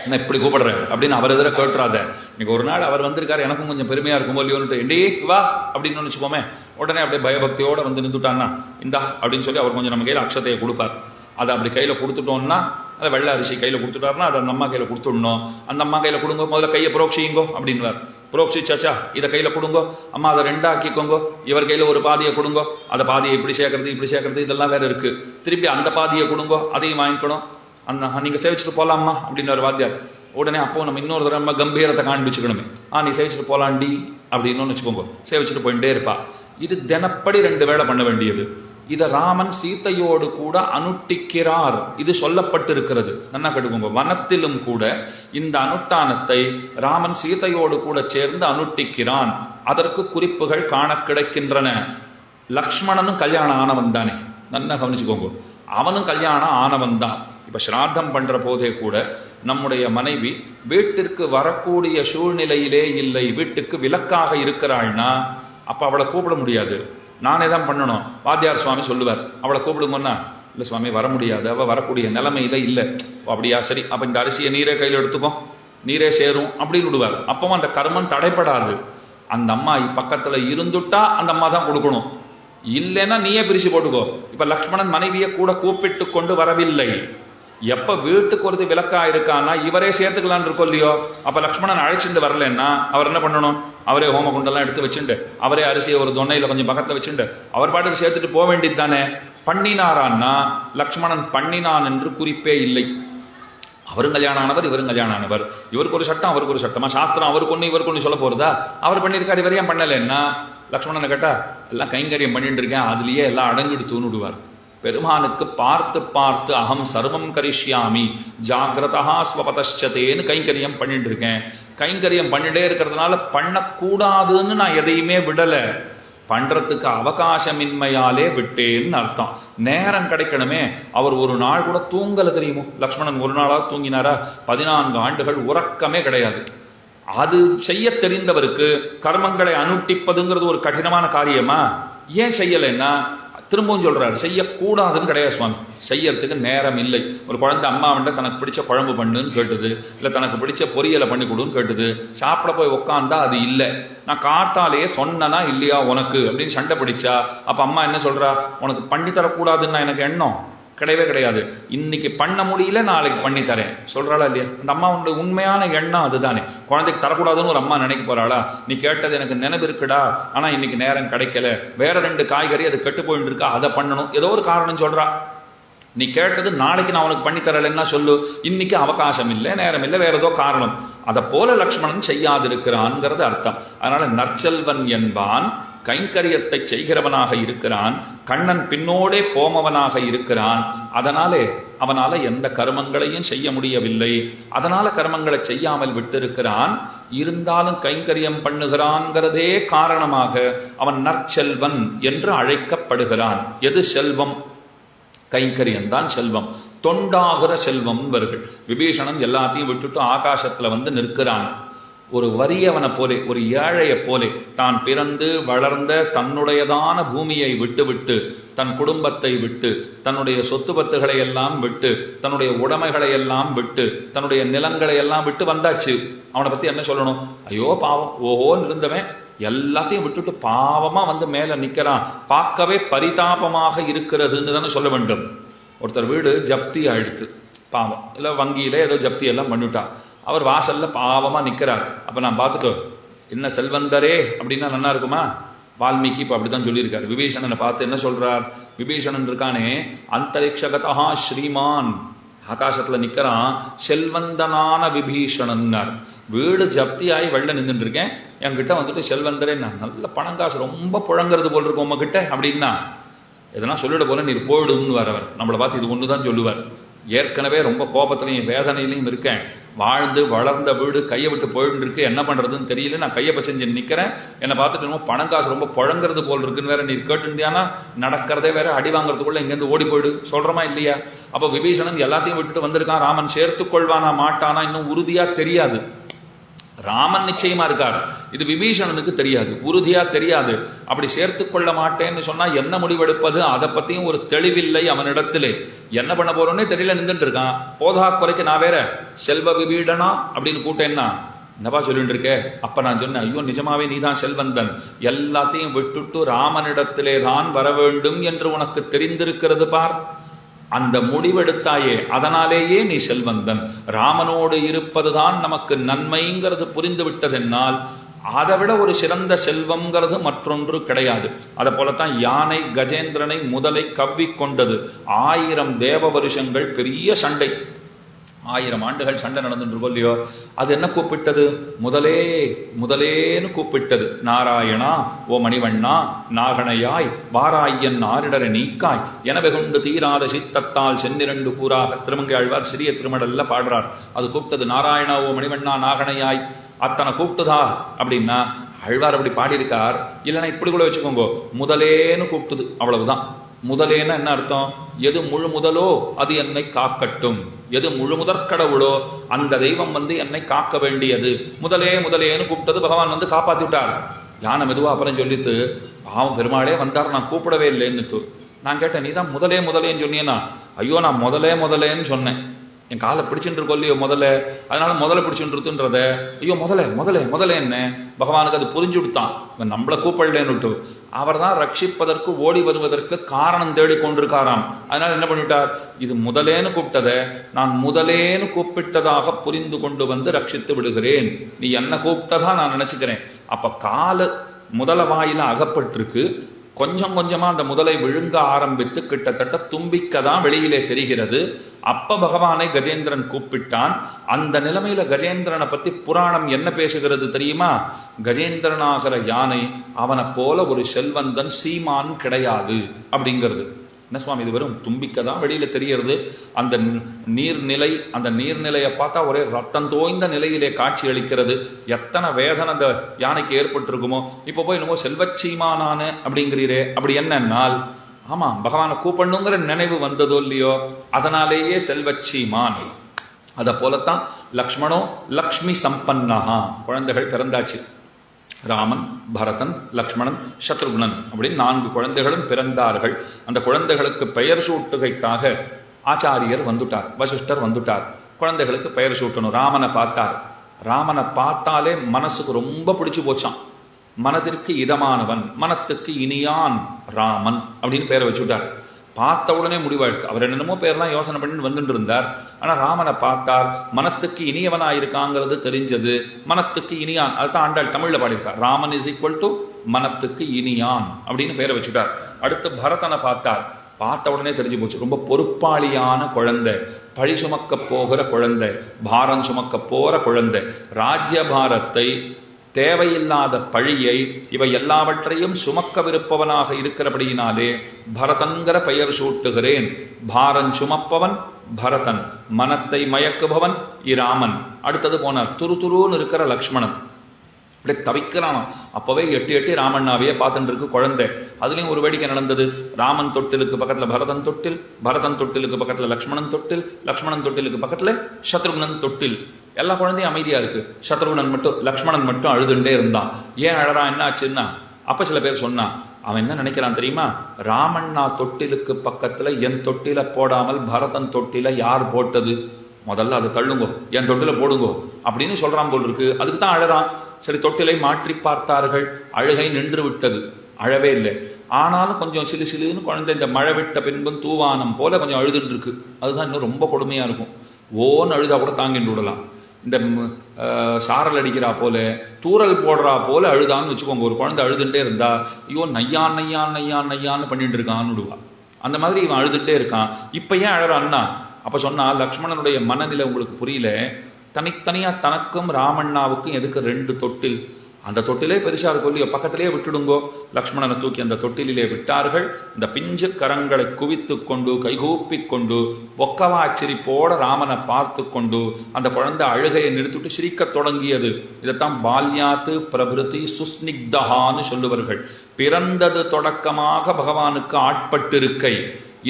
என்ன இப்படி கூப்பிடுறேன் அப்படின்னு அவர் எதிர கேட்டுறாத. இன்னைக்கு ஒரு நாள் அவர் வந்திருக்காரு, எனக்கும் கொஞ்சம் பெருமையா இருக்கும் இல்லையோன்ட்டு, எண்டே வா அப்படின்னு நினைச்சுக்கோமே. உடனே அப்படியே பயபக்தியோட வந்து நின்றுட்டான்னா, இந்தா அப்படின்னு சொல்லி அவர் கொஞ்சம் நம்ம கையில அக்ஷதையை கொடுப்பார். அதை அப்படி கையில கொடுத்துட்டோம்னா, அதை வெள்ளை அரிசி கையில கொடுத்துட்டாருன்னா அதை அந்த அம்மா கையில கொடுத்துடணும். அந்த அம்மா கையில கொடுங்க, முதல்ல கையை புரோக்ஷிங்கோ அப்படின்வார். புரோக்ஷிச்சாச்சா, இதை கையில கொடுங்கோ, அம்மா அதை 2 ஆக்கிக்கோங்கோ, இவர் கையில ஒரு பாதியை கொடுங்கோ, அந்த பாதியை இப்படி சேர்க்கறது இப்படி சேர்க்கறது இதெல்லாம் வேற இருக்கு. திருப்பி அந்த பாதியை கொடுங்கோ, அதையும் வாங்கிக்கணும். அந்த நீங்க சேவிச்சுட்டு போலாமா அப்படின்னு ஒரு வாத்தியார். உடனே அப்போ நம்ம இன்னொரு தடவை கம்பீரத்தை காண்பிச்சுக்கணுமே, நீ சேவிச்சுட்டு போலாண்டி அப்படின்னு வச்சுக்கோங்க, சேவிச்சுட்டு போயிட்டே இருப்பா. இது தினப்படி 2 வேளை பண்ண வேண்டியது. இதை ராமன் சீத்தையோடு கூட அனுட்டிக்கிறார். இது சொல்லப்பட்டிருக்கிறது. நல்லா கேட்டுக்கோங்க, வனத்திலும் கூட இந்த அனுஷ்டானத்தை ராமன் சீத்தையோடு கூட சேர்ந்து அனுட்டிக்கிறான். அதற்கு குறிப்புகள் காண கிடைக்கின்றன. லக்ஷ்மணனும் கல்யாணம் ஆனவன் தானே, நல்லா கவனிச்சுக்கோங்க. அவனும் கல்யாணம் ஆனவன் தான். இப்ப ஸ்ராத்தம் பண்ற போதே கூட நம்முடைய மனைவி வீட்டிற்கு வரக்கூடிய சூழ்நிலையிலே இல்லை, வீட்டுக்கு விலக்காக இருக்கிறாள்னா அப்ப அவளை கூப்பிட முடியாது, நானே தான் பண்ணணும். வாத்தியார் சுவாமி சொல்லுவார், அவளை கூப்பிடுங்கன்னா, இல்லை சுவாமி வர முடியாது, அவள் வரக்கூடிய நிலைமையில இல்லை. அப்படியா, சரி, அப்போ இந்த அரிசியை நீரே கையில் எடுத்துக்கோ, நீரே சேரும் அப்படின்னு விடுவார். அப்பவும் அந்த கர்மம் தடைப்படாது. அந்த அம்மா பக்கத்தில் இருந்துட்டா அந்த அம்மா தான் கொடுக்கணும், இல்லைன்னா நீயே பிரிச்சு போட்டுக்கோ. இப்ப லக்ஷ்மணன் மனைவியை கூட கூப்பிட்டு கொண்டு வரவில்லை. எப்ப வீட்டுக்கு ஒரு விளக்கா இருக்கான்னா இவரே சேர்த்துக்கலான்னு இருக்கோ இல்லையோ. அப்ப லக்ஷ்மணன் அழைச்சிட்டு வரலன்னா அவர் என்ன பண்ணணும், அவரே ஹோம குண்டெல்லாம் எடுத்து வச்சுண்டு, அவரே அரிசியை ஒரு தொன்னையில கொஞ்சம் பக்கத்துல வச்சுண்டு அவர் பாட்டுக்கு சேர்த்துட்டு போக வேண்டியது தானே. பண்ணினாரான்னா லக்ஷ்மணன் பண்ணினான் என்று குறிப்பே இல்லை. அவரும் கல்யாணம் ஆனவர், இவரும் கல்யாணம் ஆனவர். இவருக்கு ஒரு சட்டம், அவருக்கு ஒரு சட்டமா, சாஸ்திரம் அவருக்கு ஒண்ணு இவருக்கு ஒண்ணு சொல்ல போறதா? அவர் பண்ணியிருக்காரு, இவர் ஏன் பண்ணலன்னா லக்ஷ்மணனை கேட்டா எல்லாம் கைங்கரியம் பண்ணிட்டு இருக்கேன், அதுலயே எல்லாம் அடங்கிட்டு தூணுடுவார். பெருமானுக்கு பார்த்து பார்த்து அகம் சர்வம் கரிஷ்யாமி ஜாகிரதா ஸ்வபதச்சதேன்னு கைங்கரியம் பண்ணிட்டு இருக்கேன். கைங்கரியம் பண்ணிட்டே இருக்கிறதுனால பண்ணக்கூடாதுன்னு நான் எதையுமே விடல, பண்றதுக்கு அவகாசமின்மையாலே விட்டேன்னு அர்த்தம். நேரம் கிடைக்கணுமே. அவர் ஒரு நாள் கூட தூங்கல தெரியுமோ. லக்ஷ்மணன் ஒரு நாளா தூங்கினாரா? 14 ஆண்டுகள் உறக்கமே கிடையாது. அது செய்ய தெரிந்தவருக்கு கர்மங்களை அனுட்டிப்பதுங்கிறது ஒரு கடினமான காரியமா? ஏன் செய்யலைன்னா திரும்பவும் சொல்றாரு, செய்யக்கூடாதுன்னு கிடையாது சுவாமி, செய்யறதுக்கு நேரம் இல்லை. ஒரு குழந்தை அம்மாவன்ட்ட தனக்கு பிடிச்ச குழம்பு பண்ணுன்னு கேட்டுது, இல்லை தனக்கு பிடிச்ச பொரியலை பண்ணி கொடுன்னு கேட்டுது. சாப்பிட போய் உட்காந்தா அது இல்லை. நான் கார்த்தாலேயே சொன்னா இல்லையா உனக்கு அப்படின்னு சண்டை பிடிச்சா அப்ப அம்மா என்ன சொல்றா, உனக்கு பண்ணி தரக்கூடாதுன்னு எனக்கு எண்ணம் கிடையவே கிடையாது. இன்னைக்கு பண்ண முடியல, நாளைக்கு பண்ணி தரேன் சொல்றாளா இல்லையா? அந்த அம்மாவுடைய உண்மையான எண்ணம் அதுதானே. குழந்தைக்கு தரக்கூடாதுன்னு ஒரு அம்மா நினைக்க போறாளா? நீ கேட்டது எனக்கு நினைவு இருக்குடா, ஆனா இன்னைக்கு நேரம் கிடைக்கல, வேற 2 காய்கறி அது கெட்டு போயிட்டு இருக்கா, அதை பண்ணணும், ஏதோ ஒரு காரணம் சொல்றா. நீ கேட்டது நாளைக்கு நான் உனக்கு பண்ணி தரலன்னா சொல்லு, இன்னைக்கு அவகாசம் இல்லை, நேரம் இல்லை, வேற ஏதோ காரணம். அதை போல லக்ஷ்மணன் செய்யாதிருக்கிறான்ங்கிறது அர்த்தம். அதனால நற்செல்வன் என்பான் கைங்கரியத்தை செய்கிறவனாக இருக்கிறான், கண்ணன் பின்னோடே போமவனாக இருக்கிறான். அதனாலே அவனால எந்த கர்மங்களையும் செய்ய முடியவில்லை. அதனால கர்மங்களை செய்யாமல் விட்டிருக்கிறான். இருந்தாலும் கைங்கரியம் பண்ணுகிறான்கிறதே காரணமாக அவன் நற்செல்வன் என்று அழைக்கப்படுகிறான். எது செல்வம்? கைங்கரியம் தான் செல்வம். தொண்டாகிற செல்வம் வருகள். விபீஷணன் எல்லாத்தையும் விட்டுட்டு ஆகாசத்துல வந்து நிற்கிறான். ஒரு வறியவனை போலே, ஒரு ஏழையை போலே, தான் பிறந்து வளர்ந்த தன்னுடையதான பூமியை விட்டு தன் குடும்பத்தை விட்டு, தன்னுடைய சொத்து பத்துகளை எல்லாம் விட்டு, தன்னுடைய உடைமைகளை எல்லாம் விட்டு, தன்னுடைய நிலங்களை எல்லாம் விட்டு வந்தாச்சு. அவனை பத்தி என்ன சொல்லணும்? ஐயோ பாவம், ஓஹோன்னு இருந்தவன் எல்லாத்தையும் விட்டுட்டு பாவமா வந்து மேல நிக்கிறான், பார்க்கவே பரிதாபமாக இருக்கிறதுன்னு தானே சொல்ல வேண்டும். ஒருத்தர் வீடு ஜப்தி ஆயிடுத்து, பாவம், இல்லை வங்கியில ஏதோ ஜப்தி எல்லாம் பண்ணிவிட்டா, அவர் வாசல்ல பாவமா நிக்கிறார். அப்ப நான் பார்த்துட்டோம், என்ன செல்வந்தரே அப்படின்னா நல்லா இருக்குமா? வால்மீகி இப்ப அப்படித்தான் சொல்லியிருக்காரு. விபீஷணனை பார்த்து என்ன சொல்றார்? விபீஷணன் இருக்கானே, அந்தரிக்ஷகதா ஸ்ரீமான், ஆகாசத்துல நிக்கிறான், செல்வந்தனான விபீஷணன்னார். வீடு ஜப்தி ஆகி வெளில நின்றுட்டு இருக்கேன், என்கிட்ட வந்துட்டு செல்வந்தரே, நான் நல்ல பணம் காசு ரொம்ப புழங்கிறது போல் இருக்கும் உங்ககிட்ட அப்படின்னா, எதனா சொல்லிட போல நீர் போயிடும்னு வரவர். நம்மளை பார்த்து இது ஒண்ணுதான் சொல்லுவார். ஏற்கனவே ரொம்ப கோபத்திலையும் வேதனையிலையும் இருக்கேன், வாழ்ந்து வளர்ந்த வீடு கையை விட்டு போயிட்டு இருக்கு, என்ன பண்றதுன்னு தெரியல, நான் கையை பசைஞ்சு நிக்கிறேன், என்னை பார்த்துட்டு என்னமோ பணம் காசு ரொம்ப புழங்கிறது போல் இருக்குன்னு வேற நீர் கேட்டுட்டியானா, நடக்கிறதே வேற, அடி வாங்குறதுக்குள்ள இங்கேருந்து ஓடி போயிடு சொல்றமா இல்லையா? அப்போ விபீஷணன் எல்லாத்தையும் விட்டுட்டு வந்திருக்கான். ராமன் சேர்த்து கொள்வானா மாட்டானா இன்னும் உறுதியா தெரியாது. ராமன் நிச்சயமா இருக்கார், இது விபீஷணனுக்கு தெரியாது, உறுதியா தெரியாது. அப்படி சேர்த்து கொள்ள மாட்டேன்னு சொன்னா என்ன முடிவெடுப்பது, அதை பத்தியும் ஒரு தெளிவில்லை அவனிடத்திலே. என்ன பண்ண போறோன்னே தெரியல, நின்றுட்டு இருக்கான். போதா குறைக்கு நான் வேற செல்வ விபீடனா அப்படின்னு கூட்டேன்னா என்னப்பா சொல்லிட்டு இருக்கே? அப்ப நான் சொன்னேன், ஐயோ நிஜமாவே நீதான் செல்வந்தன், எல்லாத்தையும் விட்டுட்டு ராமனிடத்திலே தான் வர வேண்டும் என்று உனக்கு தெரிந்திருக்கிறது பார், அந்த முடிவெடுத்தாயே, அதனாலேயே நீ செல்வந்தன். ராமனோடு இருப்பதுதான் நமக்கு நன்மைங்கிறது புரிந்து விட்டதென்னால் அதை விட ஒரு சிறந்த செல்வம்ங்கிறது மற்றொன்று கிடையாது. அதை போலத்தான் யானை கஜேந்திரனை முதலை கவ்விக்கொண்டது. 1000 தேவ வருஷங்கள் பெரிய சண்டை, 1000 ஆண்டுகள் சண்டை நடந்துட்டு இல்லையோ, அது என்ன கூப்பிட்டது? முதலே முதலேன்னு கூப்பிட்டது. நாராயணா ஓ மணிவண்ணா நாகணையாய் வாராயன் ஆரிடரை நீக்காய் எனவே கொண்டு தீராத சித்தத்தால் சென்னிரண்டு கூறாக திருமங்கை ஆழ்வார் சிறிய திருமடல்ல பாடுறார். அது கூப்பிட்டது நாராயணா ஓ மணிவண்ணா நாகணையாய். அத்தனை கூப்பிட்டுதா அப்படின்னா ஆழ்வார் அப்படி பாடியிருக்கார். இல்லைன்னா இப்படி கூட வச்சுக்கோங்க, முதலேன்னு கூப்பிட்டுது, அவ்வளவுதான். முதலேன்னா என்ன அர்த்தம்? எது முழு முதலோ அது என்னை காக்கட்டும், எது முழு முதற் கடவுளோ அந்த தெய்வம் வந்து என்னை காக்க வேண்டியது. முதலே முதலேன்னு கூப்பிட்டது, பகவான் வந்து காப்பாத்தி விட்டார். யானை மெதுவா அப்புறம் சொல்லித்து, பாவம் பெருமாளே வந்தார், நான் கூப்பிடவே இல்லைன்னு. நான் கேட்டேன், நீ தான் முதலே முதலேன்னு சொன்னீன்னா, ஐயோ நான் முதலேன்னு சொன்னேன், என் காலை பிடிச்சுட்டு கொல்லியோ முதல்ல, அதனால முதல்ல பிடிச்சுன்றத, ஐயோ முதலே என்ன, பகவானுக்கு அது புரிஞ்சு விடுத்தான், இவன் நம்மளை கூப்பிடலேன்னு. அவர் தான் ரட்சிப்பதற்கு ஓடி வருவதற்கு காரணம் தேடி கொண்டிருக்காராம். அதனால என்ன பண்ணிவிட்டார், இது முதலேன்னு கூப்பிட்டதை நான் முதலேன்னு கூப்பிட்டதாக புரிந்து கொண்டு வந்து ரட்சித்து விடுகிறேன், நீ என்ன கூப்பிட்டதா நான் நினைச்சுக்கிறேன். அப்ப கால முதல வாயில அகப்பட்டிருக்கு, கொஞ்சம் கொஞ்சமா அந்த முதலை விழுங்க ஆரம்பித்து கிட்டத்தட்ட தும்பிக்கதான் வெளியிலே தெரிகிறது. அப்ப பகவானை கஜேந்திரன் கூப்பிட்டான். அந்த நிலைமையில கஜேந்திரனை பத்தி புராணம் என்ன பேசுகிறது தெரியுமா? கஜேந்திரனாகிற யானை அவனை போல ஒரு செல்வந்தன் சீமான் கிடையாது அப்படிங்கிறது. என்ன சுவாமி, இது வெறும் தும்பிக்கதான் வெளியில தெரியறது, அந்த நீர்நிலை, அந்த நீர்நிலையை பார்த்தா ஒரே ரத்தம் தோய்ந்த நிலையிலே காட்சி அளிக்கிறது. எத்தனை வேதனை அந்த யானைக்கு ஏற்பட்டிருக்குமோ. இப்ப போய் என்னமோ செல்வச்சீமானானு அப்படிங்கிறீரே, அப்படி என்னன்னால், ஆமா பகவானை கூப்பிடணுங்கிற நினைவு வந்ததோ இல்லையோ, அதனாலேயே செல்வச்சீமான். அதை போலத்தான் லக்ஷ்மணோ லக்ஷ்மி சம்பன்னஹா, குழந்தைகள் பிறந்தாச்சு. ராமன், பரதன், லக்ஷ்மணன், சத்ருகுணன் அப்படின்னு 4 குழந்தைகளும் பிறந்தார்கள். அந்த குழந்தைகளுக்கு பெயர் சூட்டுகைக்காக ஆச்சாரியர் வந்துட்டார், வசிஷ்டர் வந்துட்டார். குழந்தைகளுக்கு பெயர் சூட்டணும். ராமனை பார்த்தார். ராமனை பார்த்தாலே மனசுக்கு ரொம்ப பிடிச்சு போச்சான். மனதிற்கு இதமானவன், மனத்துக்கு இனியான் ராமன் அப்படின்னு பெயரை வச்சுட்டார். பார்த்த உடனே முடிவாயிடுச்சு. அவர் என்னென்னமோ பேர்லாம் யோசனை பண்ணி வந்துட்டு இருந்தார். ஆனா ராமனை பார்த்தார், மனத்துக்கு இனியவனாயிருக்காங்கிறது தெரிஞ்சது. மனத்துக்கு இனியான், அதுதான் ஆண்டாள் தமிழ்ல பாடியிருக்கார். ராமன் இஸ் ஈக்குவல் டு மனத்துக்கு இனியான் அப்படின்னு பெயரை வச்சுட்டார். அடுத்து பரதனை பார்த்தார். பார்த்த உடனே தெரிஞ்சு போச்சு, ரொம்ப பொறுப்பாளியான குழந்தை, பழி சுமக்க போகிற குழந்தை, பாரம் சுமக்க போற குழந்தை. ராஜ்யபாரத்தை, தேவையில்லாத பழியை, இவை எல்லாவற்றையும் சுமக்கவிருப்பவனாக இருக்கிறபடியினாலே பரதன்கிற பெயர் சூட்டுகிறேன். பாரன் சுமப்பவன் பரதன், மனத்தை மயக்குபவன் இராமன். அடுத்தது போனார், துருதுருன்னு இருக்கிற லக்ஷ்மணன். அப்படியே தவிக்கிறான். அப்பவே எட்டி எட்டி ராமண்ணாவையே பார்த்துட்டு இருக்கு குழந்தை. அதுலயும் ஒரு வேடிக்கை நடந்தது. ராமன் தொட்டிலுக்கு பக்கத்துல பரதன் தொட்டில், பரதன் தொட்டிலுக்கு பக்கத்துல லக்ஷ்மணன் தொட்டில், லக்ஷ்மணன் தொட்டிலுக்கு பக்கத்துல சத்ருக்னன் தொட்டில். எல்லா குழந்தையும் அமைதியா இருக்கு. சத்ருக்னன் மட்டும், லக்ஷ்மணன் மட்டும் அழுதுண்டே இருந்தான். ஏன் அழறான், என்ன ஆச்சுன்னா, அப்ப சில பேர் சொன்னா, அவன் என்ன நினைக்கிறான் தெரியுமா, ராமண்ணா தொட்டிலுக்கு பக்கத்துல என் தொட்டில போடாமல் பரதன் தொட்டில யார் போட்டது, முதல்ல அதை தள்ளுங்கோ, என் தொட்டில போடுங்கோ அப்படின்னு சொல்றான் போல் இருக்கு. அதுக்கு தான் அழறான். சரி, தொட்டிலை மாற்றி பார்த்தார்கள். அழுகை நின்று விட்டது, அழவே இல்லை. ஆனாலும் கொஞ்சம் சிலு சிலுன்னு குழந்தை இந்த மழை விட்ட பின்பும் தூவானம் போல கொஞ்சம் அழுதுட்டு இருக்கு. அதுதான் இன்னும் ரொம்ப கொடுமையா இருக்கும். ஓன்னு அழுதா கூட தாங்கிட்டு விடலாம். இந்த சாரல் அடிக்கிறா போல, தூரல் போடுறா போல அழுதான்னு வச்சுக்கோங்க. ஒரு குழந்தை அழுதுட்டே இருந்தா, ஐயோ நையான் நையான் நையான் நையான்னு பண்ணிட்டு இருக்கான்னு விடுவா. அந்த மாதிரி இவன் அழுதுட்டே இருக்கான். இப்ப ஏன் அழறான்னா, அப்ப சொன்னா லக்ஷ்மணனுடைய மனநிலை உங்களுக்கு புரியல. தனித்தனியா தனக்கும் ராமண்ணாவுக்கும் எதுக்கு 2 தொட்டில்? அந்த தொட்டிலே பெருசா இருக்கும் இல்லையோ, பக்கத்திலேயே விட்டுடுங்கோ. லக்ஷ்மணனை தூக்கி அந்த தொட்டிலே விட்டார்கள். இந்த பிஞ்சு கரங்களை குவித்து கொண்டு கைகூப்பி கொண்டு பொக்கவா சிரிப்போட ராமனை பார்த்து கொண்டு அந்த குழந்தை அழுகையை நிறுத்திட்டு சிரிக்க தொடங்கியது. இதைத்தான் பால்யாத்து பிரபிருதி சுஸ்னிக்தஹான்னு சொல்லுவார்கள். பிறந்தது தொடக்கமாக பகவானுக்கு ஆட்பட்டிருக்கை.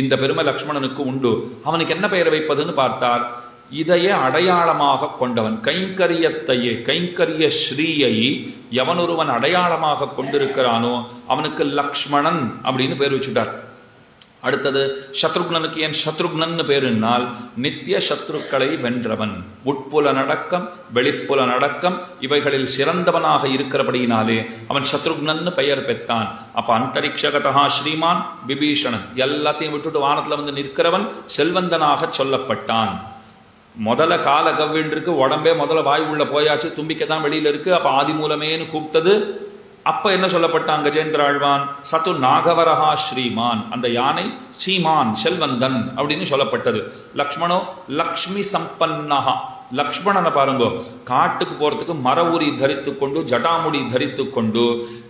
இந்த பெருமை லக்ஷ்மணனுக்கு உண்டு. அவனுக்கு என்ன பெயர் வைப்பதுன்னு பார்த்தார். இதையே அடையாளமாக கொண்டவன், கைங்கரியத்தையே, கைங்கரிய ஸ்ரீயை எவனொருவன் அடையாளமாக கொண்டிருக்கிறானோ அவனுக்கு லக்ஷ்மணன் அப்படின்னு பேர் வச்சுட்டார். அடுத்தது சத்ருக்னனுக்கு ஏன் சத்ருக்னன்னு பேருனால், நித்திய சத்ருக்களை வென்றவன், உட்புல நடக்கம் வெளிப்புல நடக்கம் இவைகளில் சிறந்தவனாக இருக்கிறபடியினாலே அவன் சத்ருக்னன்னு பெயர் பெற்றான். அப்ப அந்தரிக்ஷகதா ஸ்ரீமான் விபீஷணன், எல்லாத்தையும் விட்டுட்டு வானத்துல வந்து நிற்கிறவன் செல்வந்தனாக சொல்லப்பட்டான். முதல்ல கால கவ்வின்னு இருக்கு, உடம்பே முதல்ல வாய் உள்ள போயாச்சு, தும்பிக்கைதான் வெளியில இருக்கு. அப்ப ஆதி மூலமேன்னு கூப்பிட்டது. அப்ப என்ன சொல்லப்பட்டான் கஜேந்திர ஆழ்வான், சத்து நாகவரஹா ஸ்ரீமான், அந்த யானை ஸ்ரீமான் செல்வந்தன் அப்படின்னு சொல்லப்பட்டது. லக்ஷ்மணோ லக்ஷ்மி சம்பன்னஹா, லக்ஷ்மணனை பாருங்கோ, காட்டுக்கு போறதுக்கு மர உரி தரித்து கொண்டு ஜட்டாமுடி தரித்து கொண்டு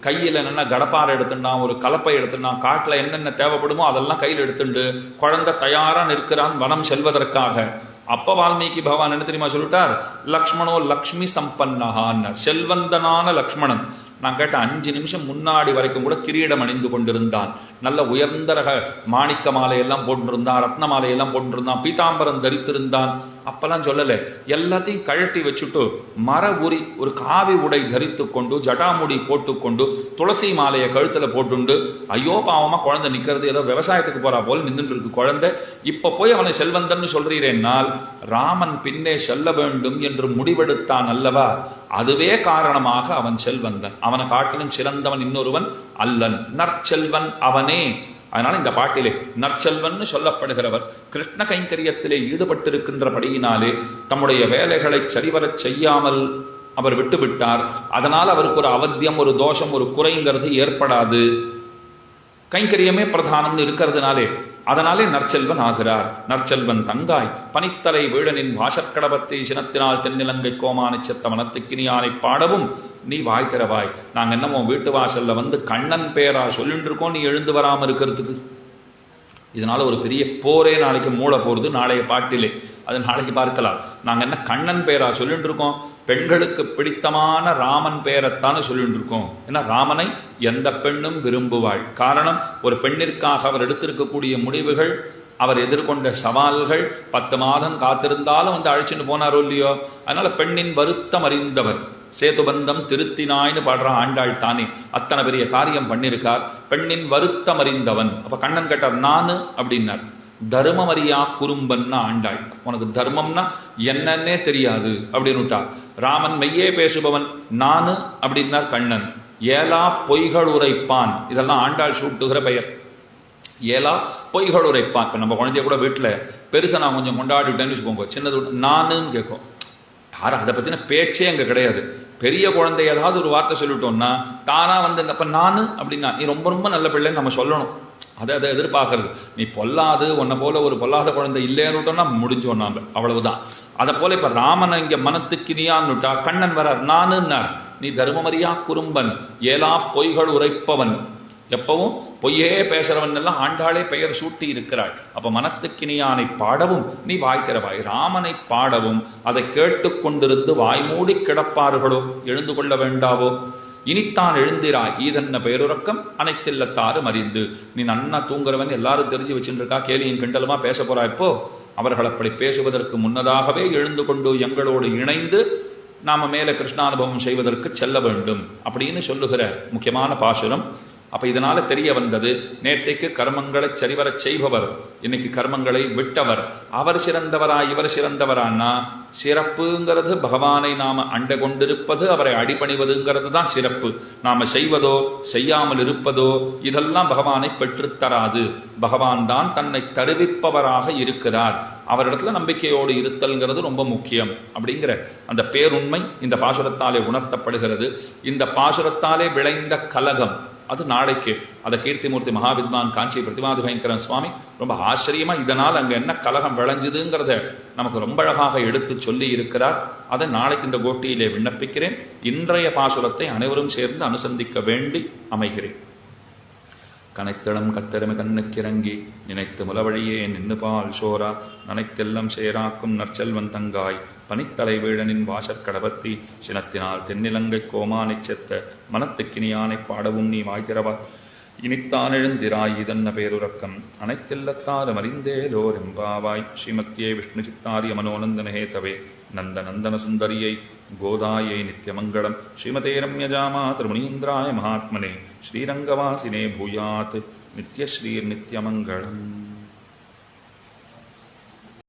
கையில் என்னென்ன கடப்பாறை எடுத்துட்டான், ஒரு கலப்பை எடுத்துட்டான், காட்டுல என்னென்ன தேவைப்படுமோ அதெல்லாம் கையில் எடுத்துண்டு குழந்தை தயாரா நிற்கிறான் வனம் செல்வதற்காக. அப்ப வால்மீகி பகவான் என்ன தெரியுமா சொல்லிட்டார், லக்ஷ்மணோ லக்ஷ்மி சம்பன்னஹான், செல்வந்தனான லக்ஷ்மணன். நான் கேட்ட 5 நிமிஷம் முன்னாடி வரைக்கும் கூட கிரீடம் அணிந்து கொண்டிருந்தான், நல்ல உயர்ந்த ரக மாணிக்க மாலையெல்லாம் போட்டிருந்தான், ரத்ன மாலையெல்லாம் போட்டிருந்தான், பீதாம்பரம் தரித்திருந்தான். அப்பெல்லாம் சொல்லலை, எல்லாத்தையும் கழட்டி வச்சுட்டு மர உரி ஒரு காவி உடை தரித்து கொண்டு ஜட்டாமுடி போட்டுக்கொண்டு துளசி மாலையை கழுத்துல போட்டுண்டு, ஐயோ பாவமா குழந்தை நிக்கிறது, ஏதோ விவசாயத்துக்கு போறா போல நின்றுட்டு இருக்கு குழந்தை. இப்ப போய் அவனை செல்வந்தன்னு சொல்றீரேனால் ராமன் பின்னே செல்ல வேண்டும் என்று முடிவெடுத்தான் அல்லவா, அதுவே காரணமாக அவன் செல்வந்தன். அவனை காட்டிலும் சிறந்தவன் இன்னொருவன் அல்லன், நற்செல்வன் அவனே. அதனால இந்த பாட்டிலே நற்செல்வன் சொல்லப்படுகிறவர் கிருஷ்ண கைங்கரியத்திலே ஈடுபட்டிருக்கின்றபடியினாலே தம்முடைய வேலைகளை சரிவரச் செய்யாமல் அவர் விட்டுவிட்டார். அதனால் அவருக்கு ஒரு அவத்தியம், ஒரு தோஷம், ஒரு குறைங்கிறது ஏற்படாது. கைங்கரியமே பிரதானம்னு இருக்கிறதுனாலே அதனாலே நற்செல்வன் ஆகிறார். நற்செல்வன் தங்காய் பனித்தலை வீழனின் வாசற்கடபத்தை சினத்தினால் தென்னிலங்கை கோமானை செத்த மனத்துக்கினியானை பாடவும் நீ வாய் திறவாய். நாங்க என்னமோ வீட்டு வாசல்ல வந்து கண்ணன் பேரா சொல்லிட்டு இருக்கோம், நீ எழுந்து வராம இருக்கிறதுக்கு. இதனால ஒரு பெரிய போரே நாளைக்கு மூட போறது, நாளைய பாட்டிலே அது நாளைக்கு பார்க்கலாம். நாங்க என்ன கண்ணன் பேரா சொல்லிட்டு இருக்கோம், பெண்களுக்கு பிடித்தமான ராமன் பேரைத்தானே சொல்லிட்டு இருக்கோம். ஏன்னா ராமனை எந்த பெண்ணும் விரும்புவாள். காரணம், ஒரு பெண்ணிற்காக அவர் எடுத்திருக்கக்கூடிய முடிவுகள், அவர் எதிர்கொண்ட சவால்கள், 10 மாதம் காத்திருந்தாலும் வந்து அழைச்சிட்டு போனாரோ இல்லையோ. அதனால பெண்ணின் வருத்தம் அறிந்தவர், சேதுபந்தம் திருத்தினாய்னு பாடுறான் ஆண்டாள் தானே, அத்தனை பெரிய காரியம் பண்ணியிருக்கார். பெண்ணின் வருத்தம் அறிந்தவன். அப்ப கண்ணன் கேட்டார் நானு அப்படின்னார். தர்மமரியா குறும்பன்னா ஆண்டாள், உனக்கு தர்மம்னா என்னன்னே தெரியாது அப்படின்னுட்டா. ராமன் மெய்யே பேசுபவன் நானு அப்படின்னார் கண்ணன். ஏலா பொய்கள் உரைப்பான், இதெல்லாம் ஆண்டாள் சூட்டுகிற பெயர். ஏலா பொய்கள் உரைப்பான். இப்ப நம்ம குழந்தைய கூட வீட்டுல பெருசா நான் கொஞ்சம் கொண்டாடிவிட்டேன்னு வச்சுக்கோங்க, சின்னது நானுன்னு கேட்கும். யாரும் அதை பத்தின பேச்சே அங்க கிடையாது. பெரிய குழந்தை ஏதாவது ஒரு வார்த்தை சொல்லிட்டோம்னா தானா வந்து அப்ப நானு அப்படின்னா நீ ரொம்ப ரொம்ப நல்ல பிள்ளைன்னு நம்ம சொல்லணும். அதை எதிர்பார்க்கறது. நீ பொல்லாது, உன்னை போல ஒரு பொல்லாத குழந்தை இல்லைன்னுட்டோம்னா முடிஞ்சோம் நாம, அவ்வளவுதான். அதை போல இப்ப ராமன் இங்க மனத்துக்கினியான்னுட்டா கண்ணன் வரார் நானுன்னார். நீ தர்மமரியா குறும்பன், ஏலா பொய்கள் உரைப்பவன். எப்பவும் பொய்யே பேசுறவன் எல்லாம் ஆண்டாளே பெயர் சூட்டி இருக்கிறாள். அப்ப மனத்துக்கினியானை பாடவும் நீ வாய் திறவாய், ராமனை பாடவும் அதை கேட்டுக்கொண்டிருந்து வாய் மூடி கிடப்பார்களோ, எழுந்து கொள்ள வேண்டாவோ? இனித்தான் எழுந்திராய் ஈதன்ன பேருறக்கம் அனைத்தில்லத்தாறு மறிந்து. நீ நன்னா தூங்குறவன் எல்லாரும் தெரிஞ்சு வச்சுருக்கா, கேலியும் கிண்டலுமா பேச போறா. இப்போ அவர்கள் அப்படி பேசுவதற்கு முன்னதாகவே எழுந்து கொண்டு எங்களோடு இணைந்து நாம மேல கிருஷ்ணானுபவம் செய்வதற்கு செல்ல வேண்டும் அப்படின்னு சொல்லுகிற முக்கியமான பாசுரம். அப்ப இதனால தெரிய வந்தது, நேற்றைக்கு கர்மங்களை சரிவரச் செய்பவர், இன்னைக்கு கர்மங்களை விட்டவர், அவர் சிறந்தவரா இவர் சிறந்தவரான்னா, சிறப்புங்கிறது பகவானை நாம அண்டை கொண்டிருப்பது, அவரை அடிபணிவதுங்கிறது தான் சிறப்பு. நாம செய்வதோ செய்யாமல் இருப்பதோ இதெல்லாம் பகவானை பெற்றுத்தராது. பகவான் தான் தன்னை தருவிப்பவராக இருக்கிறார். அவரிடத்துல நம்பிக்கையோடு இருத்தல்ங்கிறது ரொம்ப முக்கியம். அப்படிங்கிற அந்த பேருண்மை இந்த பாசுரத்தாலே உணர்த்தப்படுகிறது. இந்த பாசுரத்தாலே விளைந்த கலகம் அது நாளைக்கு அதை கீர்த்திமூர்த்தி மகாவித்வான் காஞ்சி பிரதிமாதி பயங்கரன் சுவாமி ரொம்ப ஆச்சரியமா இதனால் அங்க என்ன கலகம் விளைஞ்சுதுங்கிறத நமக்கு ரொம்ப அழகாக எடுத்து சொல்லி இருக்கிறார். அதை நாளைக்கு இந்த கோஷ்டியிலே விண்ணப்பிக்கிறேன். இன்றைய பாசுரத்தை அனைவரும் சேர்ந்து அனுசந்திக்க வேண்டி அமைகிறேன். கனைத்தளம் கத்தெருமை கண்ணுக்கிறங்கி நினைத்து முலவழியே நின்று பால் சோரா நனைத்தெல்லம் சேராக்கும் நற்செல்வன் தங்காய் பனித்தலை வீழனின் வாசற்கடவத்தி சினத்தினால் தென்னிலங்கை கோமானை செத்த மனத்துக்கினியானை பாடவும் நீ வாய்த்திரவா இனித்தான் எழுந்திராய் இதன்ன பேருறக்கம் அனைத்தில்லத்தாறு மறிந்தேலோர் எம்பாவாய். ஸ்ரீமத்தியே விஷ்ணு சித்தாரிய மனோநந்தனஹேதவே நந்த நந்தன சுந்தரியை கோதாயை நித்யமங்கலம். ஸ்ரீமதே ரம்யஜாமா திருமுனீந்திராய மகாத்மனே ஸ்ரீரங்கவாசினே பூயாத் நித்யஸ்ரீர் நித்யமங்கலம்.